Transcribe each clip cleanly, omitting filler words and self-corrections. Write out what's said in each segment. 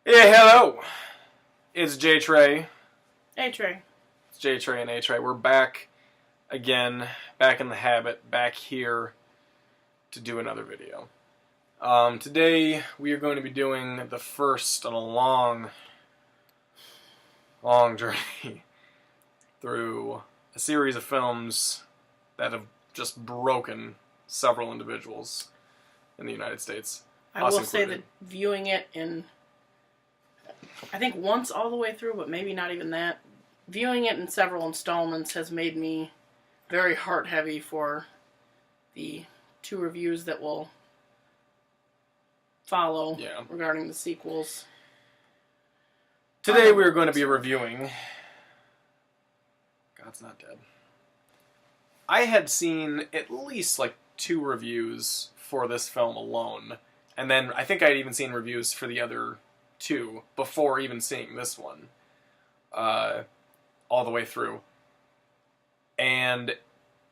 Yeah, hello. It's J Trey. Hey Trey. It's J Trey and A Trey. We're back again, back in the habit, back here to do another video. Today we are going to be doing the first on a long journey through a series of films that have just broken several individuals in the United States. I will say that viewing it in, I think once all the way through, but maybe not even that, viewing it in several installments has made me very heart heavy for the two reviews that will follow regarding the sequels. Today we are going to be reviewing God's Not Dead. I had seen at least like 2 reviews for this film alone, and then I think I'd even seen reviews for the other 2 before even seeing this one all the way through. And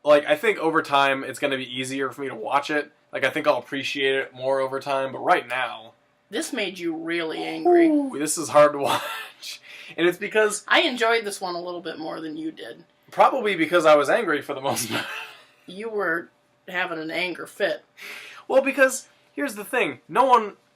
like, I think over time it's going to be easier for me to watch it. Like, I think I'll appreciate it more over time, but right now... This made you really angry. Ooh, this is hard to watch. And it's because... I enjoyed this one a little bit more than you did. Probably because I was angry for the most part. You were having an anger fit. Well, because here's the thing.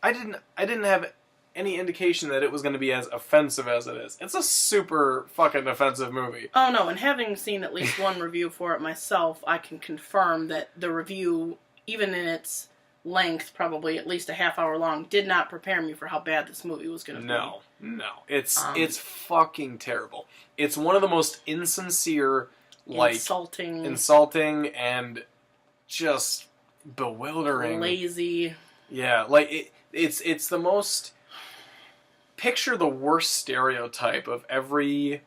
I didn't have any indication that it was going to be as offensive as it is. It's a super fucking offensive movie. Oh no, and having seen at least one review for it myself, I can confirm that the review, even in its length, probably at least a half hour long, did not prepare me for how bad this movie was going to be. No. It's fucking terrible. It's one of the most insincere, like... Insulting and just bewildering. Lazy. Yeah, like, it's the most... Picture the worst stereotype of every...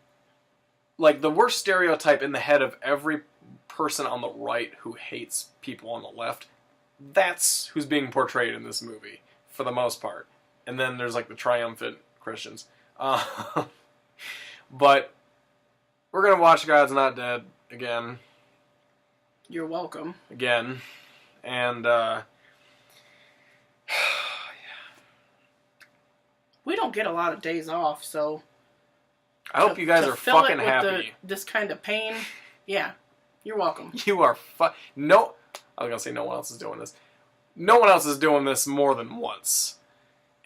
Like, the worst stereotype in the head of every person on the right who hates people on the left. That's who's being portrayed in this movie, for the most part. And then there's, like, the triumphant Christians. But we're going to watch God's Not Dead again. You're welcome. Again. And, we don't get a lot of days off, so... I hope you guys are fucking happy. This kind of pain, yeah, you're welcome. You are No, I was going to say no one else is doing this. No one else is doing this more than once.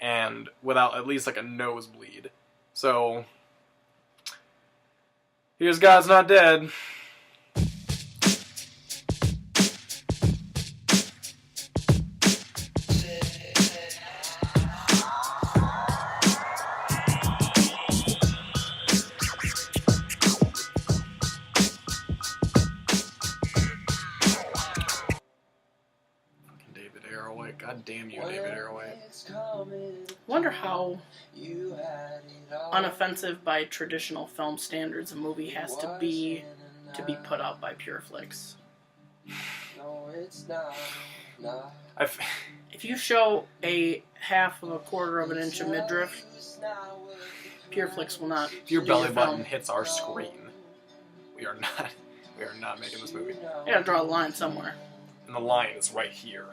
And without at least like a nosebleed. So, here's God's Not Dead. God damn you, David Arroway. Wonder how unoffensive by traditional film standards a movie has to be put out by Pure Flix. If you show a half of a quarter of an inch of midriff, Pure Flix will not. If your belly button hits our screen, we are not making this movie. You gotta draw a line somewhere. And the line is right here.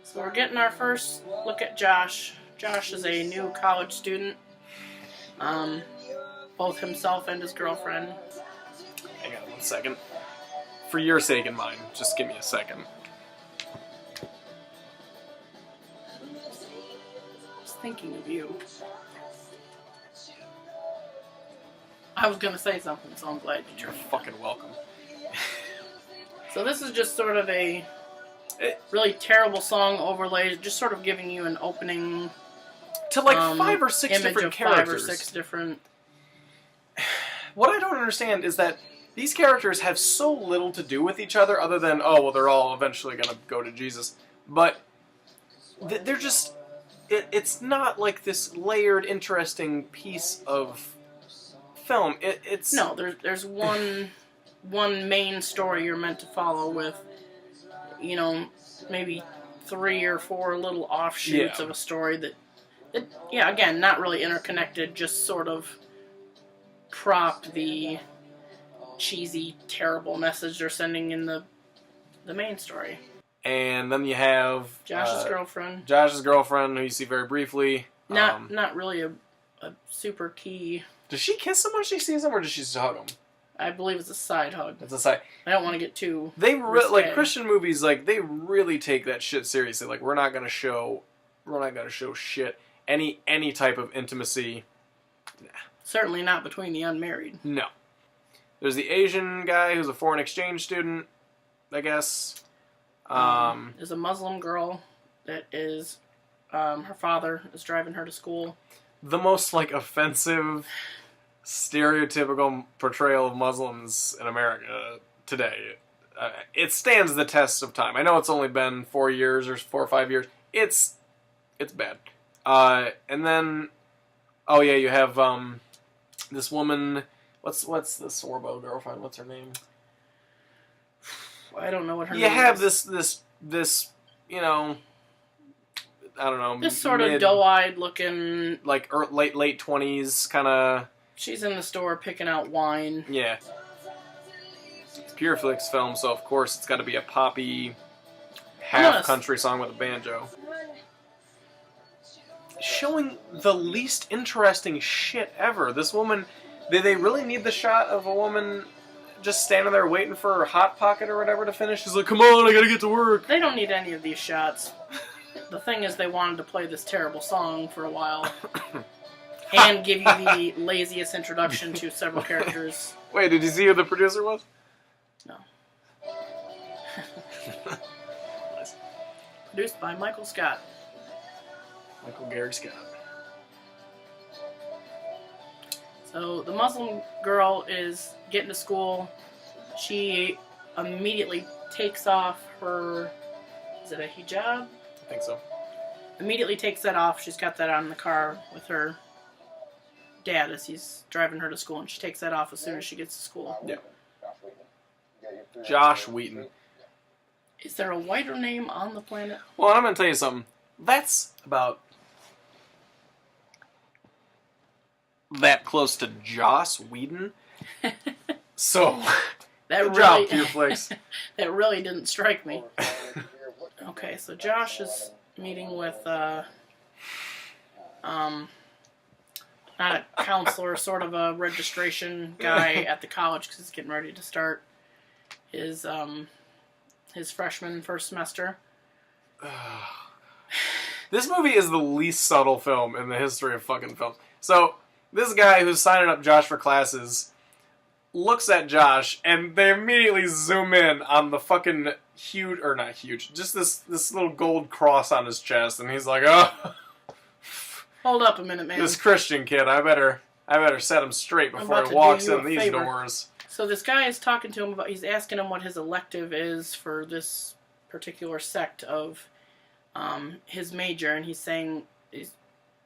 So we're getting our first look at Josh. Josh is a new college student. Both himself and his girlfriend. Hang on 1 second. For your sake and mine, just give me a second. I was thinking of you. I was going to say something, so I'm glad you You're fucking welcome. So this is just sort of a really terrible song overlay, just sort of giving you an opening to like 5 or 6 different characters. 5 or 6 different. What I don't understand is that these characters have so little to do with each other, other than, oh well, they're all eventually gonna go to Jesus. But they're just. It's not like this layered, interesting piece of film. It's no. There's one main story you're meant to follow with. You know, maybe 3 or 4 little offshoots of a story that, again, not really interconnected, just sort of prop the cheesy, terrible message they're sending in the main story. And then you have Josh's girlfriend. Josh's girlfriend, who you see very briefly. Not really a super key. Does she kiss him when she sees him, or does she just hug him? I believe it's a side hug. It's a side. I don't want to get too. Like Christian movies, like they really take that shit seriously. Like we're not gonna show shit, any type of intimacy. Nah. Certainly not between the unmarried. No. There's the Asian guy who's a foreign exchange student, I guess. There's a Muslim girl that is, her father is driving her to school. The most like offensive, stereotypical portrayal of Muslims in America today. It stands the test of time. I know it's only been 4 years or 4 or 5 years. It's bad. And then, oh yeah, you have this woman. What's the Sorbo girlfriend? What's her name? I don't know what her name is. You have this, you know, I don't know. This sort of doe-eyed looking... Like late 20s kind of... She's in the store picking out wine. Yeah. It's pure Flix film, so of course it's got to be a poppy, half-country song with a banjo. Showing the least interesting shit ever. This woman... Did they really need the shot of a woman just standing there waiting for her Hot Pocket or whatever to finish? She's like, come on, I gotta get to work. They don't need any of these shots. The thing is, they wanted to play this terrible song for a while. And give you the laziest introduction to several characters. Wait, did you see who the producer was? No. Produced by Michael Scott. Michael Gary Scott. So the Muslim girl is getting to school. She immediately takes off her... Is it a hijab? I think so. Immediately takes that off. She's got that on in the car with her dad as he's driving her to school, and she takes that off as soon as she gets to school. Yeah. Josh Wheaton. Is there a whiter name on the planet? Well, I'm going to tell you something. That's about that close to Joss Whedon. So, good job, Pure Flix. That really didn't strike me. Okay, so Josh is meeting with, not a counselor, sort of a registration guy at the college because he's getting ready to start his freshman first semester. This movie is the least subtle film in the history of fucking films. So, this guy who's signing up Josh for classes looks at Josh, and they immediately zoom in on the fucking huge, or not huge, just this little gold cross on his chest, and he's like, oh. Hold up a minute, man. This Christian kid, I better set him straight before he walks in these doors. So this guy is talking to him about, he's asking him what his elective is for this particular sect of his major, and he's saying he's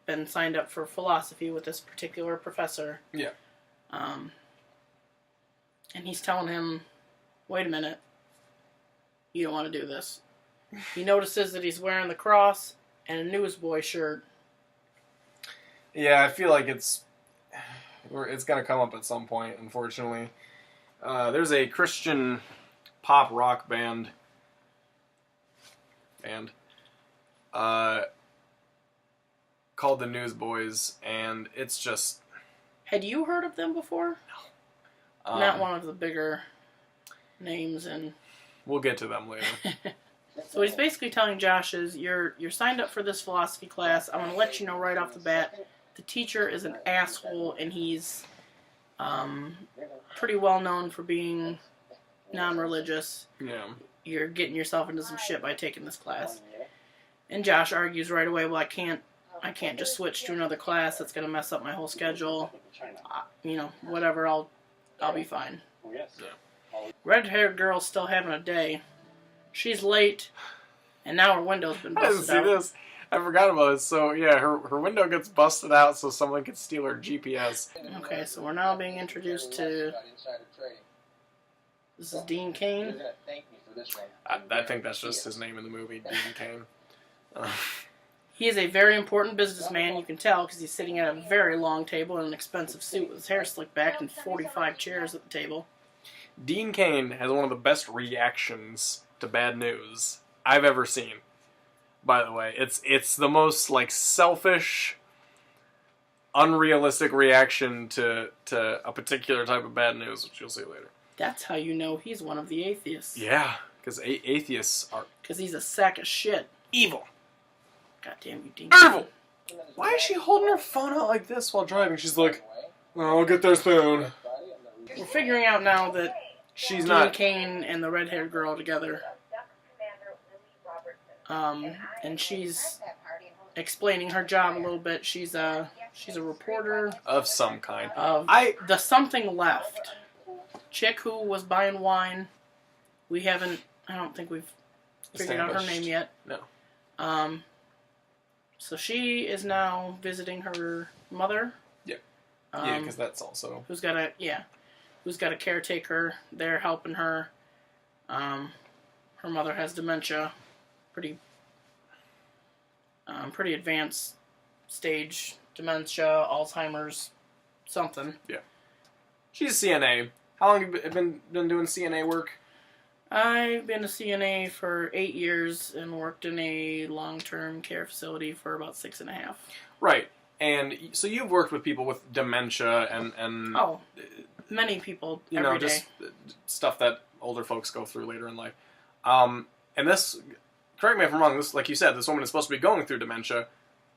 been signed up for philosophy with this particular professor. Yeah. And he's telling him, wait a minute, you don't want to do this. He notices that he's wearing the cross and a newsboy shirt. Yeah, I feel like it's going to come up at some point, unfortunately. There's a Christian pop rock band called the Newsboys, and it's just... Had you heard of them before? No. Not one of the bigger names in... We'll get to them later. So what he's basically telling Josh is, you're signed up for this philosophy class. I'm going to let you know right off the bat, the teacher is an asshole, and he's pretty well known for being non-religious. Yeah. You're getting yourself into some shit by taking this class. And Josh argues right away, well, I can't just switch to another class. That's going to mess up my whole schedule. Whatever, I'll be fine. Yeah. Red-haired girl's still having a day. She's late, and now her window's been busted out. I didn't see this. I forgot about it. So, yeah, her window gets busted out so someone can steal her GPS. Okay, so we're now being introduced to... This is Dean Cain. I think that's just his name in the movie, Dean Cain. He is a very important businessman, you can tell, because he's sitting at a very long table in an expensive suit with his hair slicked back and 45 chairs at the table. Dean Cain has one of the best reactions to bad news I've ever seen. By the way, it's the most like selfish, unrealistic reaction to a particular type of bad news, which you'll see later. That's how you know he's one of the atheists. Yeah, because atheists are... Because he's a sack of shit. evil. Goddamn you, Dean. Evil! Why is she holding her phone out like this while driving? She's like, oh, I'll get there soon. We're figuring out now that She's Dean not... Cain and the red-haired girl are together. And she's explaining her job a little bit. She's a reporter Of some kind. of the Something Left chick who was buying wine. I don't think we've figured out her name yet. No. So she is now visiting her mother. Yeah. Yeah, because that's also... Who's got a caretaker there helping her. Her mother has dementia. Pretty advanced stage dementia, Alzheimer's, something. Yeah. She's a CNA. How long have you been doing CNA work? I've been a CNA for 8 years and worked in a long-term care facility for about 6.5. Right. And so you've worked with people with dementia and Oh, many people every day. just stuff that older folks go through later in life. And this, correct me if I'm wrong, this, like you said, this woman is supposed to be going through dementia.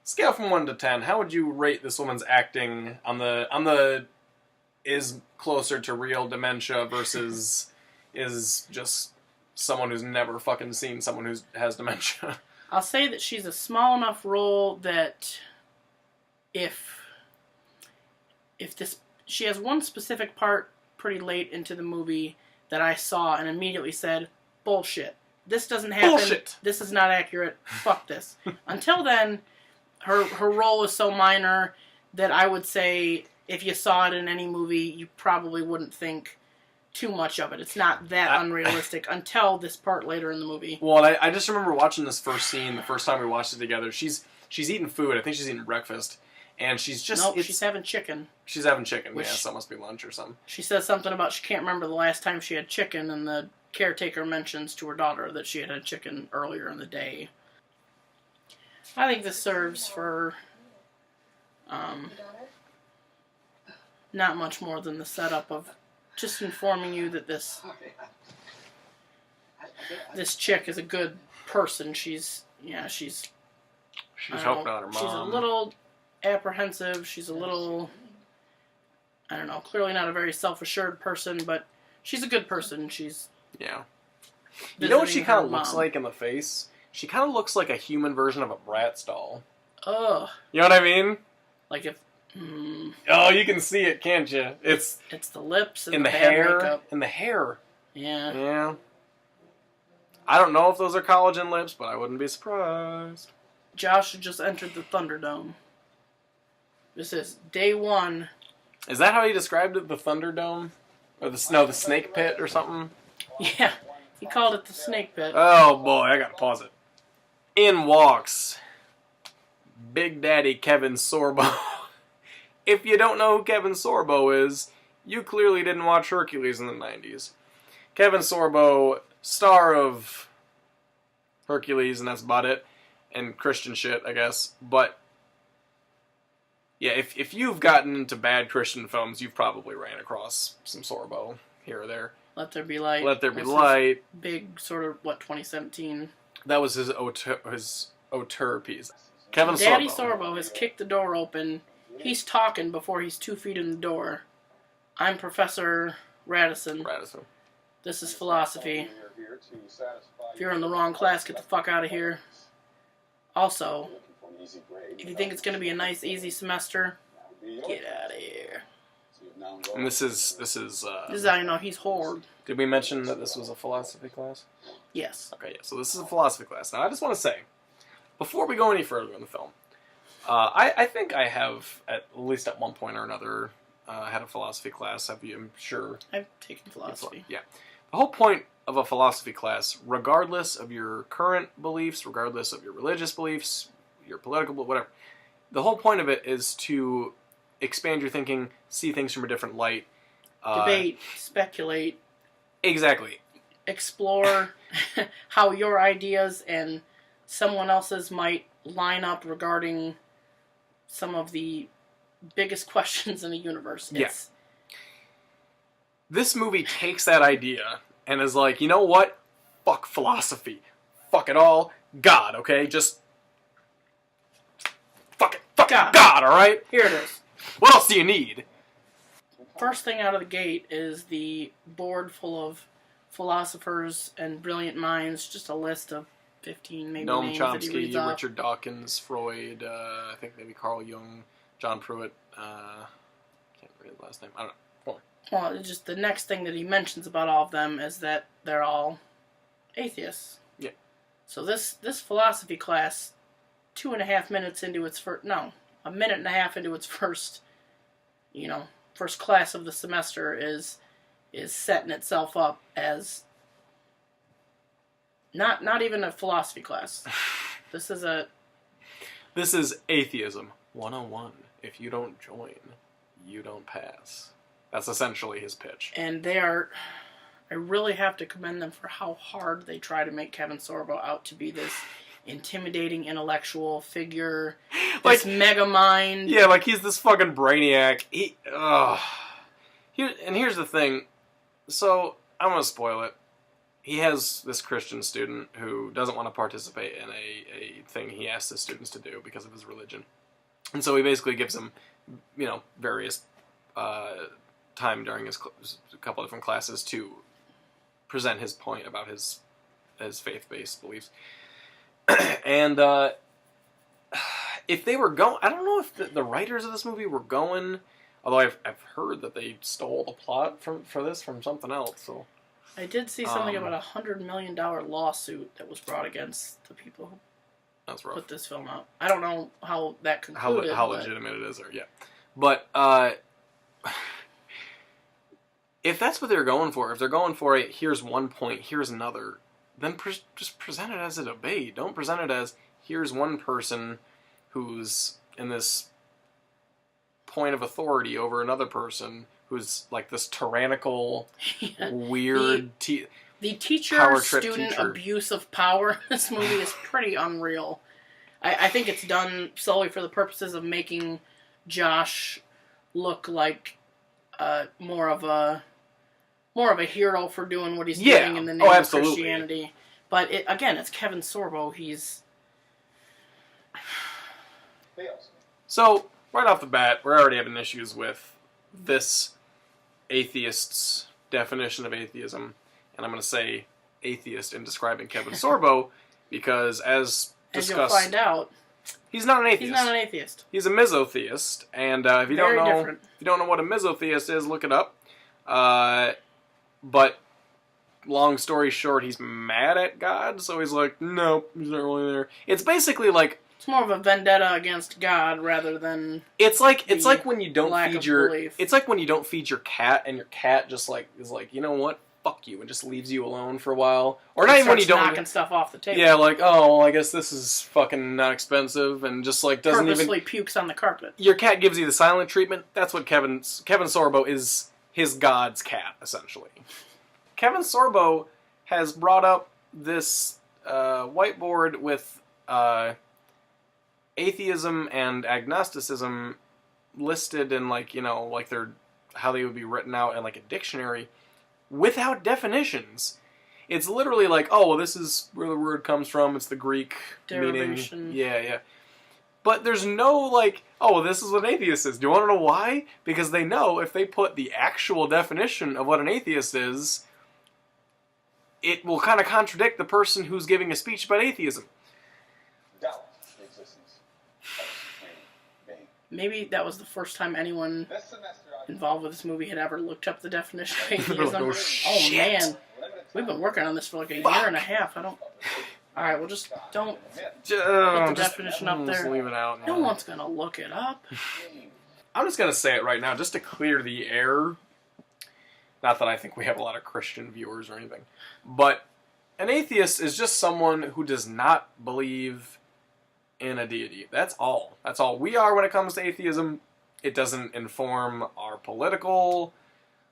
Scale from 1 to 10, how would you rate this woman's acting on the is closer to real dementia versus is just someone who's never fucking seen someone who has dementia? I'll say that she's a small enough role that if she has one specific part pretty late into the movie that I saw and immediately said, bullshit. This doesn't happen. Bullshit. This is not accurate. Fuck this. Until then, her role is so minor that I would say if you saw it in any movie, you probably wouldn't think too much of it. It's not that unrealistic until this part later in the movie. Well, I just remember watching this first scene the first time we watched it together. She's eating food. I think she's eating breakfast. And she's just... Nope, she's having chicken. She's having chicken. Which, yeah, so it must be lunch or something. She says something about she can't remember the last time she had chicken, and the caretaker mentions to her daughter that she had chicken earlier in the day. I think this serves for not much more than the setup of just informing you that this chick is a good person. She's helping out her mom. She's a little apprehensive. She's a little, I don't know, clearly not a very self-assured person, but she's a good person. She's... Yeah. You know what she kind of looks like in the face? She kind of looks like a human version of a Bratz doll. Ugh. You know what I mean? Like if... Oh, you can see it, can't you? It's the lips and in the bad hair. makeup. In the hair. Yeah. Yeah. I don't know if those are collagen lips, but I wouldn't be surprised. Josh had just entered the Thunderdome. This is day 1. Is that how he described it? The Thunderdome? Or the Snake Pit or something? Yeah. He called it the Snake Pit. Oh boy, I gotta pause it. In walks Big Daddy Kevin Sorbo. If you don't know who Kevin Sorbo is, you clearly didn't watch Hercules in the 90s. Kevin Sorbo, star of Hercules, and that's about it. And Christian shit, I guess. But, yeah, if you've gotten into bad Christian films, you've probably ran across some Sorbo here or there. Let There Be Light. Let There Be Light. Big, sort of, 2017. That was his auteur piece. Kevin Daddy Sorbo. Sorbo has kicked the door open. He's talking before he's 2 feet in the door. I'm Professor Radisson. This is philosophy. If you're in the wrong class, get the fuck out of here. Also, if you think it's going to be a nice, easy semester, get out of here. And this is how you know he's hoard. Did we mention that this was a philosophy class? Yes. Okay, yeah, so this is a philosophy class. Now, I just want to say, before we go any further in the film, I think I have, at least at one point or another, had a philosophy class. Have you? I'm sure. I've taken philosophy. Yeah. The whole point of a philosophy class, regardless of your current beliefs, regardless of your religious beliefs, your political beliefs, whatever, the whole point of it is to expand your thinking, see things from a different light. Debate, speculate. Exactly. Explore how your ideas and someone else's might line up regarding some of the biggest questions in the universe. It's, This movie takes that idea and is like, you know what? Fuck philosophy. Fuck it all. God, okay? Just fuck it. Fuck God, alright? Here it is. What else do you need? First thing out of the gate is the board full of philosophers and brilliant minds. Just a list of 15 maybe Noam names that he reads Chomsky, off. Richard Dawkins, Freud, I think maybe Carl Jung, John Pruitt. Can't read the last name. I don't know. Well, it's just the next thing that he mentions about all of them is that they're all atheists. Yeah. So this philosophy class, 2.5 minutes into its first, no, a minute and a half into its first, first class of the semester is setting itself up as not even a philosophy class. This is Atheism 101. If you don't join, you don't pass. That's essentially his pitch. And I really have to commend them for how hard they try to make Kevin Sorbo out to be this intimidating intellectual figure, this mega mind. Yeah, like he's this fucking brainiac. Here's the thing. So, I'm gonna spoil it. He has this Christian student who doesn't want to participate in a thing he asks his students to do because of his religion. And so he basically gives them, various time during his a couple different classes to present his point about his faith-based beliefs. And if they were going, I don't know if the writers of this movie were going, although I've heard that they stole the plot for this from something else. So I did see something about $100 million lawsuit that was brought against the people who put this film out. I don't know how that concluded. How legitimate it is, but if that's what they're going for, if they're going for it, here's one point, here's another, then just present it as a debate. Don't present it as, here's one person who's in this point of authority over another person who's like this tyrannical, weird... The teacher-student abuse of power in this movie is pretty unreal. I think it's done solely for the purposes of making Josh look like more of a hero for doing what he's doing in the name of Christianity. But again, it's Kevin Sorbo. He's... So, right off the bat, we're already having issues with this atheist's definition of atheism. And I'm going to say atheist in describing Kevin Sorbo because, as discussed... As you'll find out... He's not an atheist. He's not an atheist. He's a mesotheist. And if you don't know what a mesotheist is, look it up. But long story short, he's mad at God, so he's like, no, he's not really there. It's basically like... It's more of a vendetta against God rather than... It's like when you don't feed your... Belief. It's like when you don't feed your cat, and your cat just is like, you know what? Fuck you, and just leaves you alone for a while. Or not even when you don't... knocking stuff off the table. Yeah, like, oh, well, I guess this is fucking not expensive, and just like doesn't purposely pukes on the carpet. Your cat gives you the silent treatment. That's what Kevin Sorbo is. His god's cat, essentially. Kevin Sorbo has brought up this whiteboard with atheism and agnosticism listed in they're how they would be written out in like a dictionary without definitions. It's literally like, oh, well, this is where the word comes from. It's the Greek derivation. Meaning. Yeah. But there's no like, oh, well, this is what an atheist is. Do you want to know why? Because they know if they put the actual definition of what an atheist is, it will kind of contradict the person who's giving a speech about atheism. Maybe that was the first time anyone involved with this movie had ever looked up the definition of atheism. Oh man, we've been working on this for like a year and a half. Alright, well just don't put the definition up there. Just leave it out. No one's gonna look it up. I'm just gonna say it right now, just to clear the air. Not that I think we have a lot of Christian viewers or anything. But an atheist is just someone who does not believe in a deity. That's all. That's all we are when it comes to atheism. It doesn't inform our political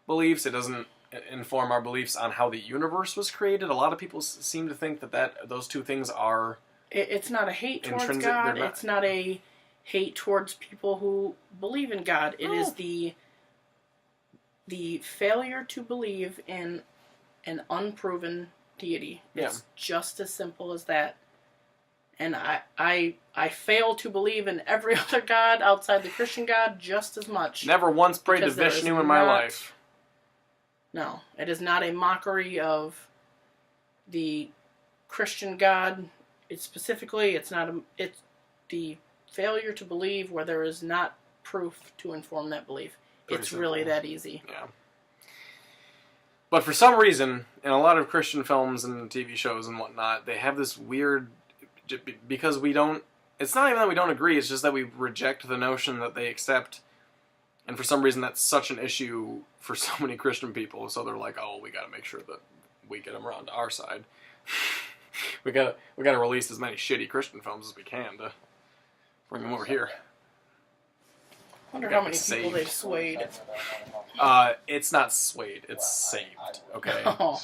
beliefs. It doesn't inform our beliefs on how the universe was created. A lot of people seem to think that those two things are... It's not a hate towards God. It's not a hate towards people who believe in God. It is the failure to believe in an unproven deity. It's just as simple as that. And I fail to believe in every other God outside the Christian God just as much. Never once prayed to Vishnu in my life. No, it is not a mockery of the Christian God. It's the failure to believe where there is not proof to inform that belief. It's really that easy. Yeah. But for some reason, in a lot of Christian films and TV shows and whatnot, they have this weird, because we don't, it's not even that we don't agree, it's just that we reject the notion that they accept. And for some reason, that's such an issue for so many Christian people. So they're like, oh, we got to make sure that we get them around to our side. we got to release as many shitty Christian films as we can to bring them over here. I wonder how many people they've swayed. It's not swayed. It's saved. Okay. Oh.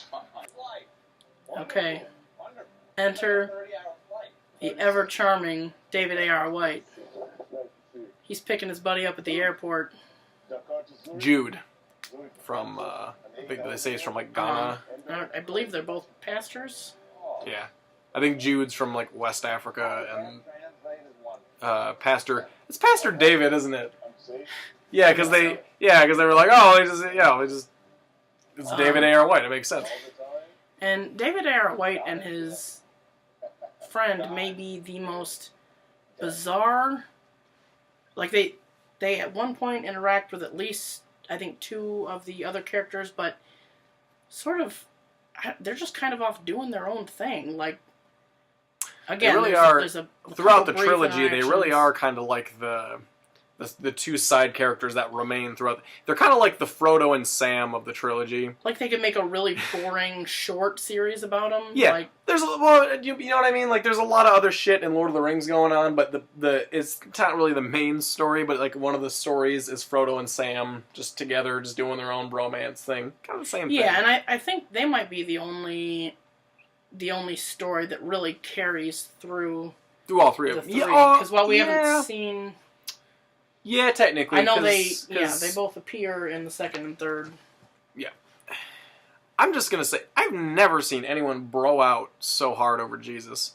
Okay. Enter the ever-charming David A.R. White. He's picking his buddy up at the airport. Jude. From, I think they say he's from, like, Ghana. I believe they're both pastors. Yeah. I think Jude's from, like, West Africa, and Pastor... It's Pastor David, isn't it? Yeah, because they were like, oh, it's David A.R. White. It makes sense. And David A.R. White and his friend may be the most bizarre. Like, they at one point interact with at least, I think, 2 of the other characters, but sort of, they're just kind of off doing their own thing. Like, again, they really are, throughout the trilogy, they really are kind of like the 2 side characters that remain throughout. They're kind of like the Frodo and Sam of the trilogy. Like, they could make a really boring short series about them. Yeah, like, there's you know what I mean. Like, there's a lot of other shit in Lord of the Rings going on, but it's not really the main story. But like, one of the stories is Frodo and Sam just together, just doing their own bromance thing. Kind of the same thing. Yeah, and I think they might be the only story that really carries through all 3 of them. Because while we haven't seen. Yeah, technically. I know they both appear in the 2nd and 3rd. Yeah. I'm just going to say, I've never seen anyone bro out so hard over Jesus.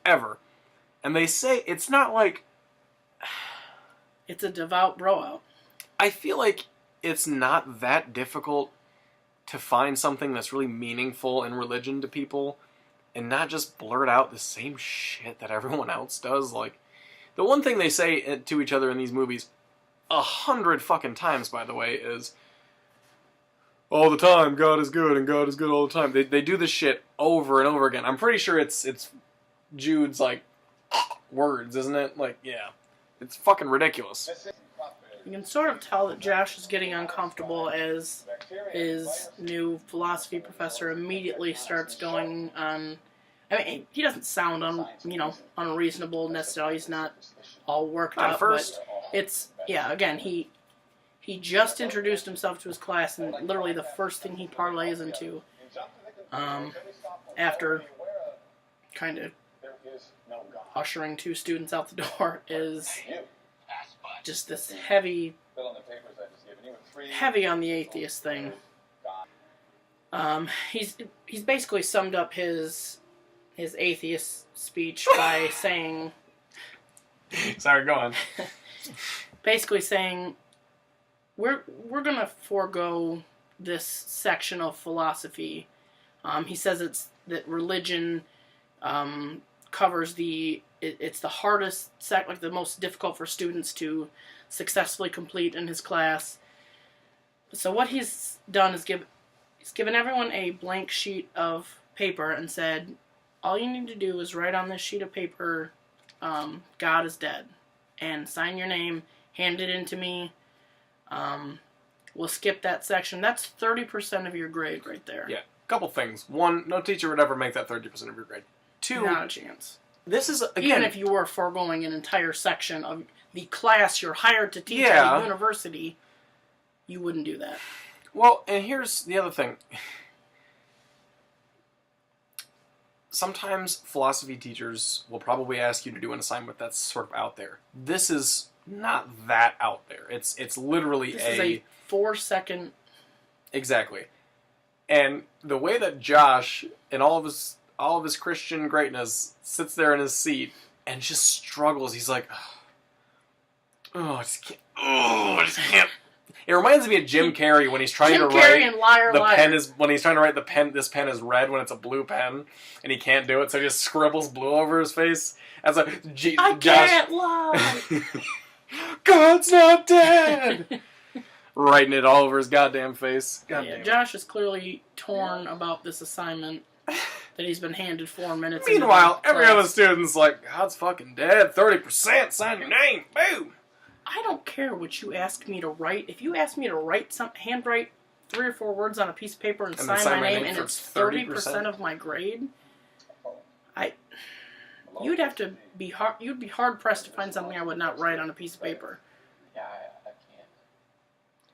Ever. And they say, it's not like... It's a devout bro out. I feel like it's not that difficult to find something that's really meaningful in religion to people and not just blurt out the same shit that everyone else does. Like, the one thing they say to each other in these movies 100 fucking times, by the way, is all the time, God is good, and God is good all the time. They do this shit over and over again. I'm pretty sure it's Jude's, like, words, isn't it? Like, yeah. It's fucking ridiculous. You can sort of tell that Josh is getting uncomfortable as his new philosophy professor immediately starts going on. I mean, he doesn't sound unreasonable necessarily. He's not all worked up. First. But it's, again, he just introduced himself to his class, and literally the first thing he parlays into, after kind of ushering 2 students out the door, is just this heavy on the atheist thing. He's basically summed up his atheist speech by saying... Sorry, go on. Basically saying, we're going to forego this section of philosophy. He says that religion covers it's the hardest, like the most difficult for students to successfully complete in his class. So what he's done is he's given everyone a blank sheet of paper and said, all you need to do is write on this sheet of paper, God is dead, and sign your name, hand it in to me. We'll skip that section. That's 30% of your grade right there. Yeah, couple things. 1, no teacher would ever make that 30% of your grade. 2, not a chance. This is, again... Even if you were foregoing an entire section of the class you're hired to teach at a university, you wouldn't do that. Well, and here's the other thing. sometimes philosophy teachers will probably ask you to do an assignment that's sort of out there. This is not that out there. It's literally this is a 4-second. Exactly. And the way that Josh, in all of his Christian greatness, sits there in his seat and just struggles. He's like, I just can't. I just can't. It reminds me of Jim Carrey when he's trying to write. And Liar, the Liar. pen is when he's trying to write the pen. This pen is red when it's a blue pen, and he can't do it, so he just scribbles blue over his face. As a I Josh, can't lie. God's not dead. Writing it all over his goddamn face. Yeah, Josh is clearly torn about this assignment that he's been handed 4 minutes. Meanwhile, every other student's like, God's fucking dead. 30%. Sign your name. Boom. I don't care what you ask me to write. If you ask me to handwrite 3 or 4 words on a piece of paper and sign my name, and it's 30% of my grade, you'd have to be hard. You'd be hard pressed to find something I would not write on a piece of paper. Yeah,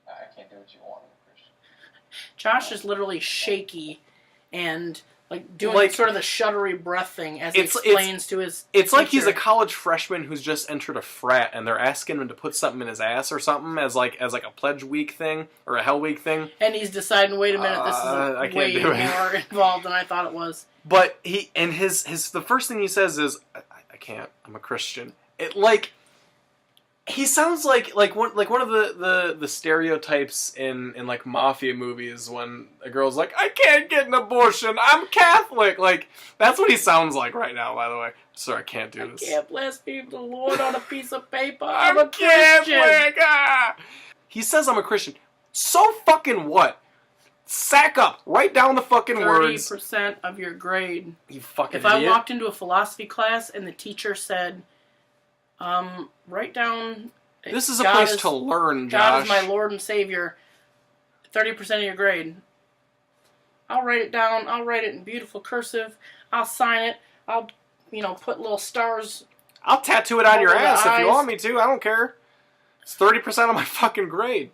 I can't do what you want, Christian. Josh is literally shaky and doing sort of the shuddery breath thing as he explains to his It's teacher. like he's a college freshman who's just entered a frat, and they're asking him to put something in his ass or something as like a pledge week thing or a hell week thing. And he's deciding, wait a minute, this is way more involved than I thought it was. But the first thing he says is, I can't. I'm a Christian. He sounds like one of the stereotypes in like mafia movies when a girl's like, I can't get an abortion, I'm Catholic. Like, that's what he sounds like right now, by the way. Sir, I can't do this. I can't blaspheme the Lord on a piece of paper. I'm a Christian. Catholic. Ah! He says I'm a Christian. So fucking what? Sack up. Write down the fucking words. 30% of your grade. You fucking If idiot. I walked into a philosophy class and the teacher said, write down... This is a place to learn, Josh. God is my Lord and Savior. 30% of your grade. I'll write it down. I'll write it in beautiful cursive. I'll sign it. I'll, put little stars. I'll tattoo it on your over the ass if you eyes. want me to. I don't care. It's 30% of my fucking grade.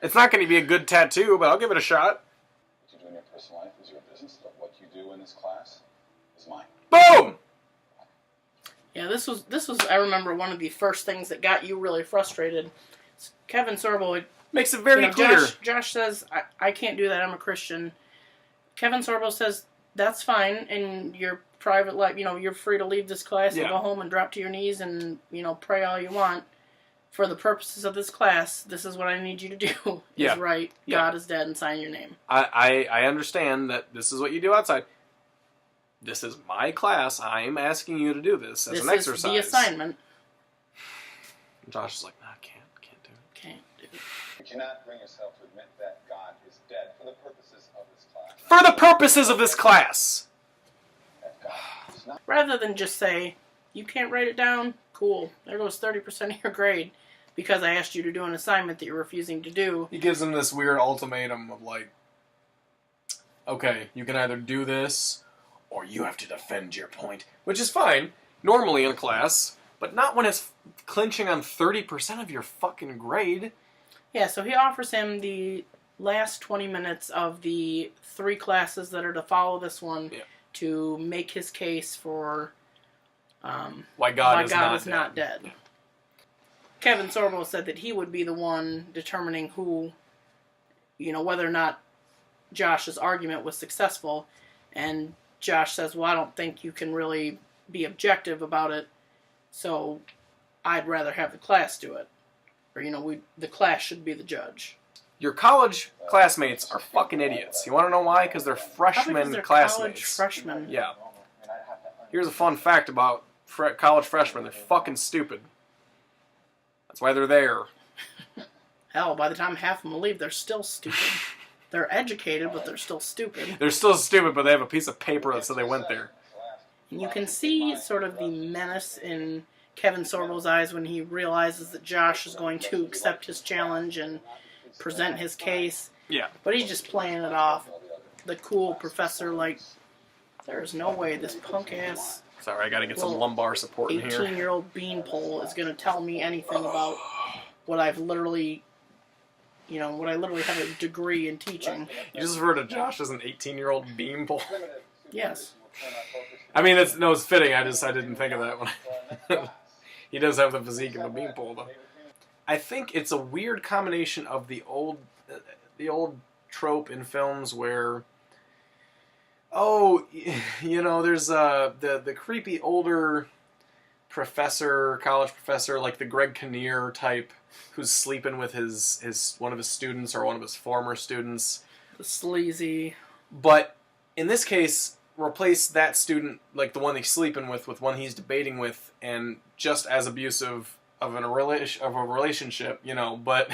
It's not going to be a good tattoo, but I'll give it a shot. What you do in your personal life is your business, but what you do in this class is mine. Boom! Yeah, this was. I remember one of the first things that got you really frustrated. Kevin Sorbo Makes it very clear. Josh says, I can't do that. I'm a Christian. Kevin Sorbo says, that's fine. In your private life, you're free to leave this class and go home and drop to your knees and, pray all you want. For the purposes of this class, this is what I need you to do. Is write, God is dead, and sign your name. I understand that this is what you do outside. This is my class. I'm asking you to do this as an exercise. This is the assignment. Josh is like, no, I can't do it. Can't do it. You cannot bring yourself to admit that God is dead for the purposes of this class. For the purposes of this class! That God is not. Rather than just say, you can't write it down, cool. There goes 30% of your grade because I asked you to do an assignment that you're refusing to do. He gives him this weird ultimatum of like, okay, you can either do this or you have to defend your point. Which is fine, normally in a class, but not when it's clinching on 30% of your fucking grade. Yeah, so he offers him the last 20 minutes of the 3 classes that are to follow this one to make his case for why God is not dead. Kevin Sorbo said that he would be the one determining who, whether or not Josh's argument was successful, and Josh says, well, I don't think you can really be objective about it, so I'd rather have the class do it. Or, the class should be the judge. Your college classmates are fucking idiots. You want to know why? Because they're freshman classmates. College freshmen. Yeah. Here's a fun fact about college freshmen. They're fucking stupid. That's why they're there. Hell, by the time half of them leave, they're still stupid. They're educated, but they're still stupid. They're still stupid, but they have a piece of paper that says they went there. And you can see sort of the menace in Kevin Sorbo's eyes when he realizes that Josh is going to accept his challenge and present his case. Yeah. But he's just playing it off. The cool professor, like, there's no way this punk-ass Sorry, I gotta get some lumbar support in here. 18-year-old beanpole is going to tell me anything about what I've literally... what I literally have a degree in teaching. You just referred to Josh as an 18-year-old beanpole. Yes. I mean, it's fitting. I didn't think of that one. He does have the physique of a beanpole, though. I think it's a weird combination of the old trope in films where, there's the creepy older college professor, like the Greg Kinnear type, who's sleeping with his one of his students or one of his former students. The sleazy. But in this case, replace that student, like the one he's sleeping with one he's debating with, and just as abusive of a relationship, but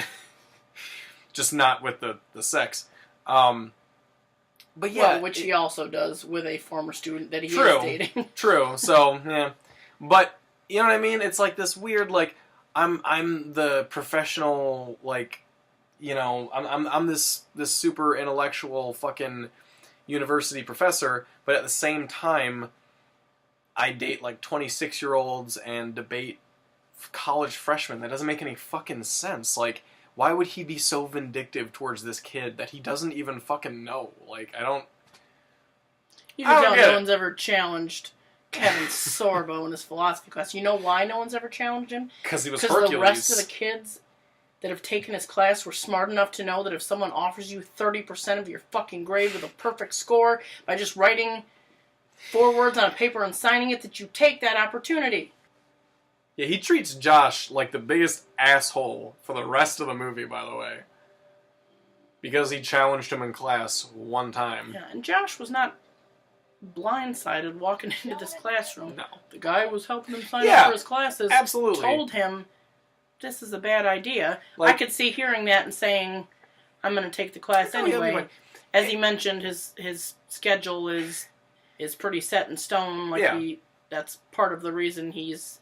just not with the sex. But yeah, which he also does with a former student that he is dating. True. So yeah, but you know what I mean? It's like this weird, like I'm the professional, like I'm this super intellectual fucking university professor, but at the same time, I date like 26-year-olds and debate college freshmen. That doesn't make any fucking sense. Like, why would he be so vindictive towards this kid that he doesn't even fucking know? Like, I don't... You can tell no one's ever challenged Kevin Sorbo in his philosophy class. You know why no one's ever challenged him? Because he was Hercules. Because the rest of the kids that have taken his class were smart enough to know that if someone offers you 30% of your fucking grade with a perfect score by just writing 4 words on a paper and signing it, that you take that opportunity. Yeah, he treats Josh like the biggest asshole for the rest of the movie, by the way. Because he challenged him in class one time. Yeah, and Josh was not blindsided walking into this classroom. No. The guy who was helping him sign up for his classes absolutely told him, this is a bad idea. I could see hearing that and saying, I'm going to take the class anyway. As he mentioned, his schedule is pretty set in stone. That's part of the reason he's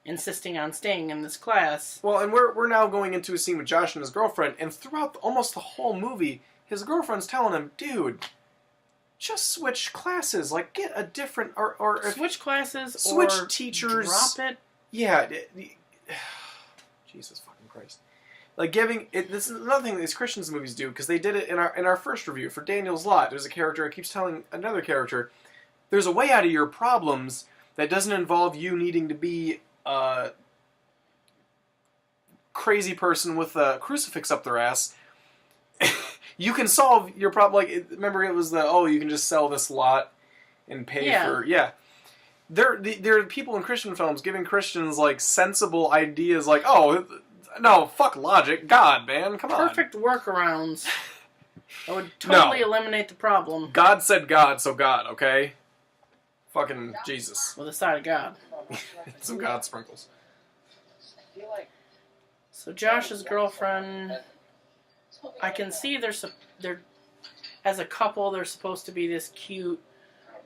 insisting on staying in this class. Well, and we're now going into a scene with Josh and his girlfriend, and throughout almost the whole movie, his girlfriend's telling him, dude, just switch classes. Like, get a different... or switch classes, switch or teachers. Drop it. Yeah. Jesus fucking Christ. Like, this is another thing these Christians movies do, because they did it in our first review for Daniel's Lot. There's a character who keeps telling another character, there's a way out of your problems that doesn't involve you needing to be a crazy person with a crucifix up their ass. You can solve your problem. Like, remember it was you can just sell this lot and pay for... Yeah. There are people in Christian films giving Christians, like, sensible ideas, like, no, fuck logic. God, man, come on. Perfect workarounds. That would totally eliminate the problem. God said God, so God, okay? Fucking Jesus. With a side of God. Some God sprinkles. So Josh's girlfriend, I can see they're as a couple, they're supposed to be this cute,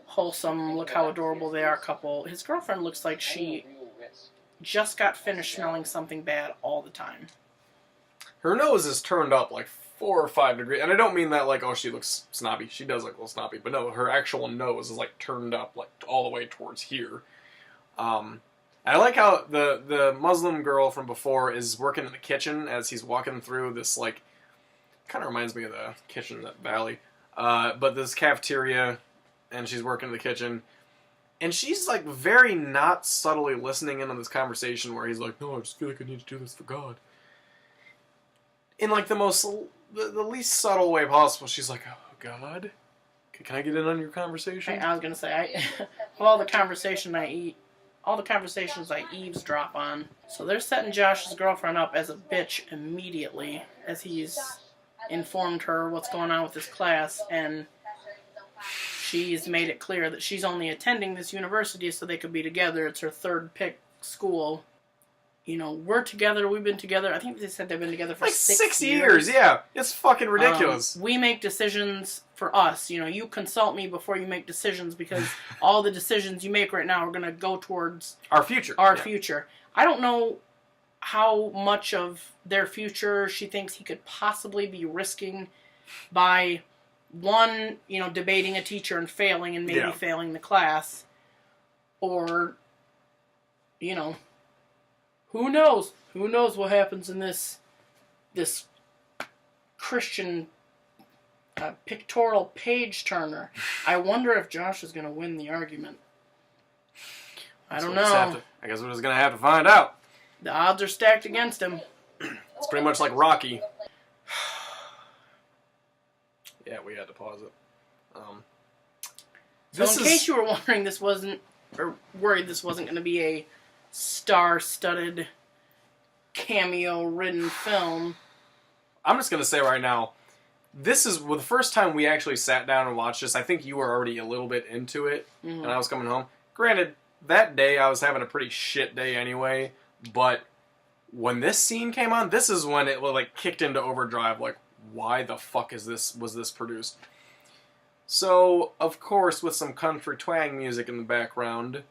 wholesome, look how adorable they are couple. His girlfriend looks like she just got finished smelling something bad all the time. Her nose is turned up like 4 or 5 degrees. And I don't mean that like, she looks snobby. She does look a little snobby. But no, her actual nose is like turned up like all the way towards here. I like how the Muslim girl from before is working in the kitchen as he's walking through this, like, kind of reminds me of the kitchen at Valley. But this cafeteria, and she's working in the kitchen. And she's, like, very not subtly listening in on this conversation where he's like, no, I just feel like I need to do this for God. In, like, the least subtle way possible, she's like, oh, God? Can I get in on your conversation? I was going to say, all the conversations I eavesdrop on. So they're setting Josh's girlfriend up as a bitch immediately as he's informed her what's going on with this class, and she's made it clear that she's only attending this university so they could be together. It's her third pick school. We're together, we've been together. I think they said they've been together for like 6 years. Yeah. It's fucking ridiculous. We make decisions for us. You consult me before you make decisions because all the decisions you make right now are going to go towards our future. Future. I don't know how much of their future she thinks he could possibly be risking by, one, debating a teacher and failing and maybe failing the class. Or, who knows? Who knows what happens in this Christian A pictorial page turner. I wonder if Josh is going to win the argument. I don't know. I guess we're just going to have to find out. The odds are stacked against him. It's pretty much like Rocky. Yeah, we had to pause it. So in case you were wondering, worried this wasn't going to be a star-studded, cameo-ridden film. I'm just going to say right now, this is the first time we actually sat down and watched this. I think you were already a little bit into it, and I was coming home. Granted, that day I was having a pretty shit day anyway, but when this scene came on, this is when it like kicked into overdrive, like, why the fuck was this produced? So, of course, with some country twang music in the background,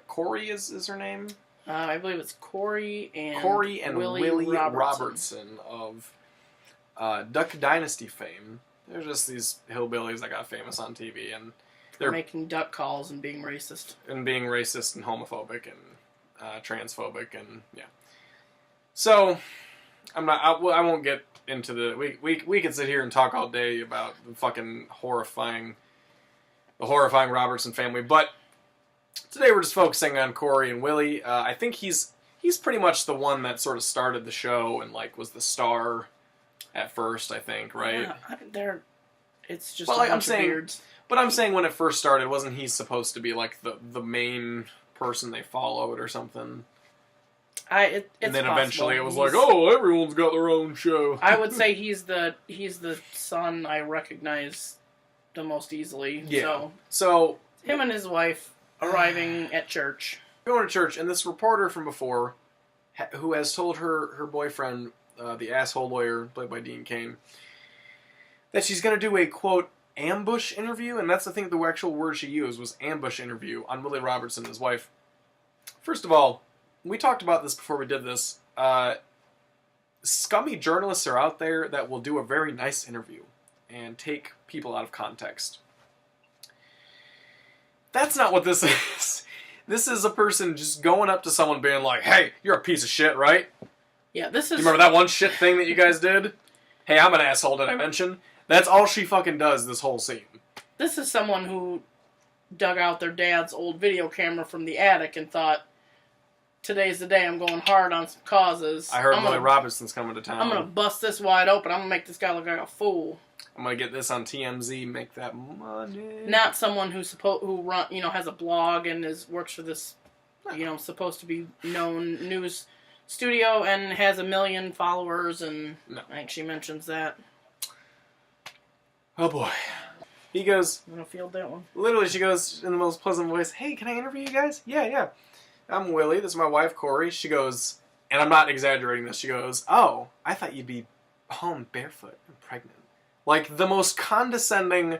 Corey is her name? I believe it's Corey and Willie Robertson of Duck Dynasty fame. They're just these hillbillies that got famous on TV, and they're making duck calls and being racist. And being racist and homophobic and transphobic, and yeah. So, I won't get into the... We could sit here and talk all day about the fucking horrifying Robertson family, but today we're just focusing on Corey and Willie. I think he's pretty much the one that sort of started the show and like was the star at first, I think, right? Yeah, it's just a bunch of beards. But I'm saying when it first started, wasn't he supposed to be like the main person they followed or something? And then possible. Eventually it was like, oh, everyone's got their own show. I would say he's the son I recognize the most easily. Yeah. So him and his wife arriving at church. Going to church, and this reporter from before, who has told her boyfriend, the asshole lawyer played by Dean Cain, that she's going to do a, quote, ambush interview, and that's the thing, the actual word she used was ambush interview on Willie Robertson, his wife. First of all, we talked about this before we did this. Scummy journalists are out there that will do a very nice interview and take people out of context. That's not what this is. This is a person just going up to someone being like, hey, you're a piece of shit, right? Yeah, this is... You remember that one shit thing that you guys did? Hey, I'm an asshole, did I mention? That's all she fucking does this whole scene. This is someone who dug out their dad's old video camera from the attic and thought, today's the day I'm going hard on some causes. I heard Willie Robertson's coming to town. I'm going to bust this wide open. I'm going to make this guy look like a fool. I'm going to get this on TMZ, make that money. Not someone who has a blog and works for this, supposed to be known news studio and has 1 million followers, and I think she mentions that. Oh boy. He goes... I'm going to field that one. Literally, she goes in the most pleasant voice, hey, can I interview you guys? Yeah. I'm Willie, this is my wife, Corey. She goes, and I'm not exaggerating this, she goes, oh, I thought you'd be home barefoot and pregnant. Like, the most condescending,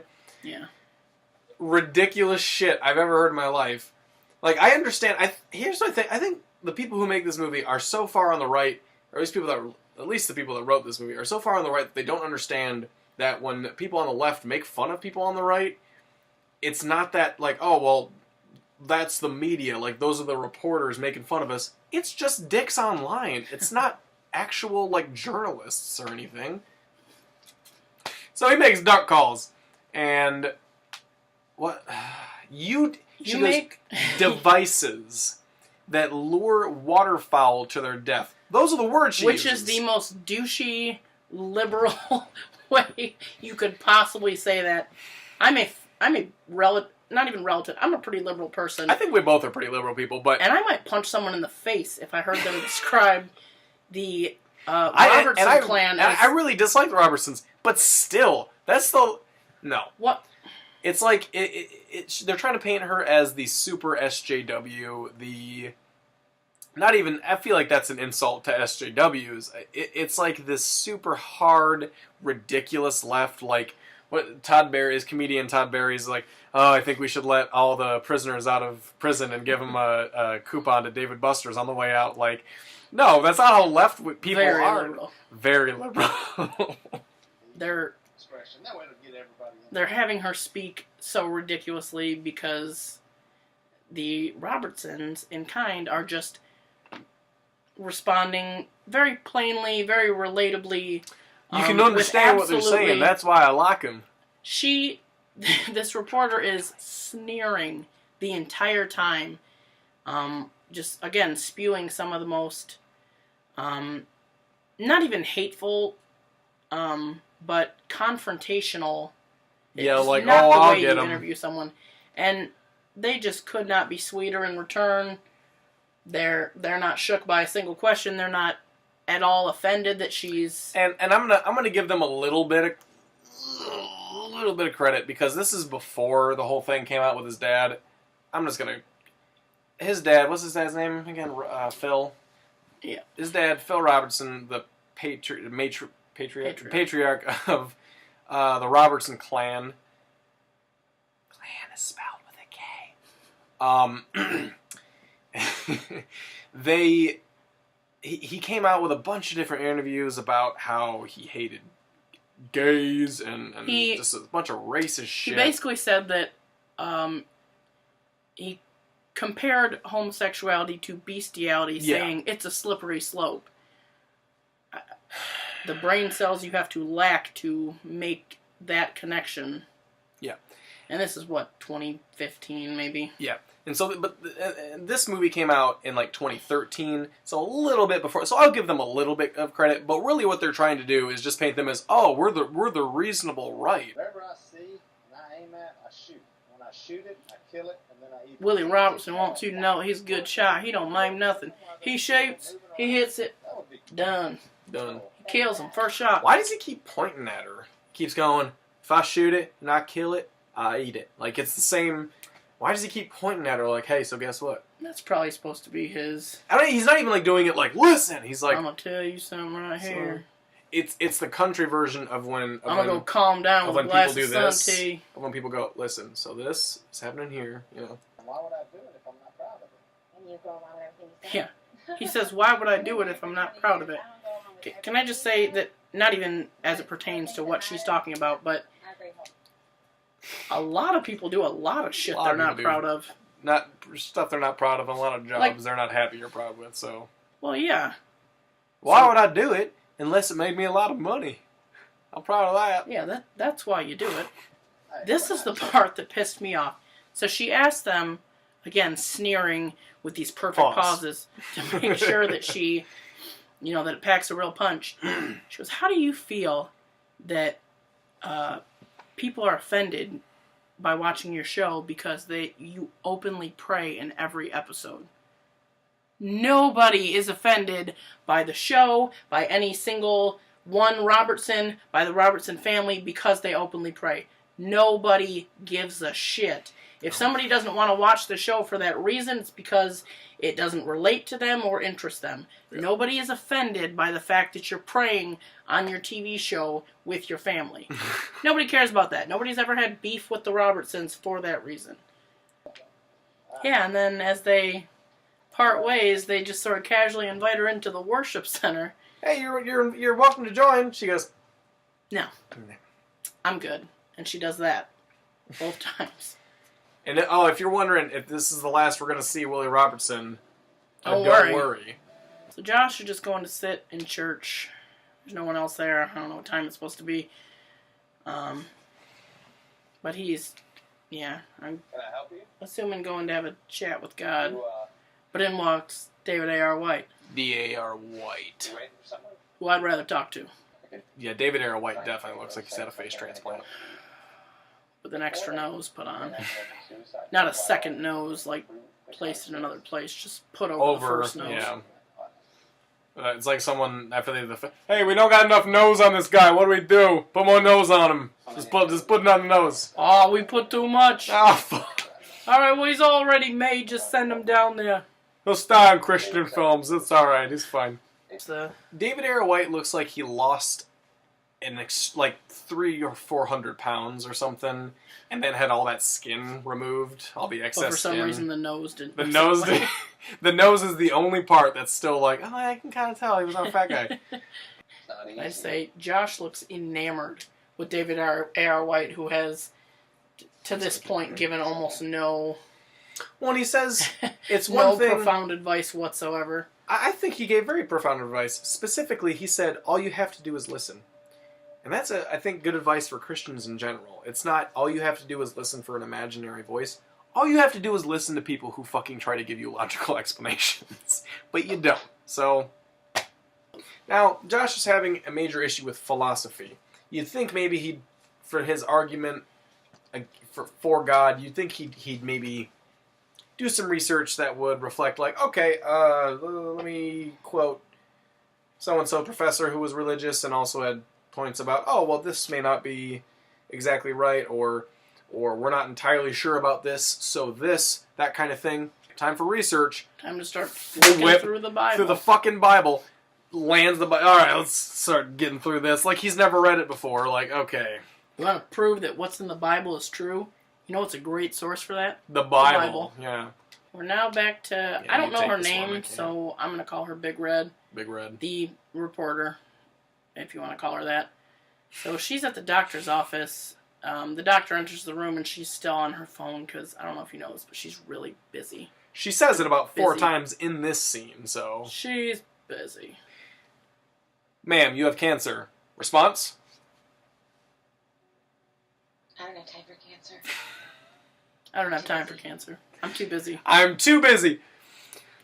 ridiculous shit I've ever heard in my life. Like, I understand, here's what I think. I think the people who make this movie are so far on the right, or at least the people that wrote this movie, are so far on the right that they don't understand that when people on the left make fun of people on the right, it's not that, like, oh, well, that's the media, like, those are the reporters making fun of us. It's just dicks online. It's not actual, like, journalists or anything. So he makes duck calls, and what you make devices that lure waterfowl to their death. Those are the words she uses. Which is the most douchey, liberal way you could possibly say that. I'm a relative, not even relative. I'm a pretty liberal person. I think we both are pretty liberal people, but and I might punch someone in the face if I heard them describe the Robertson clan. I really dislike the Robertsons. But still, that's no. What? It's like they're trying to paint her as the super SJW. Not even. I feel like that's an insult to SJWs. It's like this super hard, ridiculous left. Like what comedian Todd Barry's like. Oh, I think we should let all the prisoners out of prison and give them a coupon to David Buster's on the way out. Like, no, that's not how left people are. Liberal. Very liberal. They're having her speak so ridiculously because the Robertsons, in kind, are just responding very plainly, very relatably You can understand what they're saying. That's why I like him. This reporter is sneering the entire time. Just, again, spewing some of the most, not even hateful, but confrontational. Yeah, just like, not oh, the I'll way get you him. interview someone. And they just could not be sweeter in return. They're not shook by a single question. They're not at all offended that she's... And I'm gonna give them a little bit of credit, because this is before the whole thing came out with his dad. His dad, what's his dad's name again? Phil. Yeah. His dad, Phil Robertson, the patriarch of the Robertson clan. Clan is spelled with a K. He came out with a bunch of different interviews about how he hated gays and just a bunch of racist shit. He basically said that he compared homosexuality to bestiality, saying it's a slippery slope. The brain cells you have to lack to make that connection. Yeah. And this is, 2015 maybe? Yeah. And so, but this movie came out in like 2013, so a little bit before. So I'll give them a little bit of credit, but really what they're trying to do is just paint them as, oh, we're the reasonable right. Whatever I see and I aim at, I shoot. When I shoot it, I kill it, and then I eat it. Willie Robertson wants you to know he's a good shot. He don't mind nothing. He shoots, he hits it, done. Done. He kills him, first shot. Why does he keep pointing at her? He keeps going, if I shoot it and I kill it, I eat it. Like, it's the same... Why does he keep pointing at her like, hey, so guess what? That's probably supposed to be his... I mean, he's not even like doing it like, listen. He's like... I'm going to tell you something right here. It's the country version of when... I'm going to go calm down with a glass of sun tea. Of when people go, listen, so this is happening here, you know. Why would I do it if I'm not proud of it? And you're going along with everything you say. Yeah. He says, why would I do it if I'm not proud of it? Can I just say that, not even as it pertains to what she's talking about, but a lot of people do a lot of shit they're not proud of. Not stuff they're not proud of, and a lot of jobs they're not happy or proud with, so. Well, yeah. Why would I do it unless it made me a lot of money? I'm proud of that. Yeah, that's why you do it. This is the part that pissed me off. So she asked them, again, sneering with these perfect pauses to make sure that she, that it packs a real punch. She goes, how do you feel that people are offended by watching your show because you openly pray in every episode? Nobody is offended by the show, by any single one Robertson, by the Robertson family, because they openly pray. Nobody gives a shit. If somebody doesn't want to watch the show for that reason, it's because it doesn't relate to them or interest them. Yeah. Nobody is offended by the fact that you're praying on your TV show with your family. Nobody cares about that. Nobody's ever had beef with the Robertsons for that reason. Yeah, and then as they part ways, they just sort of casually invite her into the worship center. Hey, you're welcome to join. She goes, no, I'm good. And she does that both times. And if you're wondering if this is the last we're going to see Willie Robertson, don't worry. So Josh is just going to sit in church. There's no one else there. I don't know what time it's supposed to be. But he's, I'm Can I help you? assuming going to have a chat with God. But in walks David A.R. White. D.A.R. White. You waiting for someone? Who I'd rather talk to. Yeah, David A.R. White definitely looks like he's had a face transplant. With an extra nose put on. Not a second nose, like, placed in another place. Just put over the first nose. Yeah. It's like someone, after they hey, we don't got enough nose on this guy. What do we do? Put more nose on him. Just put it on the nose. Oh, we put too much. Oh, fuck. Alright, well, he's already made. Just send him down there. He'll star in Christian films. It's alright. He's fine. David A.R. White looks like he lost like 300 or 400 pounds or something, and then had all that skin removed, all the excess but for some skin. reason the nose didn't. The nose is the only part that's still like, oh, I can kind of tell he was not a fat guy. I'd say Josh looks enamored with David A.R. White, who has, to this point, given almost no... When he says it's no one thing... profound advice whatsoever. I think he gave very profound advice. Specifically, he said, all you have to do is listen. And that's, I think, good advice for Christians in general. It's not all you have to do is listen for an imaginary voice. All you have to do is listen to people who fucking try to give you logical explanations. But you don't. So, now, Josh is having a major issue with philosophy. You'd think maybe he'd, for his argument for God, you'd think he'd maybe do some research that would reflect, like, okay, let me quote so-and-so professor who was religious and also had points about, oh, well, this may not be exactly right, or we're not entirely sure about this, so this, that kind of thing. Time for research. Time to start flipping through the Bible. Through the fucking Bible. Lands the Bible. Alright, let's start getting through this. Like, he's never read it before. Like, okay. You want to prove that what's in the Bible is true? You know what's a great source for that? The Bible. Yeah. We're now back to... Yeah, I don't know her this name, one, so I'm going to call her Big Red. Big Red. The reporter, if you want to call her that. So she's at the doctor's office. The doctor enters the room and she's still on her phone because, I don't know if you know this, but she's really busy. She says it about 4 times in this scene, so... She's busy. Ma'am, you have cancer. Response? I don't have time for cancer. I don't have time for cancer. I'm too busy. I'm too busy.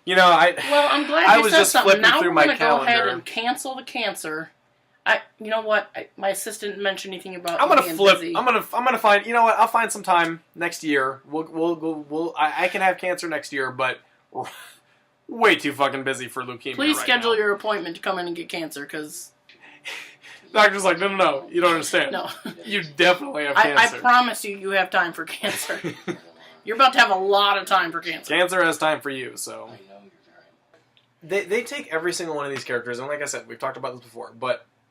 You know, Well, I'm glad I you was said just something. flipping Now through we're my going to go ahead calendar. and cancel the cancer. You know what? My assistant didn't mention anything about I'm gonna being flip. busy. I'm gonna find. You know what? I'll find some time next year. I can have cancer next year, but we're way too fucking busy for leukemia. Please right schedule now. your appointment to come in and get cancer, because... Doctor's like, no, you don't understand. No. You definitely have I cancer. promise you have time for cancer. You're about to have a lot of time for cancer. Cancer has time for you, so... They take every single one of these characters, and like I said, we've talked about this before,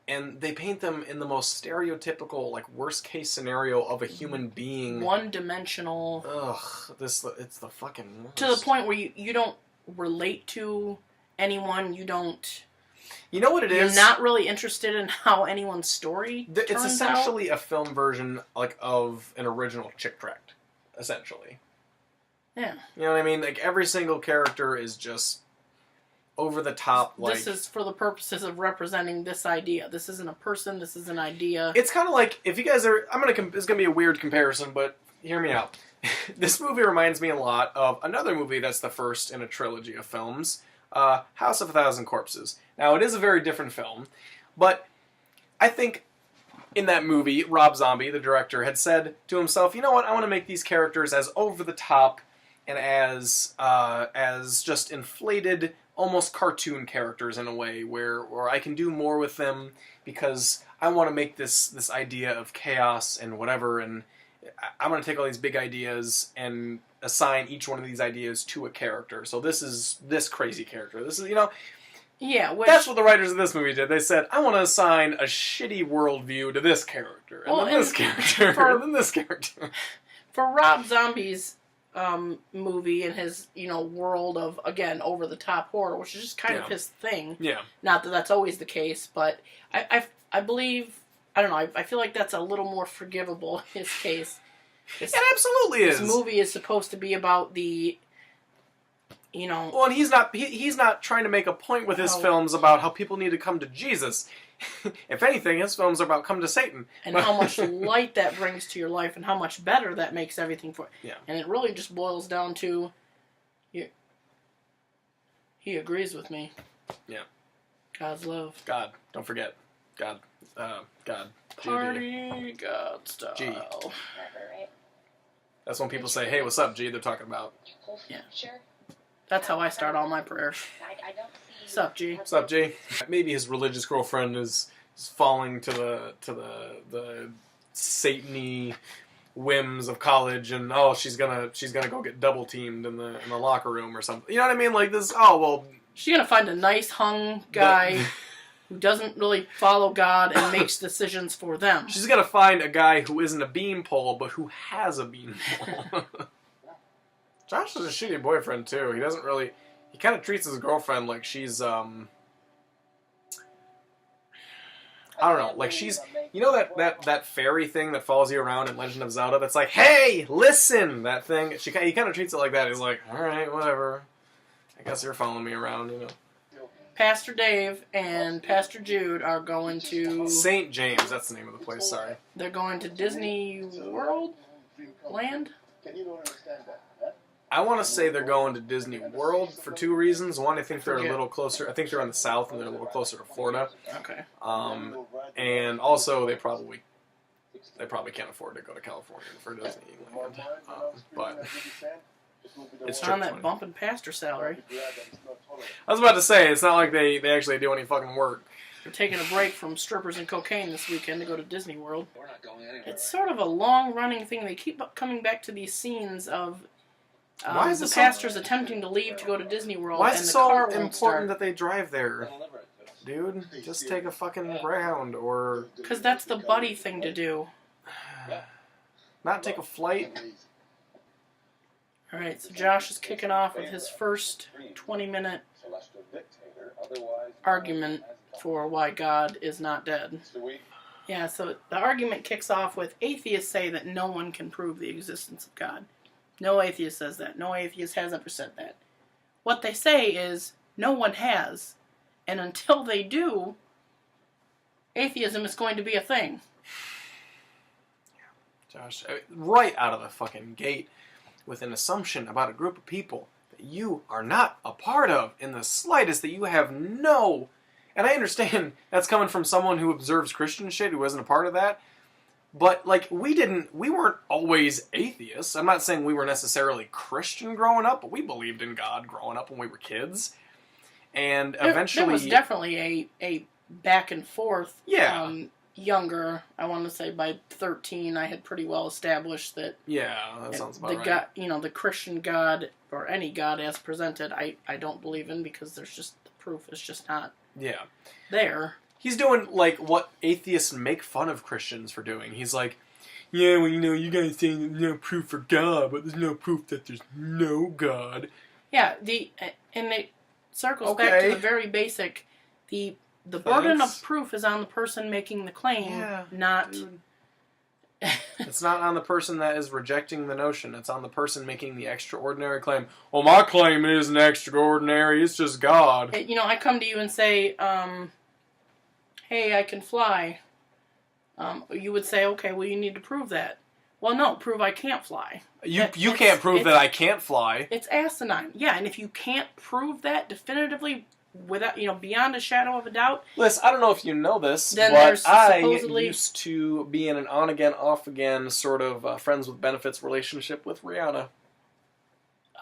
and they paint them in the most stereotypical, like, worst-case scenario of a human being. One-dimensional. Ugh, it's the fucking worst. To the point where you don't relate to anyone, you don't... You know what it is? You're not really interested in how anyone's story It's turns essentially a film version, like, of an original chick tract, essentially. Yeah. You know what I mean? Like, every single character is just over the top, like... This is for the purposes of representing this idea. This isn't a person, this is an idea. It's kind of like, if you guys are... It's going to be a weird comparison, but hear me out. This movie reminds me a lot of another movie that's the first in a trilogy of films, House of a Thousand Corpses. Now, it is a very different film, but I think in that movie, Rob Zombie, the director, had said to himself, you know what, I want to make these characters as over the top and as just inflated, almost cartoon characters in a way, where I can do more with them because I want to make this idea of chaos and whatever, and I'm going to take all these big ideas and assign each one of these ideas to a character. So this is this crazy character. This is, Yeah, that's what the writers of this movie did. They said, I want to assign a shitty worldview to this character, and then this character, and then this character. For Rob Zombie's movie and his, world of, again, over-the-top horror, which is just kind of his thing. Yeah. Not that that's always the case, but I believe, I don't know, I feel like that's a little more forgivable in his case. It absolutely is. This movie is supposed to be about the... Well, and he's not trying to make a point with his films about how people need to come to Jesus. If anything, his films are about come to Satan. And how much light that brings to your life and how much better that makes everything for you. Yeah. And it really just boils down to... He agrees with me. Yeah. God's love. God. Don't forget. God. God. Party God style. G. Right. That's when people say, hey, what's up, G? They're talking about... Yeah. Sure. That's how I start all my prayers. I don't see... Sup, G? What's up, G? Maybe his religious girlfriend is falling to the Satan-y whims of college, and she's gonna go get double teamed in the locker room or something. You know what I mean? Like this. Oh well. She's gonna find a nice hung guy who doesn't really follow God and makes decisions for them. She's gonna find a guy who isn't a beanpole, but who has a beanpole. Josh is a shitty boyfriend too. He doesn't really. He kind of treats his girlfriend like she's I don't know, like she's, that fairy thing that follows you around in Legend of Zelda that's like, hey, listen, that thing. He kind of treats it like that. He's like, all right, whatever. I guess you're following me around, Pastor Dave and Pastor Jude are going to... St. James, that's the name of the place, sorry. They're going to Disney World? Land? I want to say they're going to Disney World for two reasons. One, I think they're a little closer. I think they're in the south and they're a little closer to Florida. Okay. And also they probably can't afford to go to California for Disneyland. But it's on that bumping pastor salary. I was about to say, it's not like they actually do any fucking work. They're taking a break from strippers and cocaine this weekend to go to Disney World. It's sort of a long-running thing. They keep coming back to these scenes of why is the pastors attempting to leave to go to Disney World, why is and it the so car won't important start. that they drive there? Dude, just take a fucking Greyhound or... Because that's the buddy thing to do. Not take a flight. Alright, so Josh is kicking off with his first 20-minute argument for why God is not dead. Yeah, so the argument kicks off with atheists say that no one can prove the existence of God. No atheist says that. No atheist has ever said that. What they say is, no one has. And until they do, atheism is going to be a thing. Josh, right out of the fucking gate with an assumption about a group of people that you are not a part of in the slightest, that you have no... And I understand that's coming from someone who observes Christian shit, who wasn't a part of that. But, like, we weren't always atheists. I'm not saying we were necessarily Christian growing up, but we believed in God growing up when we were kids. And eventually... There was definitely a back and forth. Yeah. Younger, I want to say by 13, I had pretty well established that... Yeah, that sounds about right. God, the Christian God, or any God as presented, I don't believe in, because there's just... The proof is just not... Yeah. There. He's doing, like, what atheists make fun of Christians for doing. He's like, yeah, well, you guys say there's no proof for God, but there's no proof that there's no God. Yeah, and it circles back to the very basic, the burden of proof is on the person making the claim, not... It's not on the person that is rejecting the notion. It's on the person making the extraordinary claim. Well, my claim isn't extraordinary, it's just God. I come to you and say, hey, I can fly. You would say, okay, well, you need to prove that. Well, no, prove I can't fly. You can't prove that I can't fly. It's asinine. Yeah, and if you can't prove that definitively, without beyond a shadow of a doubt. Listen, I don't know if you know this, then but I supposedly... used to be in an on-again, off-again sort of friends with benefits relationship with Rihanna.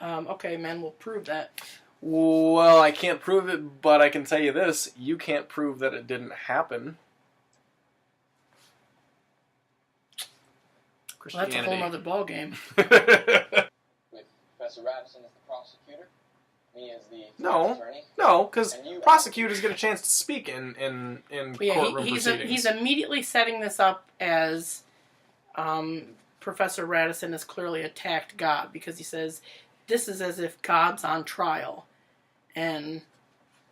Okay, man, we'll prove that. Well, I can't prove it, but I can tell you this. You can't prove that it didn't happen. Well, that's a whole other ballgame. With Professor Radisson as the prosecutor, me as the attorney. No, because prosecutors get a chance to speak in courtroom proceedings. He's immediately setting this up as Professor Radisson has clearly attacked God, because he says, this is as if God's on trial. And,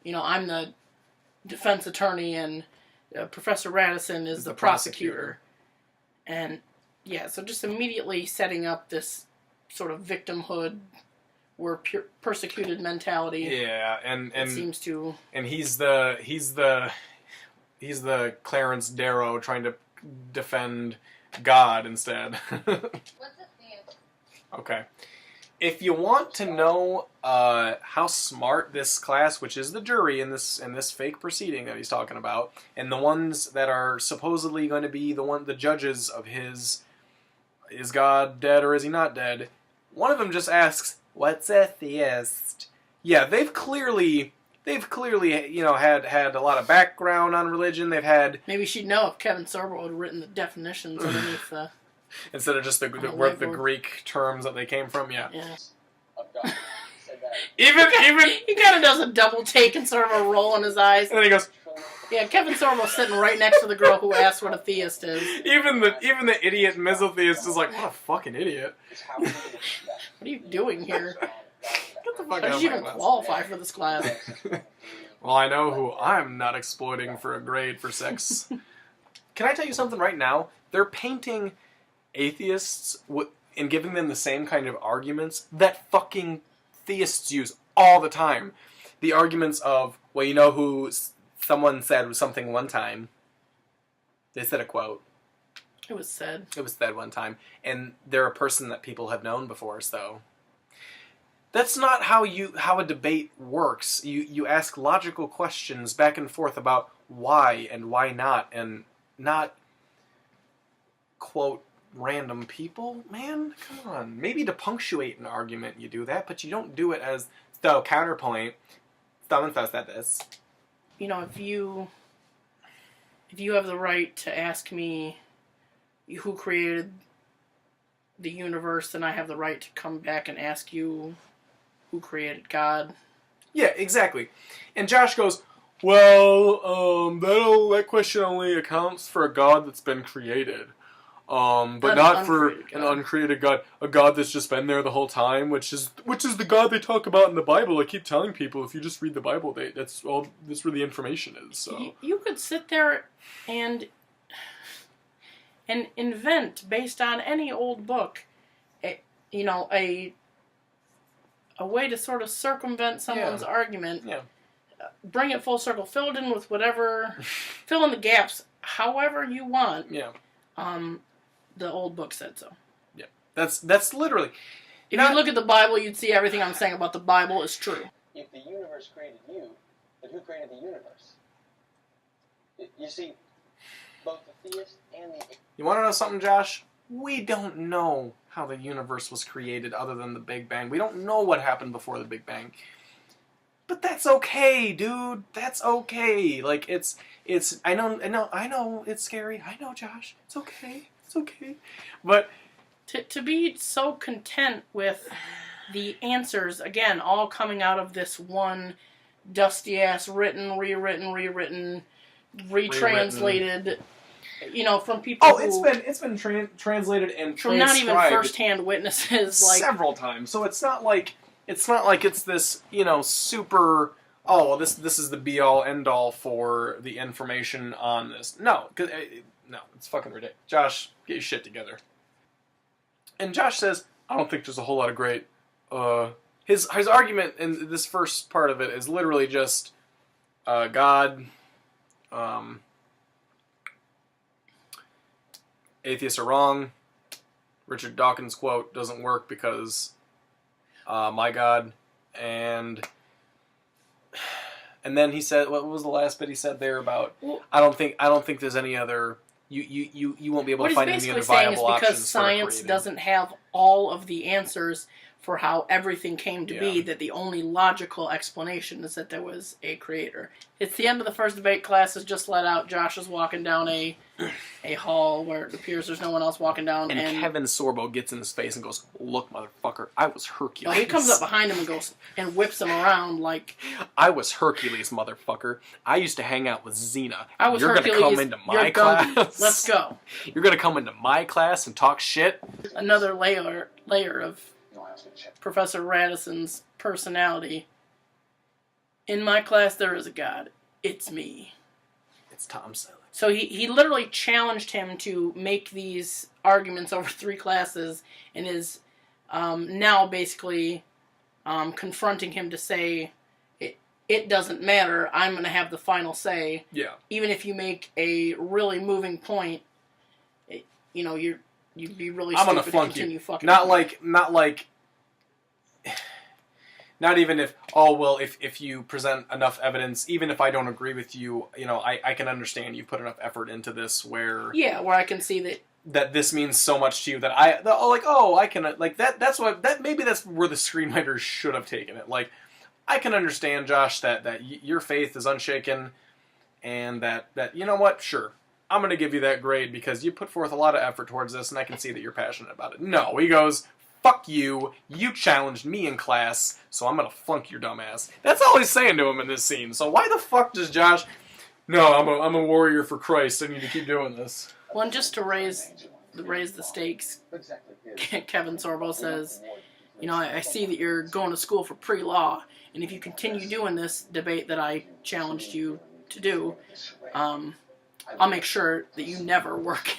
I'm the defense attorney and Professor Radisson is the prosecutor. And, yeah, so just immediately setting up this sort of victimhood, we're persecuted mentality. Yeah, and seems to... And he's the Clarence Darrow trying to defend God instead. What's a theist? Okay. If you want to know how smart this class, which is the jury in this fake proceeding that he's talking about, and the ones that are supposedly going to be the judges of is God dead or is he not dead? One of them just asks, "What's a theist?" Yeah, they've clearly had a lot of background on religion. They've had... Maybe she'd know if Kevin Sorbo had written the definitions underneath the... Instead of just the Greek terms that they came from, yeah. Even he kind of does a double take and sort of a roll in his eyes. And then he goes, yeah, Kevin Sorbo's sitting right next to the girl who asked what a theist is. Even the idiot mesotheist is like, what a fucking idiot. What are you doing here? Get the fuck How out did of you my even class. qualify for this class? Well, I know who I'm not exploiting for a grade for sex. Can I tell you something right now? They're painting atheists and giving them the same kind of arguments that fucking theists use all the time. the arguments of, well, you know who someone said something one time. They said a quote. It was said. It was said one time. And they're a person that people have known before, so... That's not how a debate works. You ask logical questions back and forth about why and why not, and not quote random people. Man, come on. Maybe to punctuate an argument you do that, but you don't do it as so counterpoint. Someone says that this. You know, if you have the right to ask me who created the universe, then I have the right to come back and ask you who created God. Yeah, exactly. And Josh goes, well, that question only accounts for a God that's been created. But not for an uncreated God. A God that's just been there the whole time, which is the God they talk about in the Bible. I keep telling people, if you just read the Bible, that's where the information is. So you could sit there and invent, based on any old book, a way to sort of circumvent someone's argument. Yeah. Bring it full circle. Fill it in with whatever. Fill in the gaps however you want. Yeah. The old book said so. Yeah. That's literally... If you look at the Bible, you'd see everything I'm saying about the Bible is true. If the universe created you, then who created the universe? You see, both the theist and the... You want to know something, Josh? We don't know how the universe was created other than the Big Bang. We don't know what happened before the Big Bang. But that's okay, dude. That's okay. Like, it's I know, it's scary. I know, Josh. It's okay. It's okay. But to be so content with the answers, again, all coming out of this one dusty-ass rewritten, retranslated... You know, from people. Oh, it's been translated and from not even first-hand witnesses, like several times. So it's not like it's this, you know, super. Oh, well, this is the be-all end-all for the information on this. No, it's fucking ridiculous. Josh, get your shit together. And Josh says, I don't think there's a whole lot of great. His argument in this first part of it is literally just God. Atheists are wrong. Richard Dawkins' quote doesn't work because my God. And then he said, what was the last bit he said there about? Well, I don't think there's any other. You won't be able to find any other viable options. What he's basically saying is because science doesn't have all of the answers for how everything came to be, that the only logical explanation is that there was a creator. It's the end of the first debate. Class is just let out. Josh is walking down a hall where it appears there's no one else walking down. And Kevin Sorbo gets in his face and goes, "Look, motherfucker, I was Hercules." Well, he comes up behind him and goes and whips him around like... I was Hercules, motherfucker. I used to hang out with Xena. I was You're Hercules. You're going to come into my class? Let's go. You're going to come into my class and talk shit? Another layer of Professor Radisson's personality. In my class, there is a God. It's me. It's Tom Selleck. So he literally challenged him to make these arguments over 3 classes and is now basically confronting him to say, it doesn't matter, I'm going to have the final say. Yeah. Even if you make a really moving point, you'd be really stupid to continue fucking. Not even if, if you present enough evidence, even if I don't agree with you, I can understand you've put enough effort into this where... Yeah, where I can see that this means so much to you that I can, like, that's maybe that's where the screenwriters should have taken it. Like, I can understand, Josh, that your faith is unshaken, and that, you know what, sure, I'm going to give you that grade because you put forth a lot of effort towards this, and I can see that you're passionate about it. No, he goes... Fuck you, you challenged me in class, so I'm gonna flunk your dumb ass. That's all he's saying to him in this scene. So why the fuck does Josh... No, I'm a warrior for Christ, I need to keep doing this. Well, and just to raise the stakes, Kevin Sorbo says, I see that you're going to school for pre-law, and if you continue doing this debate that I challenged you to do, I'll make sure that you never work,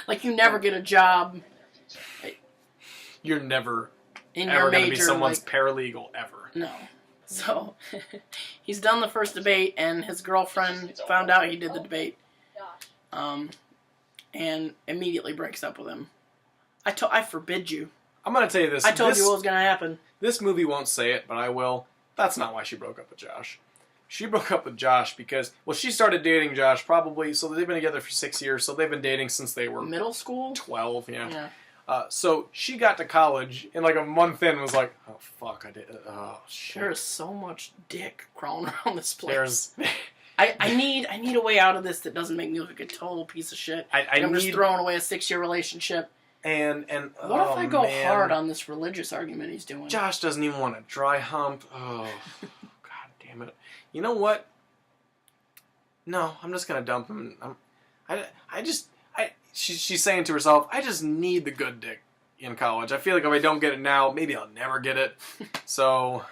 like you never get a job... You're never in ever your going to be major, someone's paralegal, ever. No. So he's done the first debate, and his girlfriend found out he did the debate, and immediately breaks up with him. I forbid you. I'm gonna tell you this. I told you what was gonna happen. This movie won't say it, but I will. That's not why she broke up with Josh. She broke up with Josh because, well, she started dating Josh probably, so they've been together for 6 years, so they've been dating since they were Middle school? 12, yeah. So she got to college, and like a month in was like, oh, fuck, I did, oh, shit. There is so much dick crawling around this place. There's... I need a way out of this that doesn't make me look like a total piece of shit. I'm just throwing away a 6-year relationship. And what if I go hard on this religious argument he's doing? Josh doesn't even want a dry hump. Oh, god damn it! You know what? No, I'm just gonna dump him. She's saying to herself, I just need the good dick in college. I feel like if I don't get it now, maybe I'll never get it. So,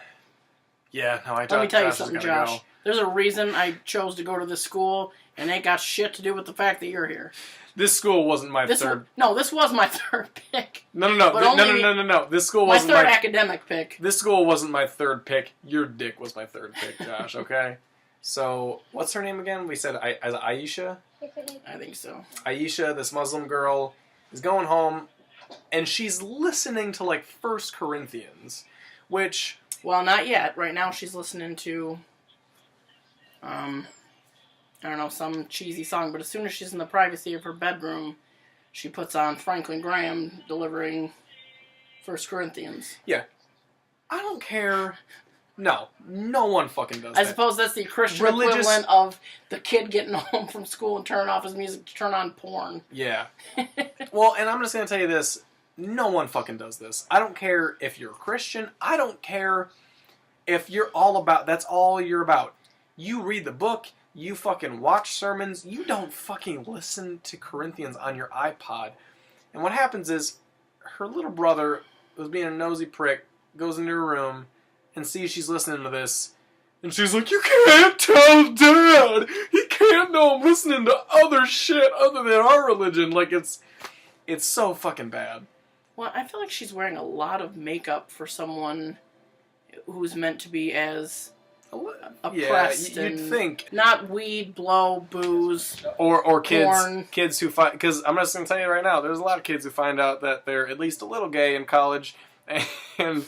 yeah, no, Let me tell you something, Josh. There's a reason I chose to go to this school, and it ain't got shit to do with the fact that you're here. This school wasn't my third. No, this was my third pick. No. This school wasn't my third academic pick. This school wasn't my third pick. Your dick was my third pick, Josh. Okay. So what's her name again? We said Aisha. I think so. Aisha, this Muslim girl, is going home, and she's listening to like 1 Corinthians, which. Well, not yet. Right now, she's listening to. I don't know, some cheesy song, but as soon as she's in the privacy of her bedroom, she puts on Franklin Graham delivering 1 Corinthians. Yeah. I don't care. No one fucking does that. I suppose that's the Christian equivalent of the kid getting home from school and turning off his music to turn on porn. Yeah. Well, and I'm just going to tell you this. No one fucking does this. I don't care if you're a Christian. I don't care if you're all about, that's all you're about. You read the book. You fucking watch sermons. You don't fucking listen to Corinthians on your iPod. And what happens is, her little brother, who's being a nosy prick, goes into her room and sees she's listening to this. And she's like, you can't tell Dad! He can't know I'm listening to other shit other than our religion. Like, it's so fucking bad. Well, I feel like she's wearing a lot of makeup for someone who's meant to be as... oppressed, yeah, you'd think not weed, blow, booze, or porn. kids who find, because I'm just gonna tell you right now, there's a lot of kids who find out that they're at least a little gay in college, and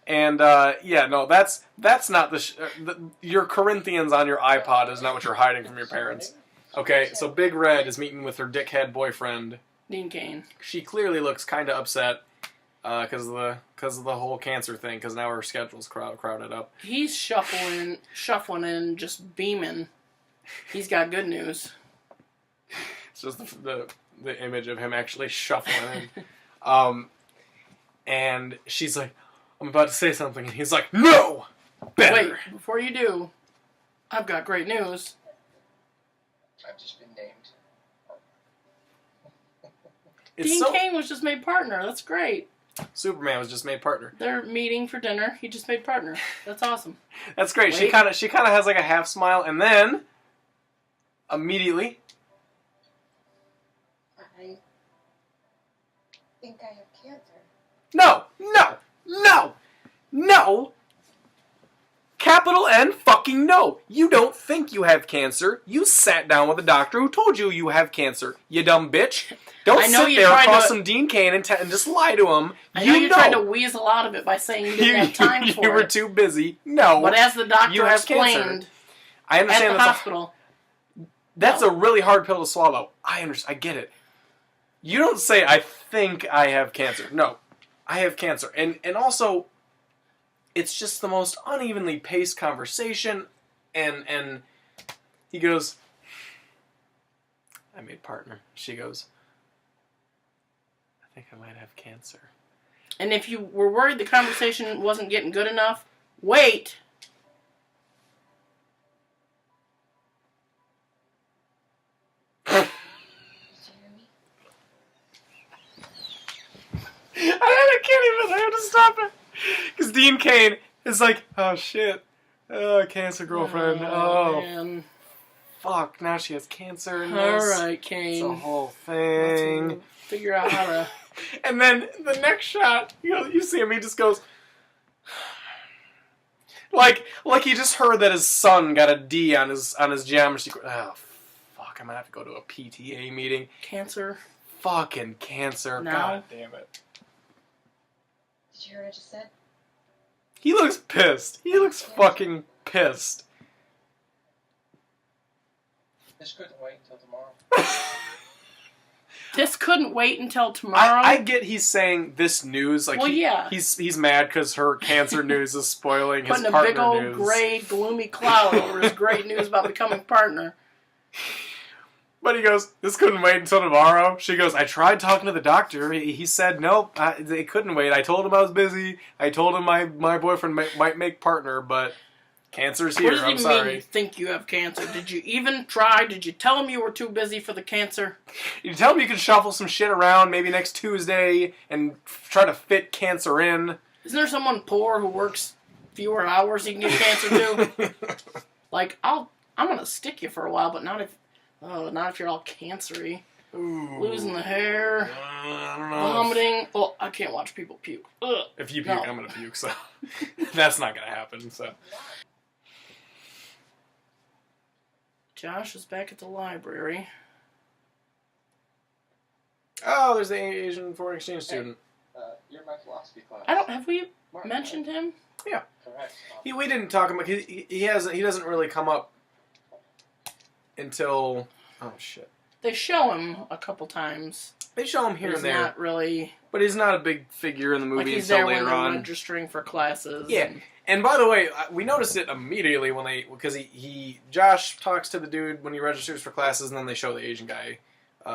yeah, no, that's not your Corinthians on your iPod is not what you're hiding from your parents. Okay, so Big Red is meeting with her dickhead boyfriend, Dean Cain. She clearly looks kind of upset. Because of the whole cancer thing, because now her schedule's crowded up. He's shuffling in, just beaming. He's got good news. It's just the image of him actually shuffling in. And she's like, I'm about to say something, and he's like, no! Better! Wait, before you do, I've got great news. I've just been named. Dean Cain was just made partner. That's great. Superman was just made partner. They're meeting for dinner. He just made partner. That's awesome. That's great. Wait. She kind of has like a half smile, and then immediately, I think I have cancer. No. Capital N fucking no. You don't think you have cancer. You sat down with a doctor who told you you have cancer. You dumb bitch. Don't sit there across some Dean Cain and just lie to him. I know you tried to weasel out of it by saying you didn't have time for it. You were too busy. No. But as the doctor explained I understand at the hospital. That's a really hard pill to swallow. I understand. I get it. You don't say, I think I have cancer. No. I have cancer. And also, it's just the most unevenly paced conversation. And he goes, I made partner. She goes, I think I might have cancer. And if you were worried the conversation wasn't getting good enough, wait. I can't even. I have to stop it. Because Dean Cain is like, oh shit. Oh, cancer girlfriend. Oh, man. Fuck. Now she has cancer. Alright, Cain. It's a whole thing. Let's figure out how to. And then the next shot, you see him, he just goes, Like he just heard that his son got a D on his geometry. Oh, fuck! I'm gonna have to go to a PTA meeting. Cancer. Fucking cancer. No. God damn it. Did you hear what I just said? He looks pissed. He looks fucking pissed. This couldn't wait until tomorrow. This couldn't wait until tomorrow. I get he's saying this news like Well, yeah. he's mad because her cancer news is spoiling his Putting a partner big old news. gray, gloomy cloud over his great news about becoming partner. But he goes, this couldn't wait until tomorrow. She goes, I tried talking to the doctor. He said, nope, it couldn't wait. I told him I was busy. I told him my boyfriend might make partner, but cancer's here. What does I'm he sorry. mean you think you have cancer? Did you even try? Did you tell him you were too busy for the cancer? You tell him you can shuffle some shit around maybe next Tuesday and try to fit cancer in. Isn't there someone poor who works fewer hours he can get cancer to? Like, I'm gonna stick you for a while, but not if you're all cancery. Ooh. Losing the hair. I don't know. Vomiting. Oh, I can't watch people puke. Ugh. If you puke, No. I'm going to puke, so that's not going to happen. So Josh is back at the library. oh, there's the Asian foreign exchange student. You're in my philosophy class. Have we Mark, mentioned him? right? Correct. We didn't talk about he doesn't really come up until shit. They show him a couple times. They show him here But and he's there, not really but he's not a big figure in the like movie he's until there when later they're on. registering for classes. Yeah. And by the way, we noticed it immediately because Josh talks to the dude when he registers for classes, and then they show the Asian guy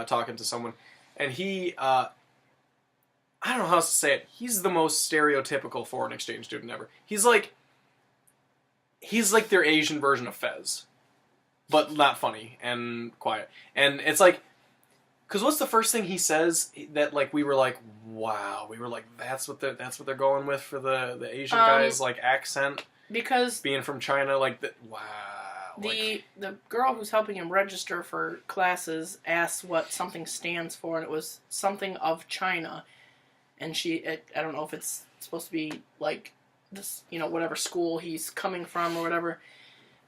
talking to someone, and he I don't know how else to say it. He's the most stereotypical foreign exchange student ever. He's like their Asian version of Fez, but not funny and quiet. And it's like, because what's the first thing he says that like we were like, wow, we were like, that's what they're going with for the Asian guy's like accent, Because being from China, like wow. the girl who's helping him register for classes asks what something stands for, and it was something of China. And I don't know if it's supposed to be like this, whatever school he's coming from or whatever.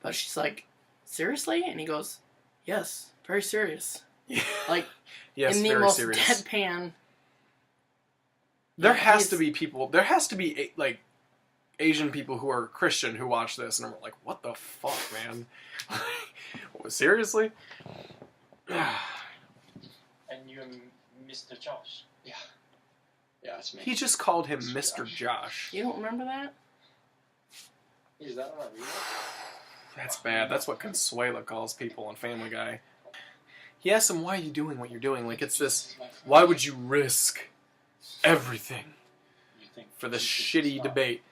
But she's like, seriously? And he goes, yes, very serious. Like, yes, in the very most serious. deadpan. There has to be like Asian people who are Christian who watch this and are like, what the fuck, man? Seriously? And you're Mr. Josh. Yeah. Yeah, that's me. He just called him Mr. Josh. You don't remember that? Is that what I read? That's bad. That's what Consuela calls people on Family Guy. He asks him, why are you doing what you're doing? Like, it's this, why would you risk everything You think for this Jesus shitty is debate?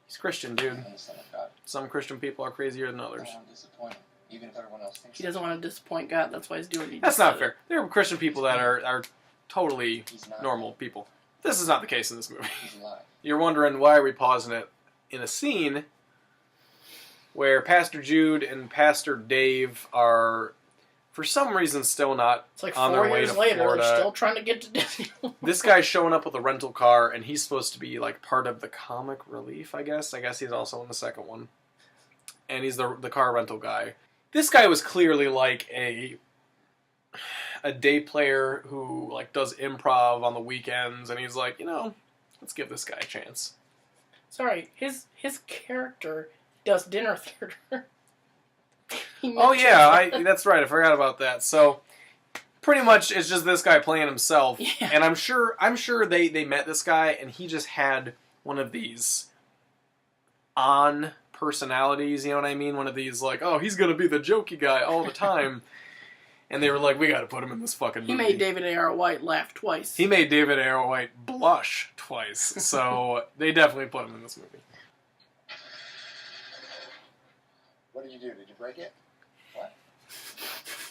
He's Christian, dude. and the Son of God. Some Christian people are crazier than others. I don't want to disappoint him, even if everyone else thinks He doesn't want to disappoint God. That's why he's doing it. That's not fair. There are Christian people that are totally he's not. normal people. This is not the case in this movie. He's alive. You're wondering why are we pausing it in a scene where Pastor Jude and Pastor Dave are, for some reason, still not It's like on 4 their way years to later, Florida. they're still trying to get to Disney. This guy's showing up with a rental car, and he's supposed to be like part of the comic relief, I guess. I guess he's also in the second one. And he's the car rental guy. This guy was clearly like a day player who like does improv on the weekends, and he's like, let's give this guy a chance. Sorry, his character does dinner theater. Oh yeah, that's right. I forgot about that. So pretty much it's just this guy playing himself, Yeah. and I'm sure they met this guy, and he just had one of these on personalities. You know what I mean? One of these like, oh, he's gonna be the jokey guy all the time, and they were like, we got to put him in this fucking movie. He made David A.R. White laugh twice. He made David A.R. White blush twice, so they definitely put him in this movie. What did you do? Did you break it? What?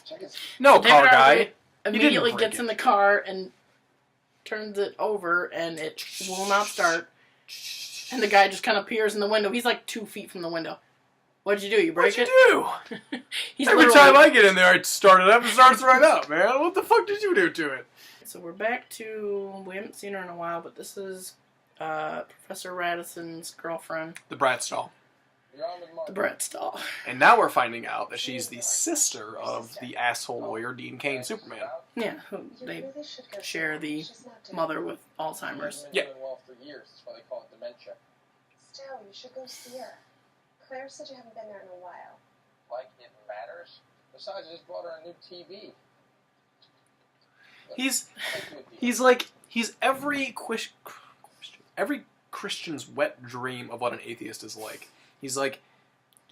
Check his... No, David car R. guy. White immediately break gets it. in the car and turns it over, and it will not start. And the guy just kind of peers in the window. He's like 2 feet from the window. What'd you do? You break What'd you it? do? He's Every literally- time I get in there, I start it up. It starts right up, man. What the fuck did you do to it? So we're back to, we haven't seen her in a while, but this is Professor Radisson's girlfriend. The Bratz doll. the Bratz doll. And now we're finding out that she's the sister of the asshole lawyer Dean Cain, Superman. Yeah, who You they really should go see share her. the She's not doing mother well. with Alzheimer's. Yeah. Well, for years. That's why they call it dementia. Still, you should go see her. Claire said you haven't been there in a while. Like it matters. Besides, I just bought her a new TV. He's every Christian's wet dream of what an atheist is like. He's like,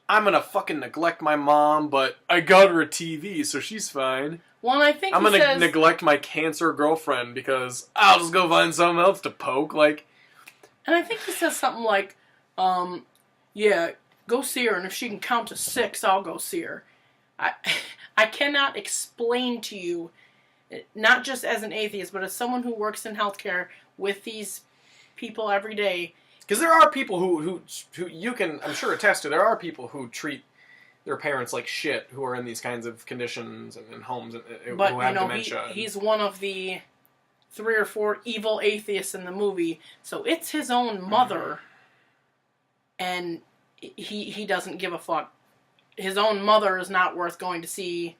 I'm gonna fucking neglect my mom, but I got her a TV, so she's fine. Well, I think I'm he gonna says, neglect my cancer girlfriend because I'll just go find something else to poke. Like, and I think he says something like, yeah, go see her, and if she can count to 6, I'll go see her. I cannot explain to you, not just as an atheist, but as someone who works in healthcare with these people every day. because there are people who you can, I'm sure, attest to. There are people who treat their parents like shit, who are in these kinds of conditions and in homes and But, who have you know, dementia. he's one of the 3 or 4 evil atheists in the movie, so it's his own mother, and he doesn't give a fuck. His own mother is not worth going to see,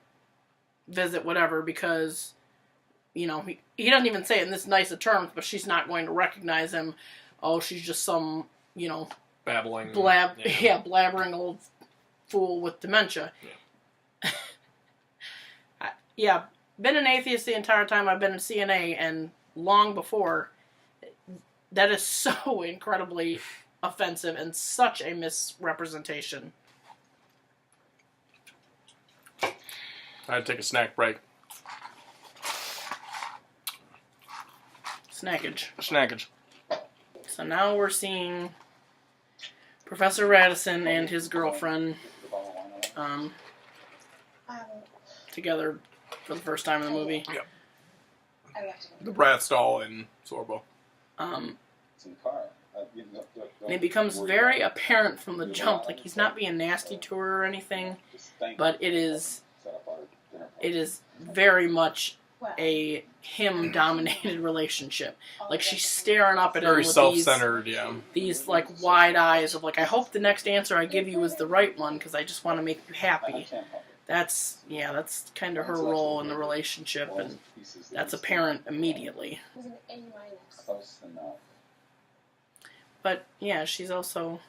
visit, whatever, because, you know, he doesn't even say it in this nice of terms, but she's not going to recognize him. Oh, she's just some, you know, Babbling. blabbering old fool with dementia. Yeah, been an atheist the entire time I've been in CNA, and long before. That is so incredibly offensive and such a misrepresentation. I had to take a snack break. Snackage. So now we're seeing Professor Radisson and his girlfriend together for the first time in the movie. Yep. I left it. The Bratz doll in Sorbo. It's in the car. And it becomes very apparent from the jump, like he's not being nasty to her or anything, but it is very much a him-dominated relationship. Like, she's staring up at him Very with self-centered, these like wide eyes of like, I hope the next answer I give you is the right one because I just want to make you happy. That's kind of her role in the relationship, and that's apparent immediately. It was an A minus. Close enough. But yeah, she's also,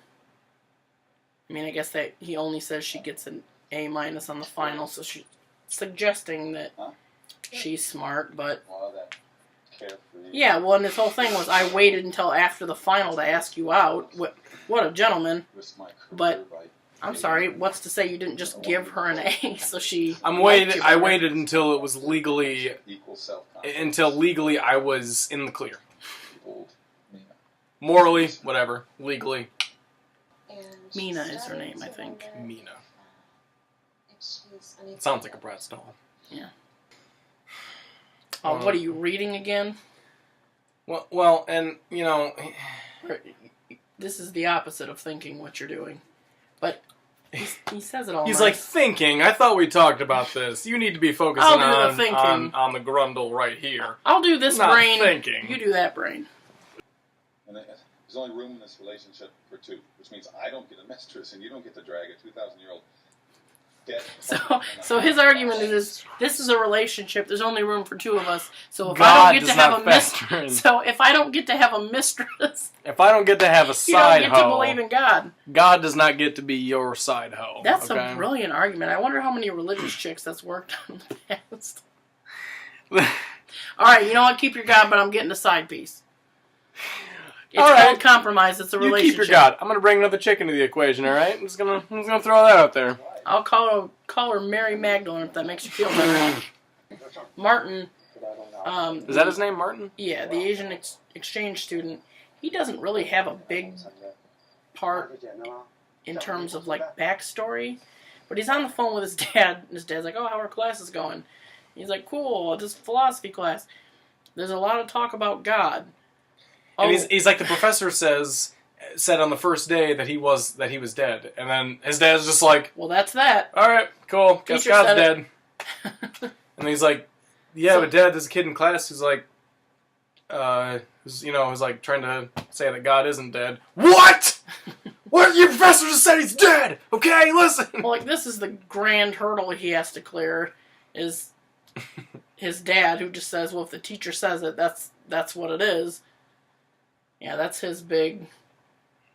I mean, I guess that he only says she gets an A minus on the final, so she's suggesting that she's smart, but All that carefree. yeah, well, and this whole thing was I waited until after the final to ask you out. What a gentleman. Risk my career But by I'm sorry, what's to say you didn't just give her an A so she I liked waited until it was legally, equal self-confidence. until legally I was in the clear. Old Mina. Morally, whatever. Legally, And Mina she's is her starting name, I to think. wonder Mina. if she's unequal. Sounds like a Bratz doll. What are you reading again? Well, and, you know, This is the opposite of thinking what you're doing. But he says it all he's nice. like, thinking, I thought we talked about this. You need to be focusing I'll do the thinking. on the grundle right here. I'll do this Not brain. thinking. You do that brain. And there's only room in this relationship for 2, which means I don't get a mistress and you don't get to drag a 2,000-year-old dead. So his argument is this is a relationship. There's only room for 2 of us. So if God I don't get does to have not a factor in. mistress, so if I don't get to have a mistress, If I don't get to have a you side don't get to hoe, believe in God. God does not get to be your side hoe. That's okay? a brilliant argument. I wonder how many religious chicks that's worked on in the past. All right, you know what? Keep your God, but I'm getting a side piece. It's All right. called compromise. It's a You relationship. keep your God. I'm gonna bring another chick into the equation. All right, I'm just gonna throw that out there. I'll call her Mary Magdalene if that makes you feel better. Martin. Is that his name, Martin? Yeah, the Asian exchange student. He doesn't really have a big part in terms of like backstory, but he's on the phone with his dad, and his dad's like, "Oh, how are classes going?" He's like, "Cool, this philosophy class. There's a lot of talk about God." And Oh, he's like, the professor said on the first day that he was dead, and then his dad's just like, well, that's that. all right, cool, guess Teacher God's said dead. And he's like, yeah, So- but Dad, there's a kid in class who's like, who's like trying to say that God isn't dead. What? What? Your professor just said he's dead! Okay, listen! Well, like, this is the grand hurdle he has to clear, is his dad, who just says, well, if the teacher says it, that's what it is. Yeah, that's his big...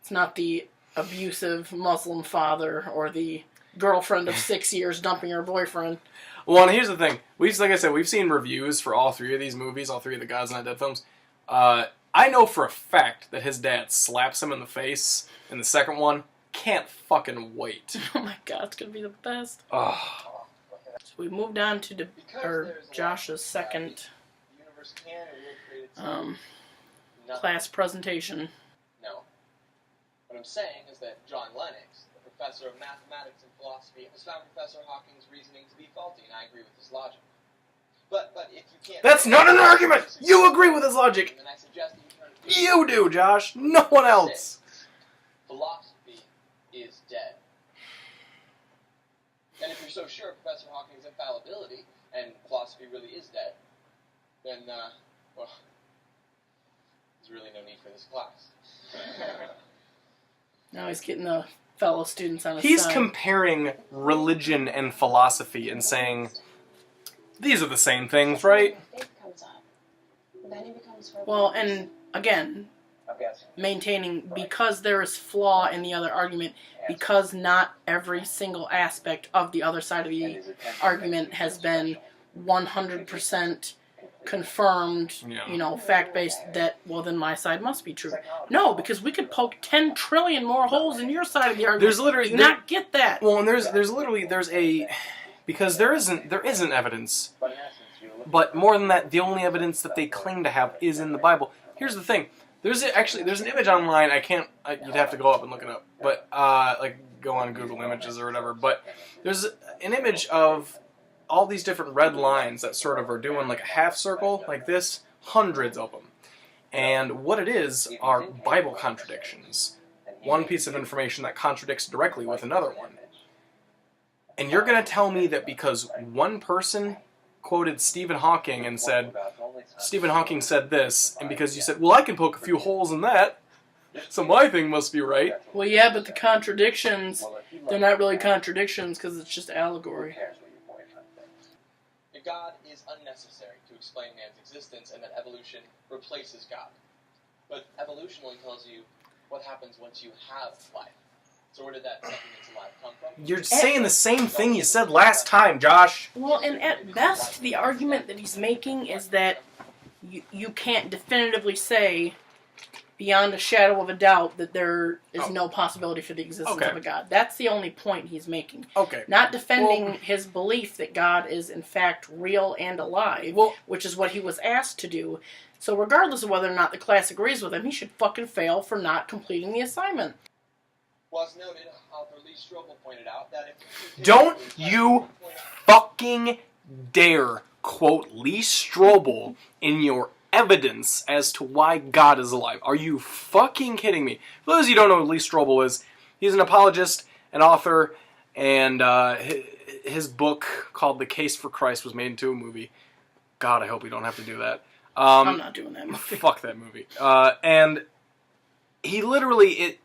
It's not the abusive Muslim father or the girlfriend of 6 years dumping her boyfriend. Well, and here's the thing. Like I said, we've seen reviews for all three of these movies, all three of the God's Not Dead films. I know for a fact that his dad slaps him in the face in the second one. Can't fucking wait. Oh my god, it's gonna be the best. Oh. So we moved on to Josh's second The universe can and will create itself. Nothing. class presentation. No. What I'm saying is that John Lennox, the professor of mathematics and philosophy, has found Professor Hawking's reasoning to be faulty, and I agree with his logic. But if you can't... That's not an argument! You agree with his logic! Then I suggest that you turn to... You do, Josh! No one else! 6. Philosophy is dead. And if you're so sure of Professor Hawking's infallibility, and philosophy really is dead, then, well, there's really no need for this class. Now he's getting the fellow students on his He's side. comparing religion and philosophy and saying, these are the same things, right? Faith comes up. Then he becomes Well, and again, I'm guessing. maintaining, because there is flaw in the other argument, because not every single aspect of the other side of the argument has been 100% confirmed, Yeah. fact-based, that, well, then my side must be true. No, because we could poke 10 trillion more holes in your side of the argument. There's literally... Do not get that. Well, and there's a... Because there isn't evidence. But in essence, you're looking... But more than that, the only evidence that they claim to have is in the Bible. Here's the thing. There's an image online. You'd have to go up and look it up. But, go on Google Images or whatever. But there's an image of all these different red lines that sort of are doing like a half circle, like this. Hundreds of them. And what it is are Bible contradictions. One piece of information that contradicts directly with another one. And you're going to tell me that because one person quoted Stephen Hawking and said, Stephen Hawking said this, and because you said, well, I can poke a few holes in that, so my thing must be right. Well, yeah, but the contradictions, they're not really contradictions because it's just allegory. That God is unnecessary to explain man's existence and that evolution replaces God. But evolution only tells you what happens once you have life. So where did that something that's alive come from? You're saying the same thing you said last time, Josh. Well, and at best, the argument that he's making is that you can't definitively say, beyond a shadow of a doubt, that there is no possibility for the existence of a God. That's the only point he's making. Okay. Not defending his belief that God is, in fact, real and alive, which is what he was asked to do. So regardless of whether or not the class agrees with him, he should fucking fail for not completing the assignment. Well, as noted, author Lee Strobel pointed out that if... Don't you fucking dare quote Lee Strobel in your evidence as to why God is alive. Are you fucking kidding me? For those of you who don't know who Lee Strobel is, he's an apologist, an author, and his book called The Case for Christ was made into a movie. God, I hope we don't have to do that. I'm not doing that movie. Fuck that movie. And he literally...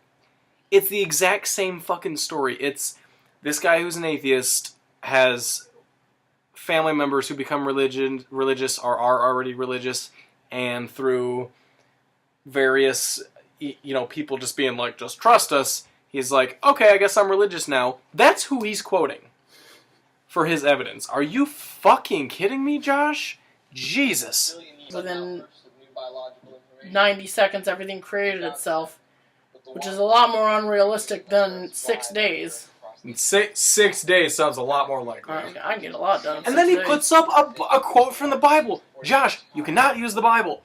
It's the exact same fucking story. It's this guy who's an atheist has family members who become religious or are already religious, and through various, people just being like, just trust us, he's like, okay, I guess I'm religious now. That's who he's quoting for his evidence. Are you fucking kidding me, Josh? Jesus. Within 90 seconds, everything created itself. Which is a lot more unrealistic than 6 days. 6 days sounds a lot more likely. I can get a lot done. And then he puts up a quote from the Bible. Josh, you cannot use the Bible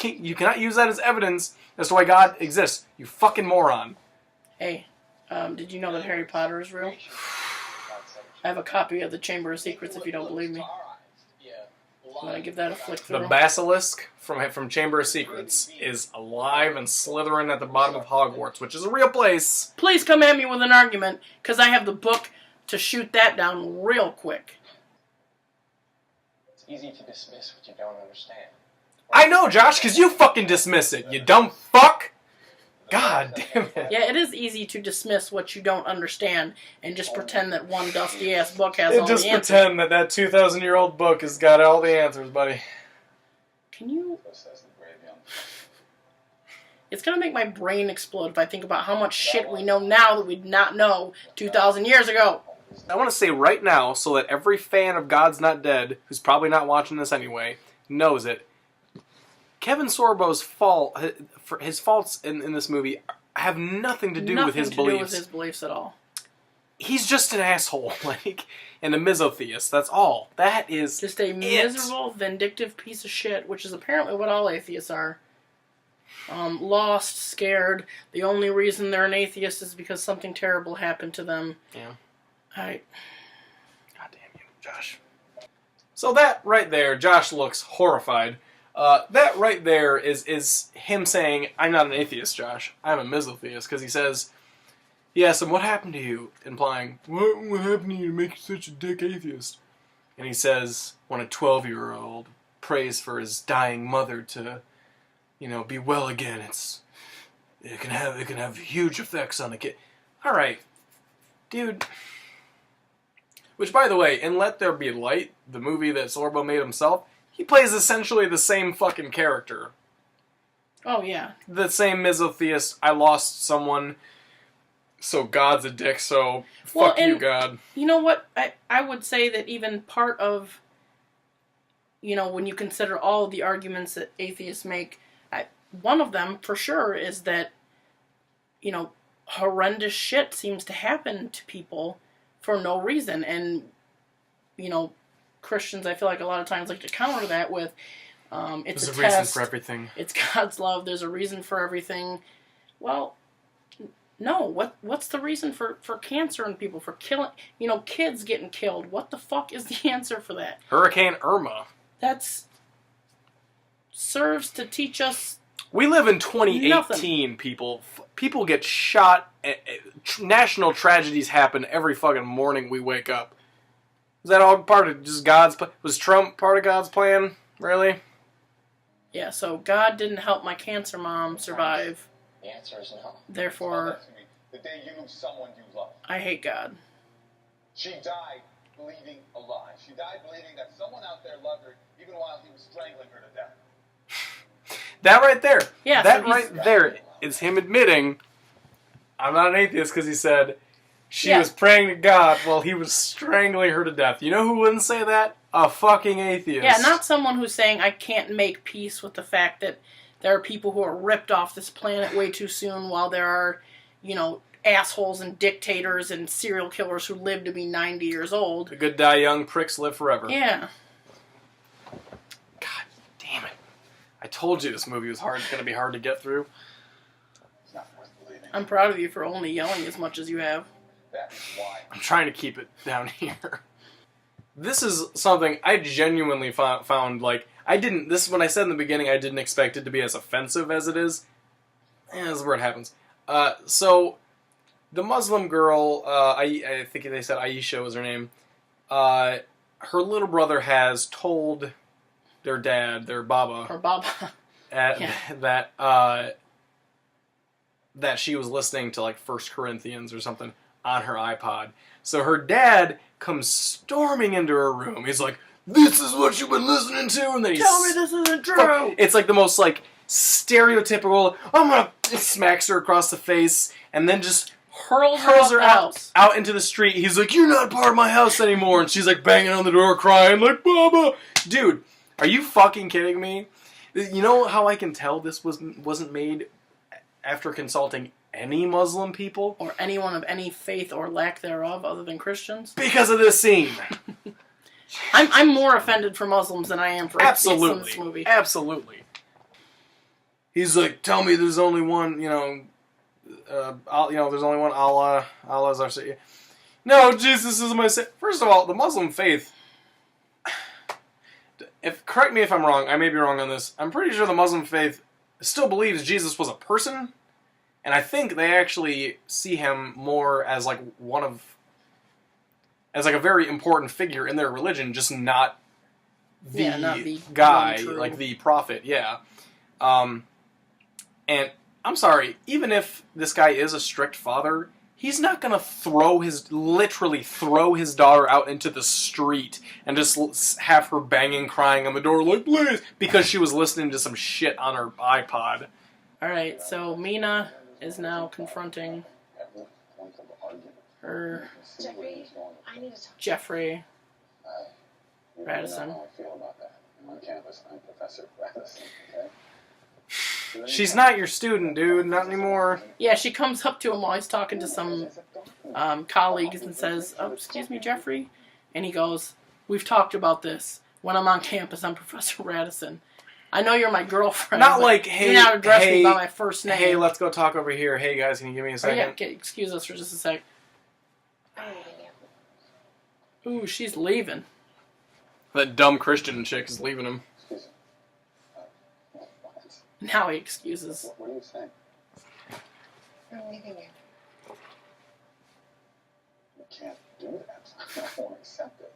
you cannot use that as evidence as to why God exists. You fucking moron. Hey, did you know that Harry Potter is real? I have a copy of the Chamber of Secrets if you don't believe me. I'm gonna give that a flick through. The basilisk from Chamber of Secrets is alive and slithering at the bottom of Hogwarts, which is a real place. Please come at me with an argument, because I have the book to shoot that down real quick. It's easy to dismiss what you don't understand. I know, Josh, because you fucking dismiss it, you dumb fuck! God damn it. Yeah, it is easy to dismiss what you don't understand and just pretend that one dusty-ass book has And all just the answers. pretend that 2,000-year-old book has got all the answers, buddy. Can you... It's going to make my brain explode if I think about how much shit we know now that we did not know 2,000 years ago. I want to say right now, so that every fan of God's Not Dead, who's probably not watching this anyway, knows it. Kevin Sorbo's fault, his faults in this movie have nothing to do with his beliefs. Nothing to do with his beliefs at all. He's just an asshole, and a misotheist. That's all. That is just a miserable, vindictive piece of shit, which is apparently what all atheists are. Lost, scared. The only reason they're an atheist is because something terrible happened to them. Yeah. God damn you, Josh. So that right there, Josh looks horrified. That right there is him saying, I'm not an atheist, Josh. I'm a misotheist. Because he says, yes, and what happened to you? Implying, what happened to you to make you such a dick atheist? And he says, when a 12-year-old prays for his dying mother to, be well again, it can have huge effects on a kid. All right, dude. Which, by the way, in Let There Be Light, the movie that Sorbo made himself, he plays essentially the same fucking character. Oh, yeah. The same misotheist, I lost someone, so God's a dick, so fuck you, God. You know what? I would say that even part of, when you consider all of the arguments that atheists make, one of them, for sure, is that, horrendous shit seems to happen to people for no reason. And, Christians, I feel like a lot of times like to counter that with, it's There's a reason test, for everything. It's God's love, there's a reason for everything. Well, no, what's the reason for cancer in people, for killing, kids getting killed? What the fuck is the answer for that? Hurricane Irma. That's serves to teach us. We live in 2018, nothing. people. People get shot. National tragedies happen every fucking morning we wake up. Is that all part of just God's plan? Was Trump part of God's plan? Really? Yeah, so God didn't help my cancer mom survive. The answer is no. Therefore, the day you lose someone you love. I hate God. She died believing a lie. She died believing that someone out there loved her, even while he was strangling her to death. That right there. Yeah, that so right there is him admitting, I'm not an atheist, because he said she was praying to God while he was strangling her to death. You know who wouldn't say that? A fucking atheist. Yeah, not someone who's saying I can't make peace with the fact that there are people who are ripped off this planet way too soon while there are, assholes and dictators and serial killers who live to be 90 years old. The good die young, pricks live forever. Yeah. God damn it. I told you this movie was going to be hard to get through. It's not worth believing. I'm proud of you for only yelling as much as you have. That's why. I'm trying to keep it down here. This is something I genuinely found, this is when I said in the beginning I didn't expect it to be as offensive as it is. This is where it happens. So, the Muslim girl, I think they said Aisha was her name, her little brother has told their dad, their Baba, Or Baba. that she was listening to 1 Corinthians or something on her iPod. So her dad comes storming into her room. He's like, "This is what you've been listening to?" And then he Tell me this isn't true! It's the most stereotypical, I'm gonna, smacks her across the face and then just hurls her out into the street. He's like, "You're not part of my house anymore." And she's banging on the door crying "Baba." Dude, are you fucking kidding me? You know how I can tell this wasn't made after consulting any Muslim people? Or anyone of any faith or lack thereof other than Christians? Because of this scene. I'm more offended for Muslims than I am for atheists in this movie. Absolutely. He's like, "Tell me there's only one, there's only one Allah. Allah's our Savior." No, Jesus is my Savior. First of all, the Muslim faith, correct me if I'm wrong, I may be wrong on this, I'm pretty sure the Muslim faith still believes Jesus was a person, and I think they actually see him more as a very important figure in their religion, just not the guy, true. the prophet, yeah. And I'm sorry, even if this guy is a strict father, he's not gonna literally throw his daughter out into the street and just have her banging, crying on the door like, please, because she was listening to some shit on her iPod. Alright, so Mina is now confronting her Jeffrey, I need to talk. Jeffrey Radisson. You know how I feel about that. On campus, I'm Professor Radisson, okay? She's not your student, dude. Not anymore. Yeah, she comes up to him while he's talking to some colleagues and says, "Oh, excuse me, Jeffrey?" And he goes, "We've talked about this. When I'm on campus, I'm Professor Radisson. I know you're my girlfriend. Not but like, hey, do not address me by my first name. Hey, let's go talk over here. Hey, guys, can you give me a Oh, second? yeah, okay, excuse us for just a sec. I'm leaving you. Ooh, she's leaving. That dumb Christian chick is leaving him. Excuse me. What? Now he excuses. What are you saying? I'm leaving you. You can't do that. I won't accept it.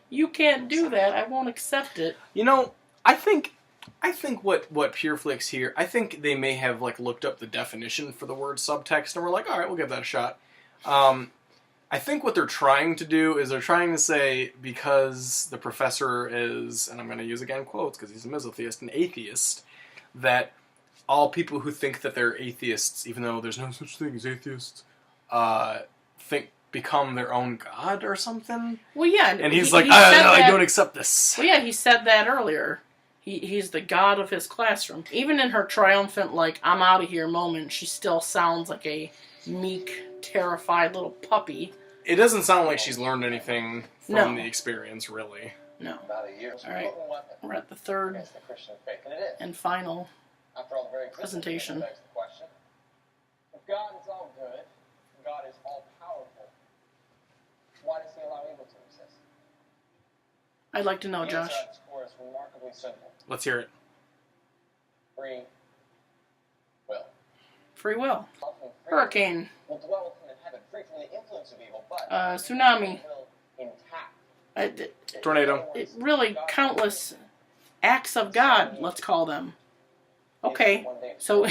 You can't do that. I won't accept it. You know, I think what Pure Flix here, I think they may have like looked up the definition for the word subtext and we're like, all right, we'll give that a shot. I think what they're trying to do is they're trying to say, because the professor is, and I'm going to use again quotes because he's a mesotheist, an atheist, that all people who think that they're atheists, even though there's no such thing as atheists, become their own god or something. Well, yeah. And he's like, I don't accept this. Well, yeah, he said that earlier. He's the god of his classroom. Even in her triumphant, like, I'm out of here moment, she still sounds like a meek, terrified little puppy. It doesn't sound like she's learned anything from No. the experience, really. No. About a year. All right. We're at the third Against the Christian faith, and it is. and final. After all, the very existence Presentation. begs the question: if God is all good, and God is all powerful, why does He allow evil to exist? I'd like to know, The Josh. answer at its core is remarkably simple: Let's hear it. free will. Free will. Often free Hurricane. will dwell within heaven, free from the influence of evil, but Tsunami. will intact. Tornado. Really countless acts of God, let's call them. Okay, so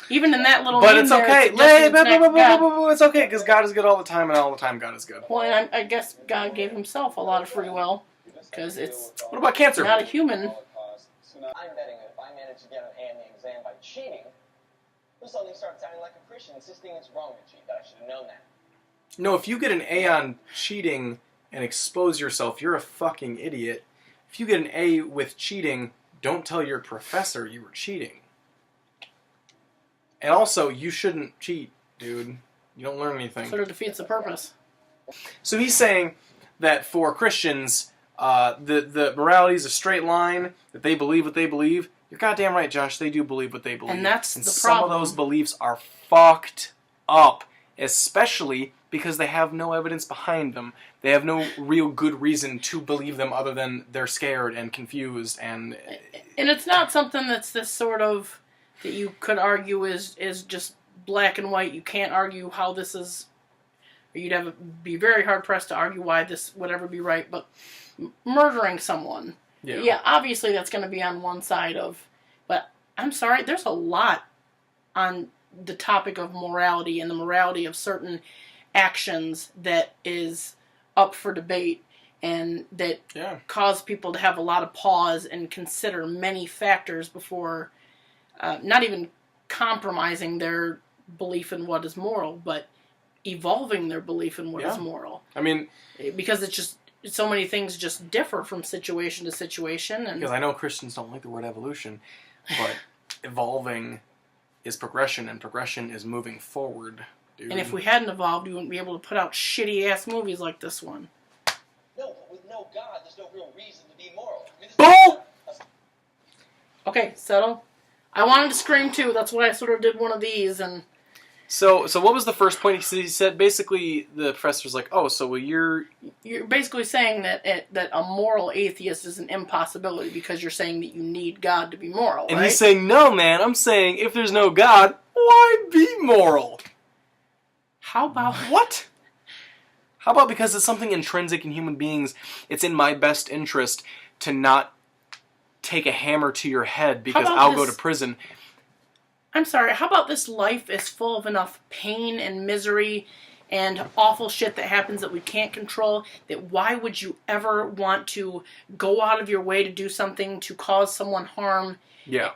even in that little But name it's there, okay. it's suggesting it's an act of God. It's okay, because God is good all the time, and all the time God is good. Well, and I guess God gave himself a lot of free will, because it's What about cancer? not a human. I'm betting that if I manage to get an A in the exam by cheating, you'll suddenly start sounding like a Christian, insisting it's wrong to cheat, that I should have known that. No, if you get an A on cheating and expose yourself, you're a fucking idiot. If you get an A with cheating, don't tell your professor you were cheating. And also, you shouldn't cheat, dude. You don't learn anything. Sort of defeats the purpose. So he's saying that for Christians, the morality is a straight line, that they believe what they believe. You're goddamn right, Josh. They do believe what they believe. And that's the some problem. of those beliefs are fucked up, especially because they have no evidence behind them. They have no real good reason to believe them other than they're scared and confused and... And it's not something that's this sort of, that you could argue is just black and white. You can't argue how this is, or you'd be very hard pressed to argue why this would ever be right, but murdering someone, yeah, obviously that's going to be on one side of, but I'm sorry, there's a lot on the topic of morality and the morality of certain actions that is up for debate and that cause people to have a lot of pause and consider many factors before not even compromising their belief in what is moral, but evolving their belief in what is moral. I mean... Because it's just, so many things just differ from situation to situation. And because I know Christians don't like the word evolution, but evolving is progression, and progression is moving forward, dude. And if we hadn't evolved, we wouldn't be able to put out shitty-ass movies like this one. No, but with no God, there's no real reason to be moral. I mean, Bull! Okay, settle. I wanted to scream too. That's why I sort of did one of these. And so what was the first point? He said basically the professor's like, oh, so you're basically saying that a moral atheist is an impossibility because you're saying that you need God to be moral, and right? he's saying, no, man. I'm saying if there's no God, why be moral? How about what? How about because it's something intrinsic in human beings? It's in my best interest to not take a hammer to your head because I'll go to prison. I'm sorry, how about this life is full of enough pain and misery and awful shit that happens that we can't control, that why would you ever want to go out of your way to do something to cause someone harm? Yeah.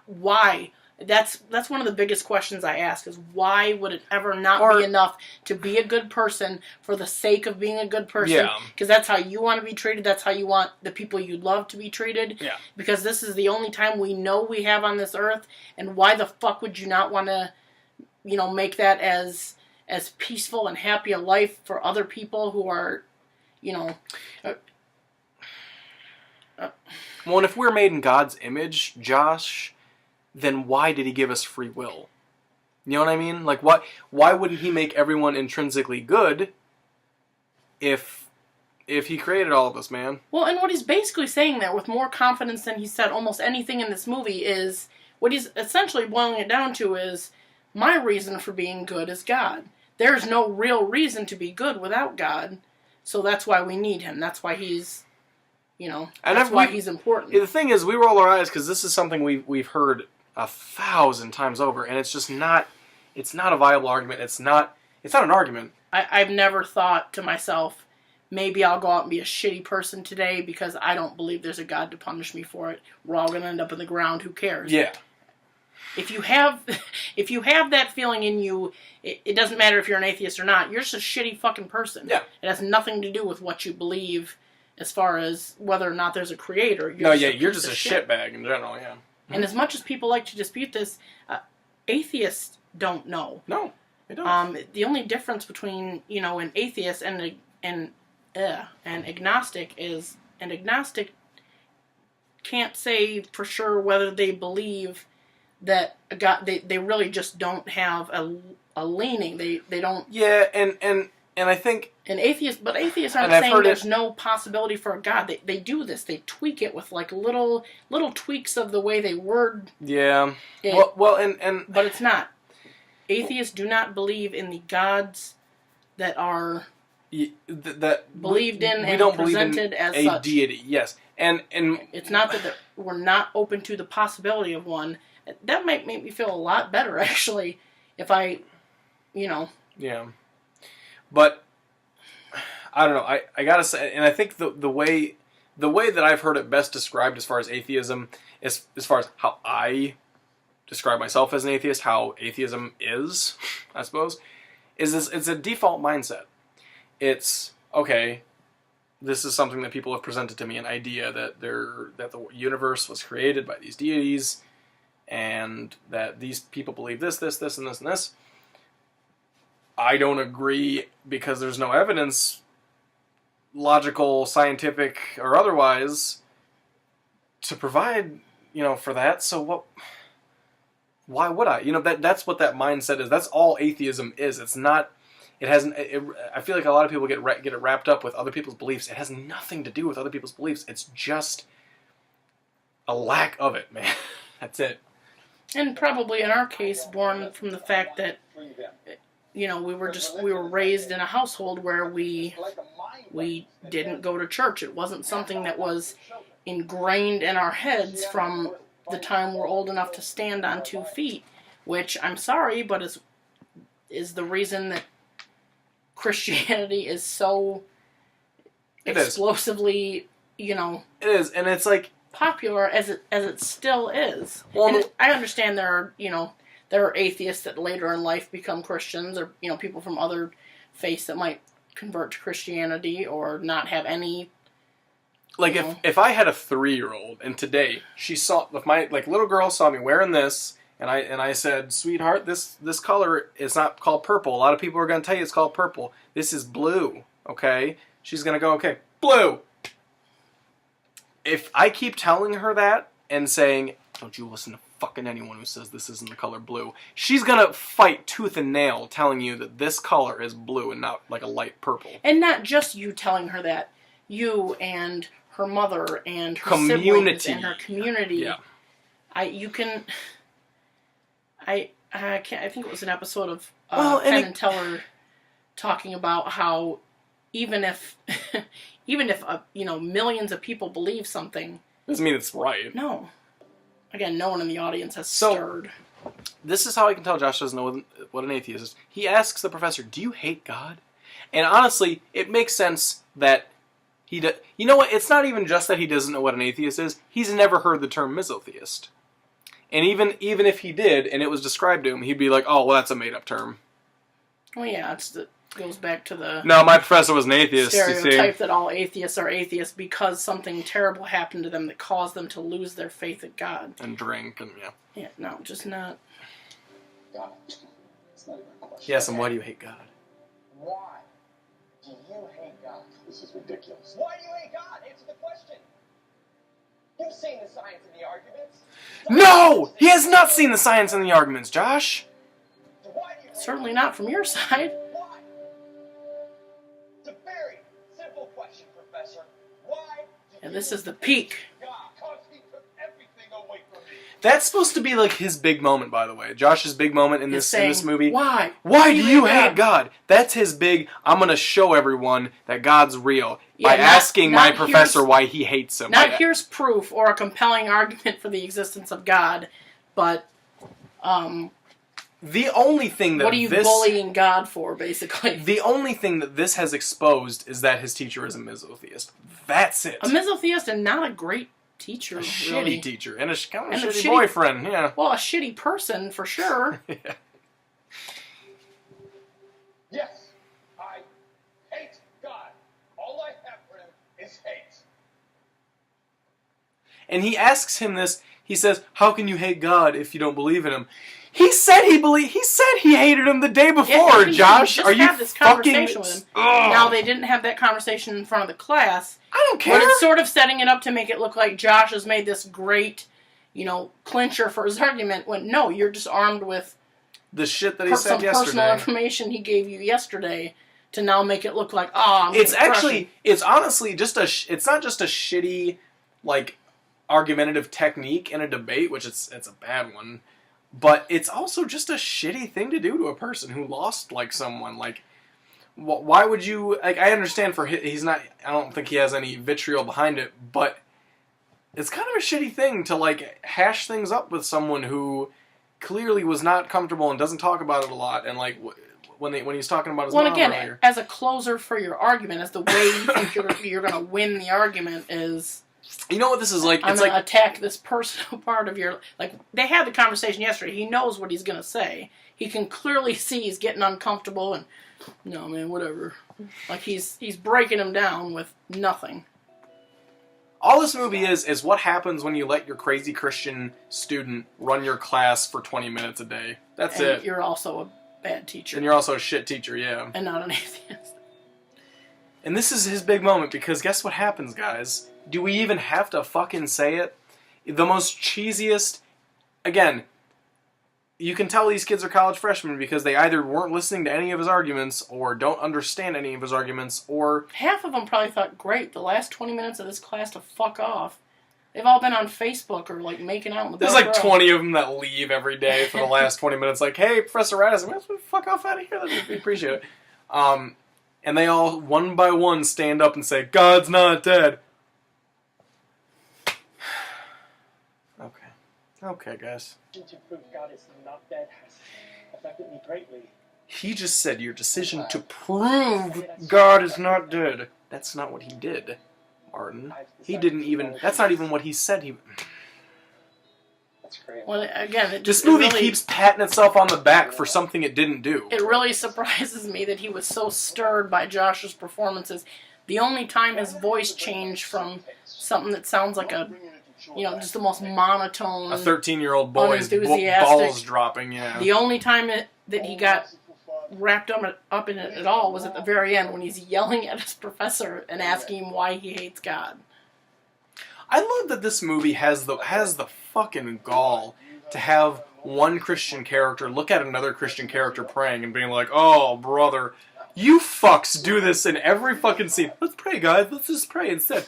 Why? That's one of the biggest questions I ask, is why would it ever not be enough to be a good person for the sake of being a good person? Yeah. Because that's how you want to be treated. That's how you want the people you love to be treated. Yeah. Because this is the only time we know we have on this earth, and why the fuck would you not want to, make that as peaceful and happy a life for other people who are, Well, and if we're made in God's image, Josh, then why did he give us free will? You know what I mean? Like, why wouldn't he make everyone intrinsically good if he created all of us, man? Well, and what he's basically saying there, with more confidence than he said almost anything in this movie, is what he's essentially boiling it down to is, my reason for being good is God. There's no real reason to be good without God, so that's why we need him. That's why he's, that's why he's important. The thing is, we roll our eyes because this is something we've heard 1,000 times over, and it's just not. It's not a viable argument. It's not an argument. I've never thought to myself, maybe I'll go out and be a shitty person today because I don't believe there's a God to punish me for it. We're all going to end up in the ground. Who cares? Yeah. If you have that feeling in you, it doesn't matter if you're an atheist or not. You're just a shitty fucking person. Yeah. It has nothing to do with what you believe as far as whether or not there's a creator. You're just a shitbag in general, yeah. And as much as people like to dispute this, atheists don't know. No, they don't. The only difference between, an atheist and an agnostic is an agnostic can't say for sure whether they believe that God, they really just don't have a leaning. They don't. Yeah, and I think atheists aren't saying there's no possibility for a God. They do this. They tweak it with like little tweaks of the way they word. Yeah. It. Well, but it's not. Atheists do not believe in the gods that are believed in and presented as a such. Deity. Yes, and it's not that we're not open to the possibility of one. That might make me feel a lot better, actually, if I. Yeah. But I don't know. I gotta say, and I think the way that I've heard it best described as far as atheism, as far as how I describe myself as an atheist, how atheism is, I suppose, is this: it's a default mindset. It's okay. This is something that people have presented to me, an idea that the universe was created by these deities, and that these people believe this, and this, and this. I don't agree because there's no evidence, logical, scientific, or otherwise, to provide, for that. So what? Why would I? That's what that mindset is. That's all atheism is. It's not. It hasn't. I feel like a lot of people get it wrapped up with other people's beliefs. It has nothing to do with other people's beliefs. It's just a lack of it, man. That's it. And probably in our case, born from the fact that. We were raised in a household where we didn't go to church. It wasn't something that was ingrained in our heads from the time we're old enough to stand on 2 feet, which I'm sorry, but is the reason that Christianity is so explosively, It is, and it's like popular as it still is. Well, and I understand there are atheists that later in life become Christians, or people from other faiths that might convert to Christianity or not have any. Like if I had a 3-year-old and today if my little girl saw me wearing this and I said, "Sweetheart, this color is not called purple. A lot of people are going to tell you it's called purple. This is blue." Okay, she's going to go, "Okay, blue." If I keep telling her that and saying, "Don't you listen to fucking anyone who says this isn't the color blue," she's gonna fight tooth and nail telling you that this color is blue and not like a light purple. And not just you telling her that, you and her mother and her siblings and her community. Yeah. I think it was an episode of Penn and Teller talking about how even if millions of people believe something, doesn't mean it's right. No. Again, no one in the audience has stirred. this is how I can tell Josh doesn't know what an atheist is. He asks the professor, "Do you hate God?" And honestly, it makes sense that he does. You know what? It's not even just that he doesn't know what an atheist is. He's never heard the term misotheist. And even if he did, and it was described to him, he'd be like, "Oh, well, that's a made-up term." Well, yeah, goes back to the No, my professor was an atheist. stereotype that all atheists are atheists because something terrible happened to them that caused them to lose their faith in God. And drink, and yeah. Yeah, no, just not. God. It's not even a question. Yes, and why do you hate God? Why do you hate God? This is ridiculous. Why do you hate God? Answer the question. You've seen the science in the arguments. No! He has not seen the science in the arguments, Josh! Why do you hate Certainly not from your side. Why? It's a very simple question, Professor. Why do And you this is the peak. hate God? Because he took everything away from me. That's supposed to be like his big moment, by the way. Josh's big moment in Is this movie. Why? Why do you hate God? That's his big, I'm going to show everyone that God's real by asking my professor why he hates him. Not here's proof or a compelling argument for the existence of God, but the only thing that what are you bullying God for, basically? The only thing that this has exposed is that his teacher is a misotheist. That's it. A misotheist and not a great teacher, A shitty really. teacher and a kind And of a shitty shitty- boyfriend, yeah. Well, a shitty person, for sure. Yeah. Yes, I hate God. All I have for him is hate. And he asks him this. He says, "How can you hate God if you don't believe in him?" He said he hated him the day before. he Josh, just are you had this fucking? conversation with him. Ugh. Now, they didn't have that conversation in front of the class, I don't care. but it's sort of setting it up to make it look like Josh has made this great, clincher for his argument, when no, you're just armed with The shit that he some said personal yesterday. information he gave you yesterday to now make it look like, I'm It's gonna crush actually, him. it's honestly just it's not just a shitty, like, argumentative technique in a debate, which it's a bad one, but it's also just a shitty thing to do to a person who lost, like, someone. Like, why would you, like, I understand he's not, I don't think he has any vitriol behind it, but it's kind of a shitty thing to, like, hash things up with someone who clearly was not comfortable and doesn't talk about it a lot, and, like, when he's talking about his mom again, earlier. as a closer for your argument, as the way you think you're going to win the argument is, You know what this is like? I'm It's going to like attack this personal part of your... Like, they had the conversation yesterday. He knows what he's going to say. He can clearly see he's getting uncomfortable and, no, man, whatever. Like, he's breaking him down with nothing. all this movie is what happens when you let your crazy Christian student run your class for 20 minutes a day. That's And it. you're also a bad teacher. And you're also a shit teacher, yeah. And not an atheist. And this is his big moment, because guess what happens, guys? Do we even have to fucking say it? The most cheesiest... Again, you can tell these kids are college freshmen because they either weren't listening to any of his arguments, or don't understand any of his arguments, or... Half of them probably thought, great, the last 20 minutes of this class to fuck off. They've all been on Facebook or, like, making out in the There's back like row. 20 of them that leave every day for the last 20 minutes, like, hey, Professor Radis, fuck off out of here, we appreciate it. And they all, one by one, stand up and say, God's not dead. Okay, guys. To prove God is not dead has affected me greatly. He just said your decision to prove God is not dead. That's not what he did, Martin. He didn't even, that's not even what he said he... That's great. Well, again, it This just movie it really, keeps patting itself on the back for something it didn't do. It really surprises me that he was so stirred by Josh's performances. The only time his voice changed from something that sounds like a, just the most monotone... A 13-year-old boy's unenthusiastic. balls dropping, yeah. The only time that he got wrapped up in it at all was at the very end when he's yelling at his professor and asking him why he hates God. I love that this movie has the fucking gall to have one Christian character look at another Christian character praying and being like, oh, brother, you fucks do this in every fucking scene. Let's pray, guys. Let's just pray instead.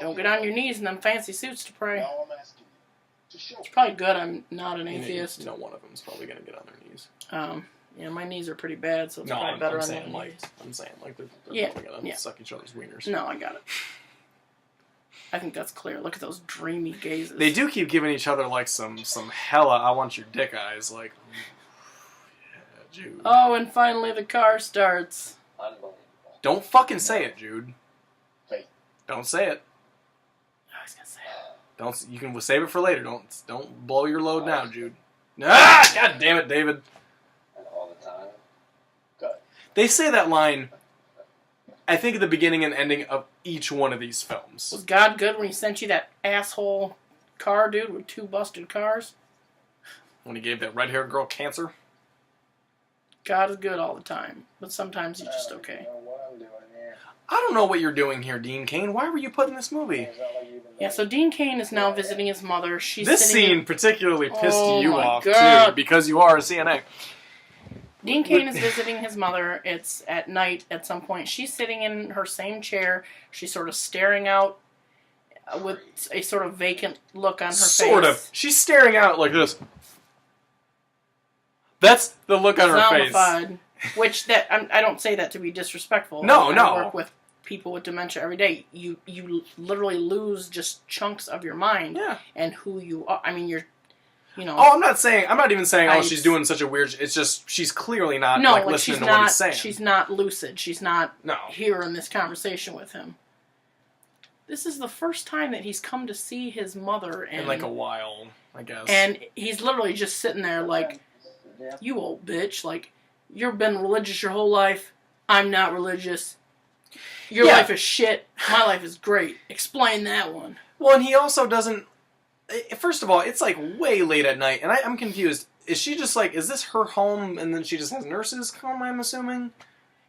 Don't get on your knees in them fancy suits to pray. Now I'm asking you to show It's probably good I'm not an atheist. You know one of them's probably going to get on their knees. My knees are pretty bad, so it's No, probably I'm better on saying, your like, knees. I'm saying, like, they're Yeah, probably going to yeah. suck each other's wieners. No, I got it. I think that's clear. Look at those dreamy gazes. They do keep giving each other like some hella I want your dick eyes. Like, yeah, Jude. Oh, and finally the car starts. Unbelievable. Don't fucking say it, Jude. Faith. Don't say it. I was gonna say it. Don't. You can save it for later. Don't blow your load now, Jude. Ah! God damn it, David. And all the time. Good. They say that line, I think, at the beginning and ending of each one of these films. Was God good when he sent you that asshole car, dude, with 2 busted cars? When he gave that red-haired girl cancer. God is good all the time, but sometimes he's just I okay. don't know what I'm doing here. I don't know what you're doing here, Dean Cain. Why were you put in this movie? Is that like you've been Yeah, so Dean Cain is now visiting his mother. She's This sitting scene particularly pissed Oh you my off, God. too, because you are a CNA. Dean Cain is visiting his mother. It's at night at some point. She's sitting in her same chair. She's sort of staring out with a sort of vacant look on her face. Sort of. She's staring out like this. That's the look on her face. Zombified. Which, I don't say that to be disrespectful. No, no. I work with people with dementia every day. You literally lose just chunks of your mind Yeah. and who you are. I mean, you're, you know. Oh, I'm not even saying, I- she's doing such a weird... It's just, she's clearly not, No, listening she's to not, what he's saying. she's not lucid. She's not No. here in this conversation with him. This is the first time that he's come to see his mother In like a while, I guess. and he's literally just sitting there like, you old bitch, like, you've been religious your whole life. I'm not religious. Your Yeah. life is shit. My life is great. Explain that one. Well, and he also doesn't... First of all, it's like way late at night, and I'm confused. Is she just like, is this her home, and then she just has nurses come, I'm assuming?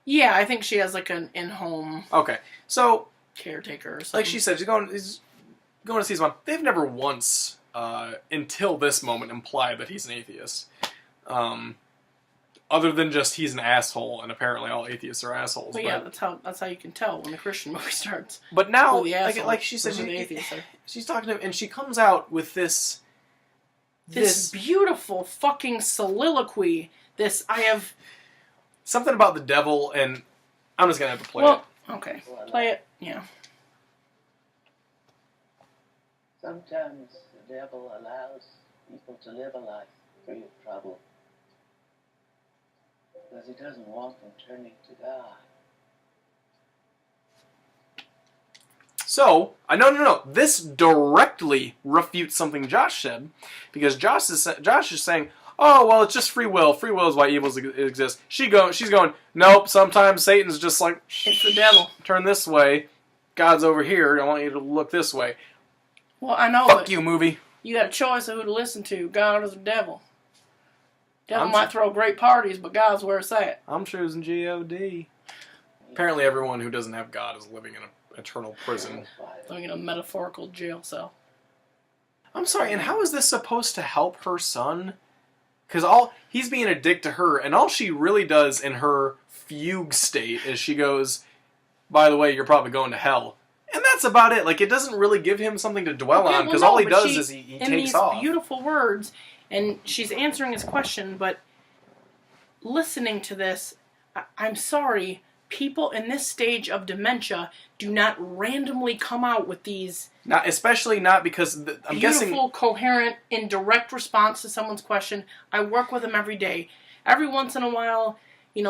Yeah, I think she has like an in-home Okay, so... caretaker or something. Like she said, he's going to see his mom. They've never once, until this moment, implied that he's an atheist. Other than just he's an asshole, and apparently all atheists are assholes. But yeah, that's how you can tell when the Christian movie starts. But now, Who the asshole like she said, versus the atheist are. she's talking to him, and she comes out with this Beautiful fucking soliloquy. something about the devil, and I'm just gonna have to play it. Okay, play it. Yeah. Sometimes the devil allows people to live a life free of trouble because he doesn't want them turning to God. So, no. This directly refutes something Josh said, because Josh is saying, oh, well, it's just free will. Free will is why evils exist. She's going, nope, sometimes Satan's just like, It's the devil. turn this way. God's over here. I want you to look this way. Well, I know. Fuck you, movie. You got a choice of who to listen to, God or the devil. Devil might throw great parties, but God's where it's at. I'm choosing G-O-D. Apparently everyone who doesn't have God is living in an eternal prison. Living in a metaphorical jail cell. I'm sorry, and how is this supposed to help her son? Because he's being a dick to her, and all she really does in her fugue state is she goes, by the way, you're probably going to hell. And that's about it. Like, it doesn't really give him something to dwell on, because all he does is he takes off. In these beautiful words, and she's answering his question, but listening to this, I'm sorry, people in this stage of dementia do not randomly come out with these Especially not because, I'm guessing... beautiful, coherent, in direct response to someone's question. I work with them every day. Every once in a while,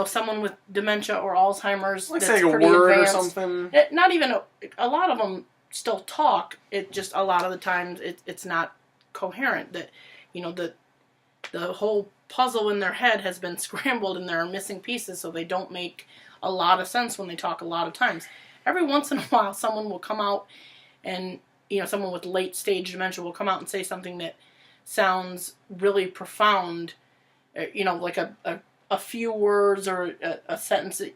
someone with dementia or Alzheimer's Like that's saying a pretty word advanced, or something. Not even a lot of them still talk. It just a lot of the times it's not coherent. That the whole puzzle in their head has been scrambled and there are missing pieces, so they don't make a lot of sense when they talk a lot of times. Every once in a while, someone will come out and someone with late stage dementia will come out and say something that sounds really profound. Like a few words or a sentence that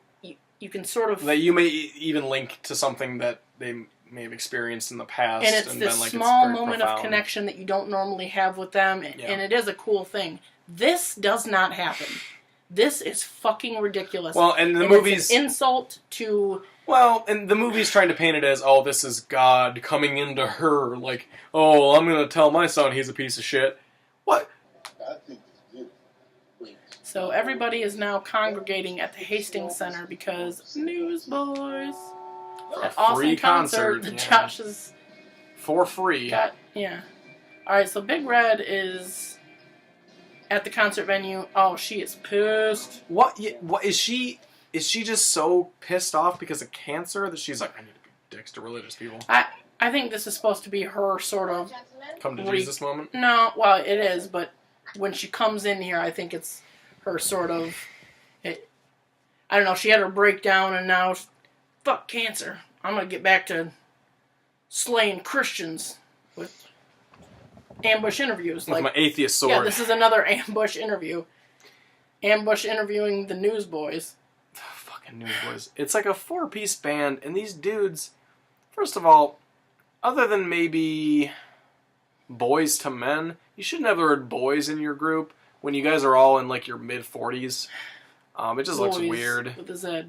you can sort of... That you may even link to something that they may have experienced in the past. And it's this been like, small it's very moment profound. of connection that you don't normally have with them, and it is a cool thing. This does not happen. This is fucking ridiculous. Well, and the movie's... It's an insult to... Well, and the movie's trying to paint it as, oh, this is God coming into her, like, oh, I'm going to tell my son he's a piece of shit. What? I think it's beautiful. So everybody is now congregating at the Hastings Center because Newsboys, that awesome free concert that yeah. Josh is For free. Yeah. Alright, so Big Red is at the concert venue. Oh, she is pissed. What is she? Is she just so pissed off because of cancer that she's like, I need to be dicks to religious people? I think this is supposed to be her sort of Come to Jesus moment? No, well, it is, but when she comes in here, I think it's her sort of... I don't know, she had her breakdown and now, fuck cancer. I'm going to get back to slaying Christians with ambush interviews. With my atheist sword. Yeah, this is another ambush interview. Ambush interviewing the Newsboys. Fucking Newsboys. It's like a 4-piece band, and these dudes, first of all, other than maybe Boys to Men, you shouldn't have the word boys in your group when you guys are all in like your mid-40s. It just looks weird. With a Z.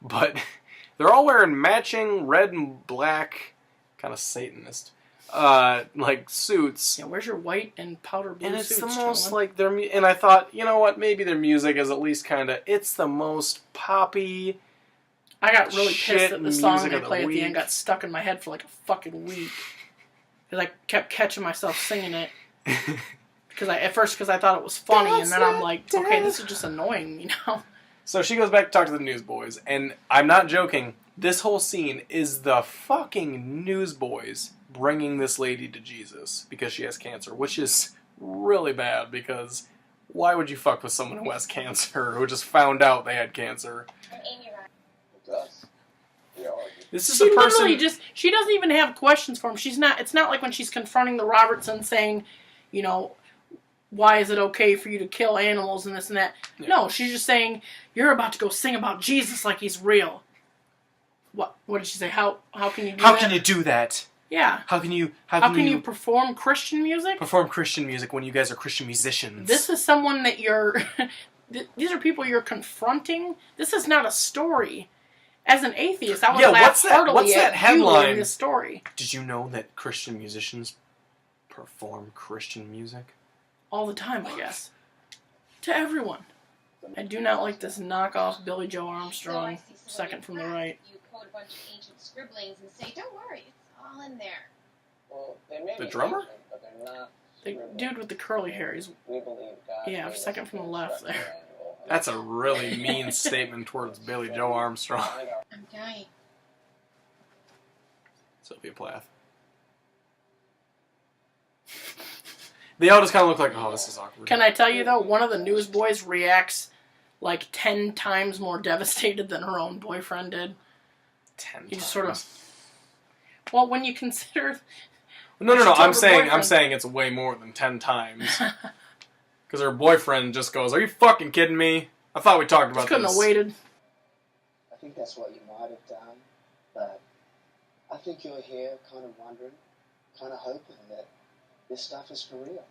But they're all wearing matching red and black, kind of Satanist, like suits. Yeah, where's your white and powder blue suits? And it's the most like and I thought, you know what? Maybe their music is at least kind of. It's the most poppy. I got really pissed that the song they played at the end week. got stuck in my head for like a fucking week. Because I kept catching myself singing it. At first because I thought it was funny, and then I'm like, okay, this is just annoying, you know? So she goes back to talk to the Newsboys, and I'm not joking. This whole scene is the fucking Newsboys bringing this lady to Jesus because she has cancer, which is really bad because why would you fuck with someone who has cancer, who just found out they had cancer? And Amy Ryan. With us, we argue. This is She a person... literally she doesn't even have questions for him. It's not like when she's confronting the Robertsons saying, you know, why is it okay for you to kill animals and this and that? Yeah. No, she's just saying, you're about to go sing about Jesus like he's real. What did she say? How can you do that? How can you do that? Yeah. How can you perform Christian music? Perform Christian music when you guys are Christian musicians. This is someone that you're... these are people you're confronting. This is not a story. As an atheist, I would laugh heartily at headline? You in this story. Did you know that Christian musicians perform Christian music? All the time, I guess. To everyone. I do not like this knockoff Billy Joe Armstrong, second from the right. You quote a bunch of ancient scribblings and say, don't worry, it's all in there. Well, they may The be drummer? ancient, but they're not The dude with the curly hair, he's... We believe God. Yeah, second from the left there. That's a really mean statement towards Billy Joe Armstrong. I'm dying. Sylvia Plath. They all just kind of look like, oh, this is awkward. Can I tell you, though, one of the Newsboys reacts like 10 times more devastated than her own boyfriend did. 10 He times. just sort of... Well, when you consider... No, I'm saying it's way more than 10 times. Because her boyfriend just goes, are you fucking kidding me? I thought we talked about this. Couldn't have waited. I think that's what you might have done, but I think you're here kind of wondering, kind of hoping that this stuff is for real.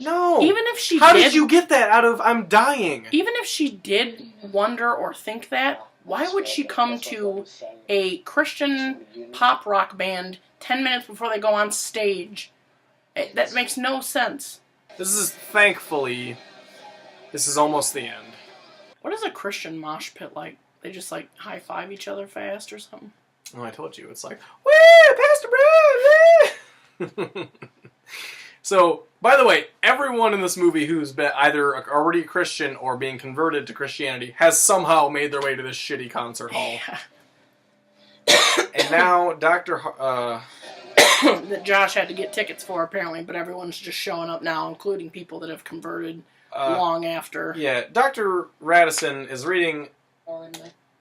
No! Even if she How did you get that out of, I'm dying? Even if she did wonder or think that, why would she come to a Christian pop rock band 10 minutes before they go on stage? That makes no sense. This is, thankfully, this is almost the end. What is a Christian mosh pit like? They just, like, high-five each other fast or something? Oh, I told you. It's like, woo, Pastor Brad, woo! So, by the way, everyone in this movie who's been either already a Christian or being converted to Christianity has somehow made their way to this shitty concert hall. Yeah. And now, that Josh had to get tickets for, apparently, but everyone's just showing up now, including people that have converted long after. Yeah, Dr. Radisson is reading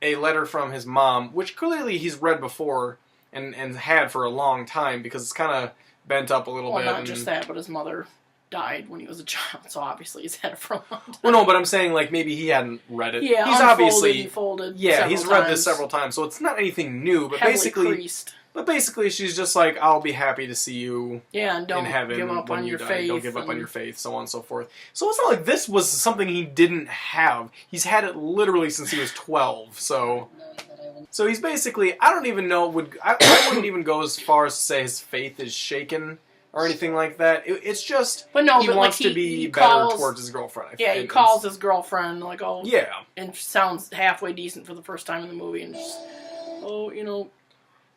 a letter from his mom, which clearly he's read before and had for a long time because it's kind of bent up a little bit. Well, not just that, but his mother died when he was a child, so obviously he's had it for a long time. Well, no, but I'm saying, like, maybe he hadn't read it. Yeah, he's obviously and folded. Yeah, he's read this several times, so it's not anything new. But basically, she's just like, "I'll be happy to see you and don't in heaven give up when on you your die. faith. Don't give up on your faith, so on and so forth." So it's not like this was something he didn't have. He's had it literally since he was 12. So he's basically, I don't even know. I wouldn't even go as far as to say his faith is shaken or anything like that. It's just he wants to be better towards his girlfriend. He calls his girlfriend like, oh, yeah, and sounds halfway decent for the first time in the movie, and just, oh, you know,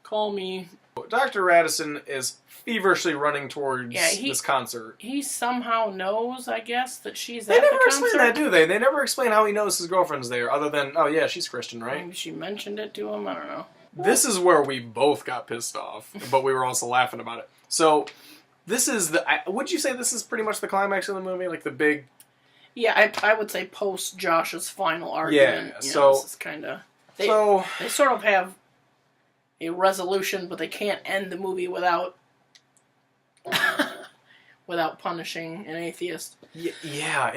Call me. Dr. Radisson is feverishly running towards Yeah, this concert. He somehow knows, I guess, that she's They at never the concert. explain that, do they? They never explain how he knows his girlfriend's there, other than, oh yeah, she's Christian, right? Maybe she mentioned it to him. I don't know. This is where we both got pissed off, but we were also laughing about it. So, this is the... would you say this is pretty much the climax of the movie? Like the big... Yeah, I would say post Josh's final argument. Yeah, you so... know, this is kind of... They sort of have a resolution, but they can't end the movie without... without punishing an atheist. Yeah.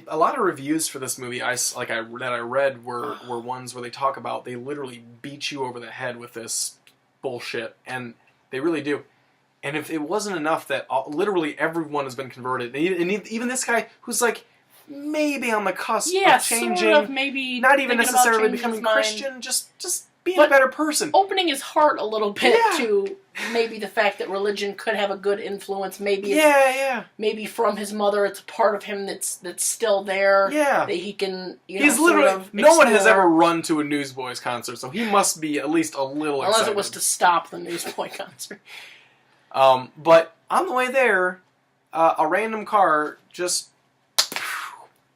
A lot of reviews for this movie that I read were ones where they talk about they literally beat you over the head with this bullshit, and they really do. And if it wasn't enough that literally everyone has been converted, and even this guy who's like maybe on the cusp of changing, sort of maybe not even necessarily becoming becoming Christian, just being a better person, opening his heart a little bit to maybe the fact that religion could have a good influence. Maybe maybe from his mother, it's a part of him that's still there. Yeah, that he can. He's literally no one has ever run to a Newsboys concert, so he must be at least a little unless excited. It was to stop the Newsboy concert. But on the way there, a random car just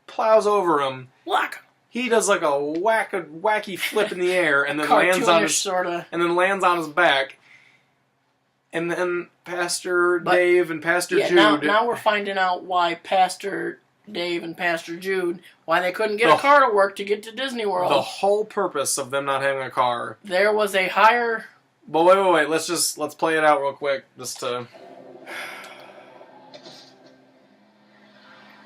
plows over him. Whack. He does like a wacky flip in the air, and then lands on his back. And then Pastor Dave and Pastor Jude. Now we're finding out why Pastor Dave and Pastor Jude, why they couldn't get a car to work to get to Disney World. The whole purpose of them not having a car. There was a higher... But wait. Let's play it out real quick. Just to...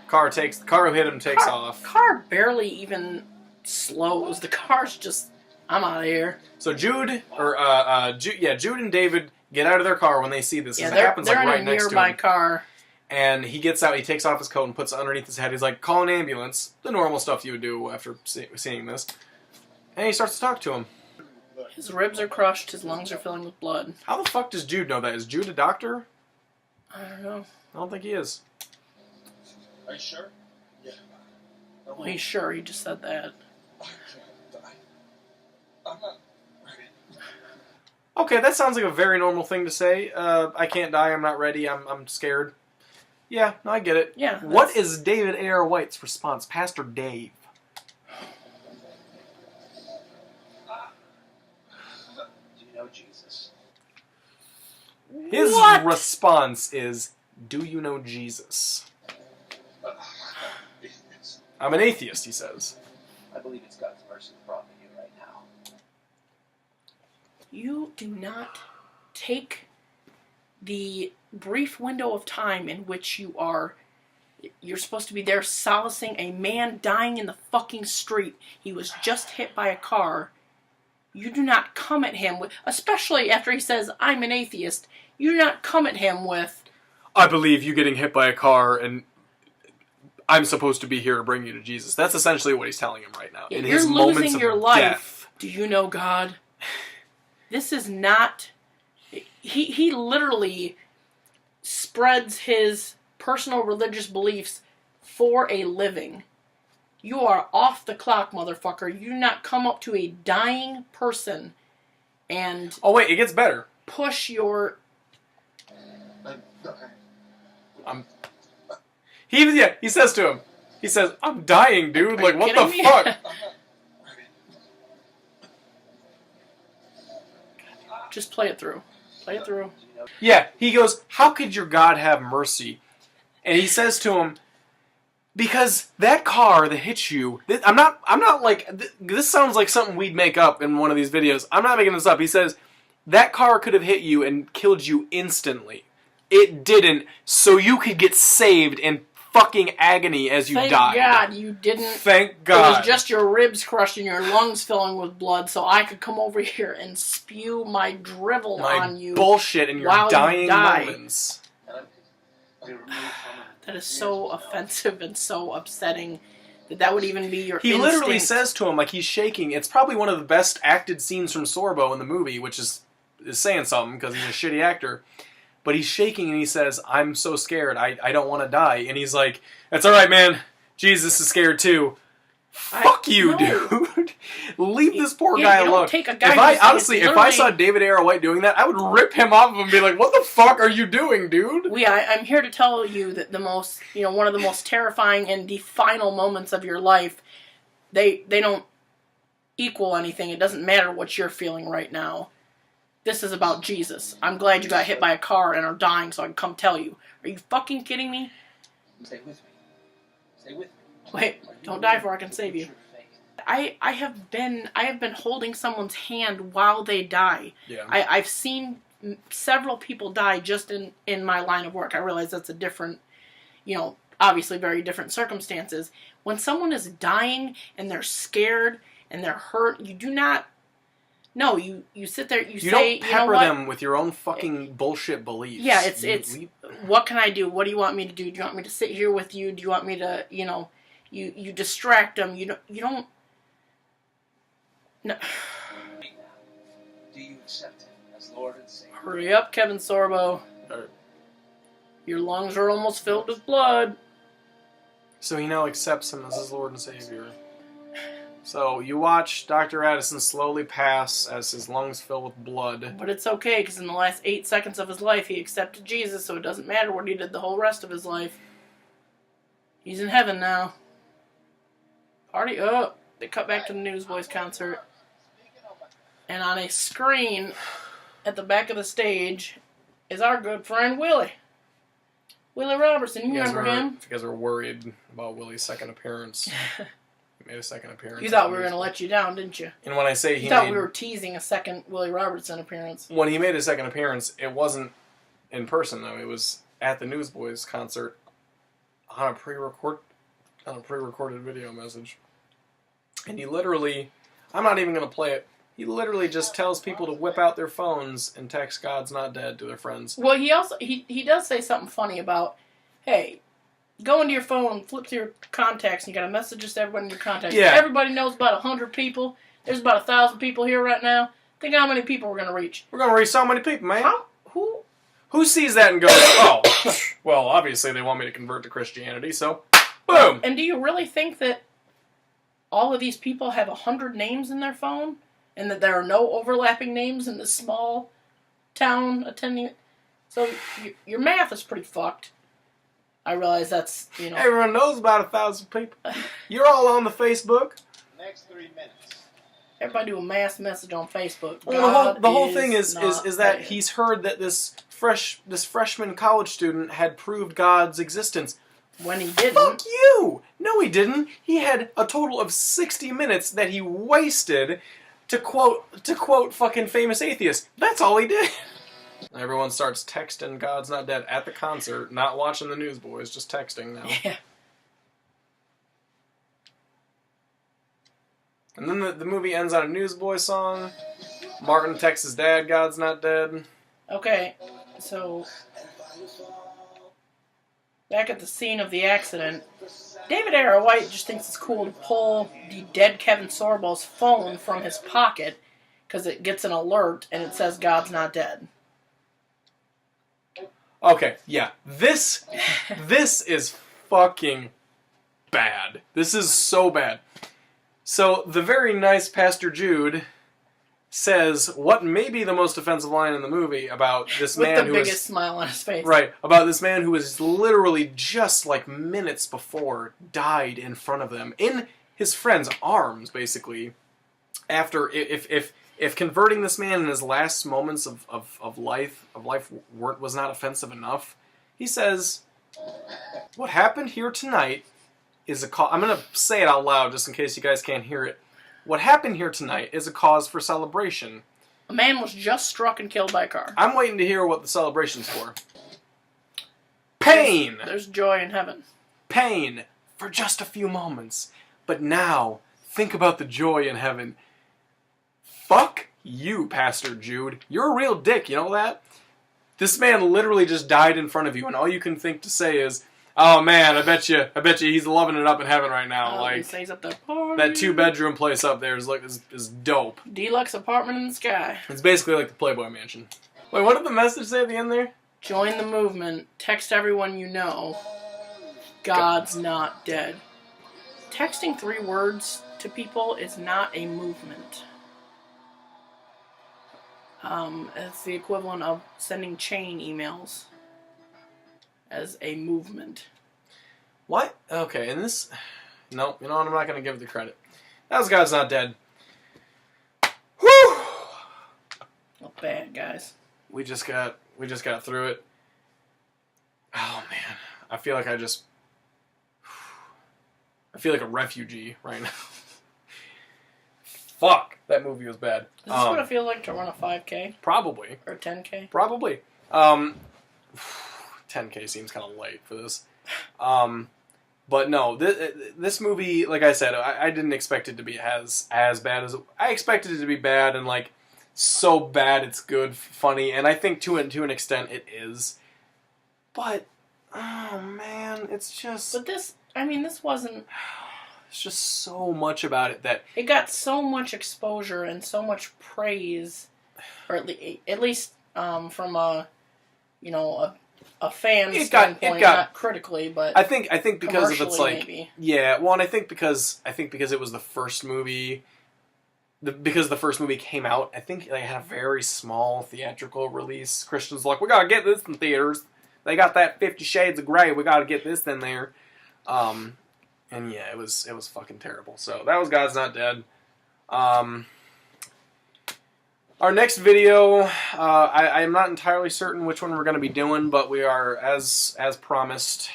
Car who hit him takes off. Car barely even slows. The car's just, I'm out of here. So Jude and David get out of their car when they see this. Yeah, it happens like right next to him. They're in a nearby car. And he gets out, he takes off his coat and puts it underneath his head. He's like, call an ambulance. The normal stuff you would do after seeing this. And he starts to talk to him. His ribs are crushed, his lungs are filling with blood. How the fuck does Jude know that? Is Jude a doctor? I don't know. I don't think he is. Are you sure? Yeah. Well, he's sure, he just said that. I can't die. I'm not ready. Okay, that sounds like a very normal thing to say. I can't die, I'm not ready, I'm scared. Yeah, no, I get it. Yeah. What is David A.R. White's response? Pastor Dave. Do you know Jesus? His response is, do you know Jesus? I'm an atheist, he says. I believe it's God's mercy that brought me here right now. You do not take the brief window of time in which you're supposed to be there solacing a man dying in the fucking street. He was just hit by a car. You do not come at him with, especially after he says, I'm an atheist, you do not come at him with, I believe you getting hit by a car and I'm supposed to be here to bring you to Jesus. That's essentially what he's telling him right now. In his moments of death. Do you know God? This is not... He literally spreads his personal religious beliefs for a living. You are off the clock, motherfucker. You do not come up to a dying person and... Oh, wait, it gets better. Push your... He says to him, I'm dying, dude. Like, what the fuck? Just play it through. Play it through. Yeah, he goes, how could your God have mercy? And he says to him, because that car that hit you, I'm not like, this sounds like something we'd make up in one of these videos. I'm not making this up. He says, that car could have hit you and killed you instantly. It didn't, so you could get saved in fucking agony as you died. Thank God you didn't. Thank God. It was just your ribs crushed and your lungs filling with blood, so I could come over here and spew my drivel on you. Bullshit in your dying moments. That is so offensive and so upsetting that would even be your He instinct. literally says to him, like, he's shaking. It's probably one of the best acted scenes from Sorbo in the movie, which is saying something because he's a shitty actor. But he's shaking and he says, I'm so scared, I don't want to die. And he's like, that's alright, man. Jesus is scared too. Fuck you, no. dude. Leave this poor You guy don't alone. take a guy If I who's honestly, if I literally- saw David Arrow White doing that, I would rip him off of him and be like, "What the fuck are you doing, dude?" I'm here to tell you that the most, one of the most terrifying and the final moments of your life, they don't equal anything. It doesn't matter what you're feeling right now. This is about Jesus. I'm glad you got hit by a car and are dying so I can come tell you. Are you fucking kidding me? Stay with me. Stay with me. Wait, don't die before I can save you. I have been holding someone's hand while they die. Yeah. I've seen several people die just in my line of work. I realize that's a different, obviously very different circumstances. When someone is dying and they're scared and they're hurt, you do not. No, you sit there. You say, don't pepper them with your own fucking bullshit beliefs. Yeah, it's. What can I do? What do you want me to do? Do you want me to sit here with you? Do you want me to, you distract them? You don't. No. Do you accept him as Lord and Savior? Hurry up, Kevin Sorbo. Your lungs are almost filled with blood. So he now accepts him as his Lord and Savior. So you watch Dr. Addison slowly pass as his lungs fill with blood. But it's okay, because in the last 8 seconds of his life, he accepted Jesus, so it doesn't matter what he did the whole rest of his life. He's in heaven now. Party up. They cut back to the Newsboys concert. And on a screen at the back of the stage is our good friend Willie. Willie Robertson, you remember him? If you guys are worried about Willie's second appearance, he made a second appearance. You thought we were going to let you down, didn't you? And when I say you thought we were teasing a second Willie Robertson appearance. When he made his second appearance, it wasn't in person though. It was at the Newsboys concert on a pre-recorded video message. And he literally, I'm not even going to play it. He literally just tells people to whip out their phones and text "God's not dead" to their friends. Well, he also he does say something funny about, hey, go into your phone, flip through your contacts, and you got to message just everybody in your contacts. Yeah. Everybody knows about 100 people. There's about 1,000 people here right now. Think how many people we're going to reach. We're going to reach so many people, man. Who sees that and goes, oh, well, obviously they want me to convert to Christianity, so boom. And do you really think that all of these people have 100 names in their phone? And that there are no overlapping names in this small town attending? So your math is pretty fucked. I realize that's, Everyone knows about 1,000 people. You're all on the Facebook. Next 3 minutes. Everybody do a mass message on Facebook. Well, the whole thing is not that dead. he's heard that this freshman college student had proved God's existence. When he didn't. Fuck you! No, he didn't. He had a total of 60 minutes that he wasted to quote fucking famous atheist. That's all he did. Everyone starts texting "God's not dead" at the concert, not watching the Newsboys, just texting now. Yeah. And then the movie ends on a Newsboy song. Martin texts his dad, "God's not dead." Okay, so back at the scene of the accident, David Arrow White just thinks it's cool to pull the dead Kevin Sorbo's phone from his pocket because it gets an alert and it says God's not dead. Okay, yeah. This is fucking bad. This is so bad. So, the very nice Pastor Jude says what may be the most offensive line in the movie about this man with who the biggest smile on his face. Right, about this man who was literally just like minutes before died in front of them, in his friend's arms, basically. After, if converting this man in his last moments of life was not offensive enough, he says, what happened here tonight is a cause. I'm going to say it out loud just in case you guys can't hear it. What happened here tonight is a cause for celebration. A man was just struck and killed by a car. I'm waiting to hear what the celebration's for. Pain! There's joy in heaven. Pain for just a few moments. But now, think about the joy in heaven. Fuck you, Pastor Jude. You're a real dick, you know that? This man literally just died in front of you, and all you can think to say is, oh man, I bet you he's loving it up in heaven right now. Like, he's up there, party. That 2-bedroom place up there is dope. Deluxe apartment in the sky. It's basically like the Playboy Mansion. Wait, what did the message say at the end there? Join the movement. Text everyone you know. God's not dead. texting 3 words to people is not a movement. It's the equivalent of sending chain emails as a movement. What? Okay, and this... No, you know what? I'm not going to give it the credit. That was God's Not Dead. Whew! Not bad, guys. We just got through it. Oh, man. I feel like I feel like a refugee right now. Fuck! That movie was bad. Is this what it feels like to run a 5K? Probably. Or 10K? Probably. 10K seems kind of late for this. But no, this movie, like I said, I didn't expect it to be as bad as... I expected it to be bad and, like, so bad it's good, funny, and I think to an extent it is. But, oh man, it's just... But this wasn't... There's just so much about it that... It got so much exposure and so much praise, or at least from a fan standpoint, not critically, but I think because of its like maybe. Yeah, well, and I think because it was the first movie, because the first movie came out, I think they had a very small theatrical release. Christians were like, we gotta get this in theaters. They got that 50 Shades of Grey. We gotta get this in there. And yeah, it was fucking terrible. So that was God's Not Dead. Our next video, I am not entirely certain which one we're going to be doing, but we are, as promised,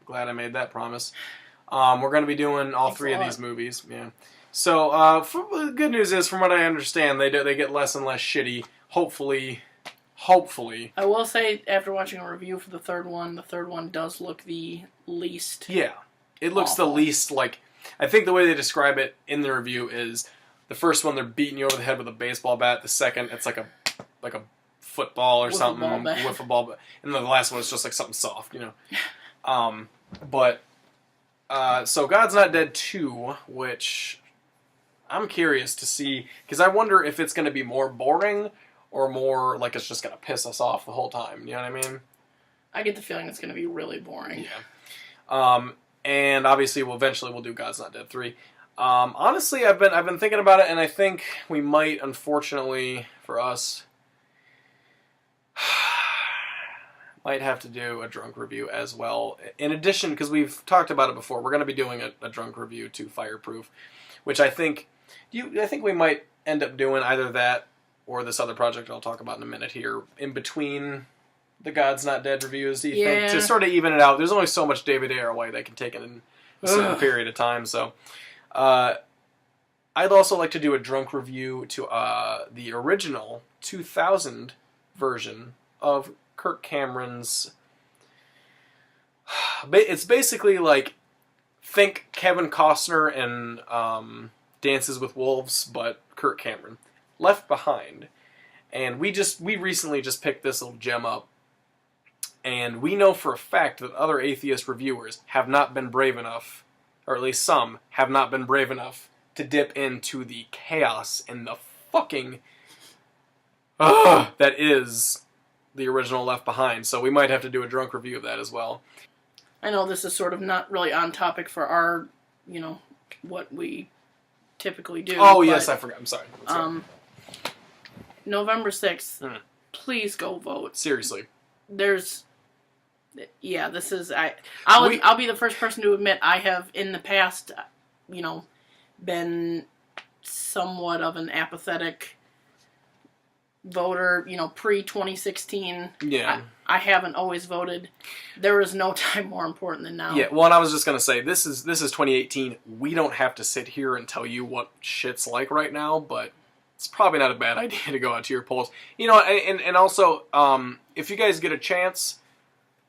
glad I made that promise, we're going to be doing all 3 of these movies. Yeah. So, the good news is, from what I understand, they get less and less shitty. Hopefully. I will say, after watching a review for the third one does look the least. Yeah. It looks awful. the least, like, I think the way they describe it in the review is, the first one, they're beating you over the head with a baseball bat. The second, it's like a football or something. Wiffle ball bat. And then the last one is just like something soft, you know. So God's Not Dead 2, which I'm curious to see, because I wonder if it's going to be more boring or more like it's just going to piss us off the whole time. You know what I mean? I get the feeling it's going to be really boring. Yeah. And obviously, eventually we'll do God's Not Dead 3. Honestly, I've been thinking about it, and I think we might, unfortunately for us, might have to do a drunk review as well. In addition, because we've talked about it before, we're going to be doing a drunk review to Fireproof, which I think we might end up doing either that or this other project I'll talk about in a minute here, in between the God's Not Dead reviews, do you think? To sort of even it out. There's only so much David Ayer White they can take in a certain period of time, so... I'd also like to do a drunk review to the original 2000 version of Kirk Cameron's... It's basically like, think Kevin Costner and Dances with Wolves, but Kirk Cameron. Left Behind. And we recently just picked this little gem up. And we know for a fact that other atheist reviewers have not been brave enough, or at least some, have not been brave enough to dip into the chaos and the fucking... that is the original Left Behind. So we might have to do a drunk review of that as well. I know this is sort of not really on topic for our, what we typically do. Oh, yes, I forgot. I'm sorry. November 6th, please go vote. Seriously. This is... I'll be the first person to admit I have, in the past, been somewhat of an apathetic voter, pre-2016. Yeah. I haven't always voted. There is no time more important than now. Yeah, well, and I was just going to say, this is 2018. We don't have to sit here and tell you what shit's like right now, but it's probably not a bad idea to go out to your polls. And also, if you guys get a chance,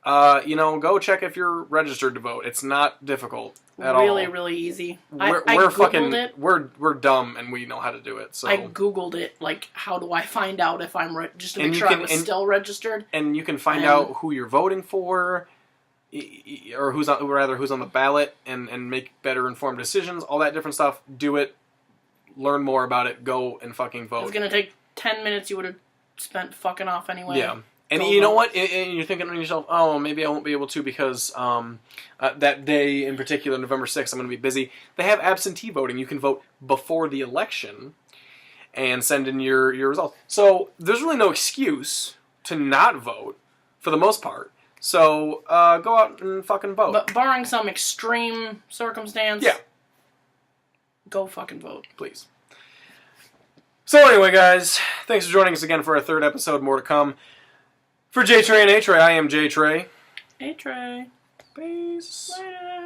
go check if you're registered to vote. It's not difficult at all. Really, really easy. We're Googled it. We're dumb and we know how to do it. So I Googled it, like, how do I find out if I'm just to make sure I was still registered? And you can find out who you're voting for, or who's on the ballot, and make better informed decisions. All that different stuff. Do it. Learn more about it. Go and fucking vote. It's gonna take 10 minutes. You would have spent fucking off anyway. Yeah. And Go you know vote. what? And you're thinking to yourself, oh, maybe I won't be able to because that day in particular, November 6th, I'm going to be busy. They have absentee voting. You can vote before the election and send in your results. So there's really no excuse to not vote for the most part. So go out and fucking vote. But barring some extreme circumstance, Yeah. go fucking vote. Please. So anyway, guys, thanks for joining us again for our third episode. More to come. For J Trey and A Trey, I am J Trey. Hey, Trey. Peace. Later.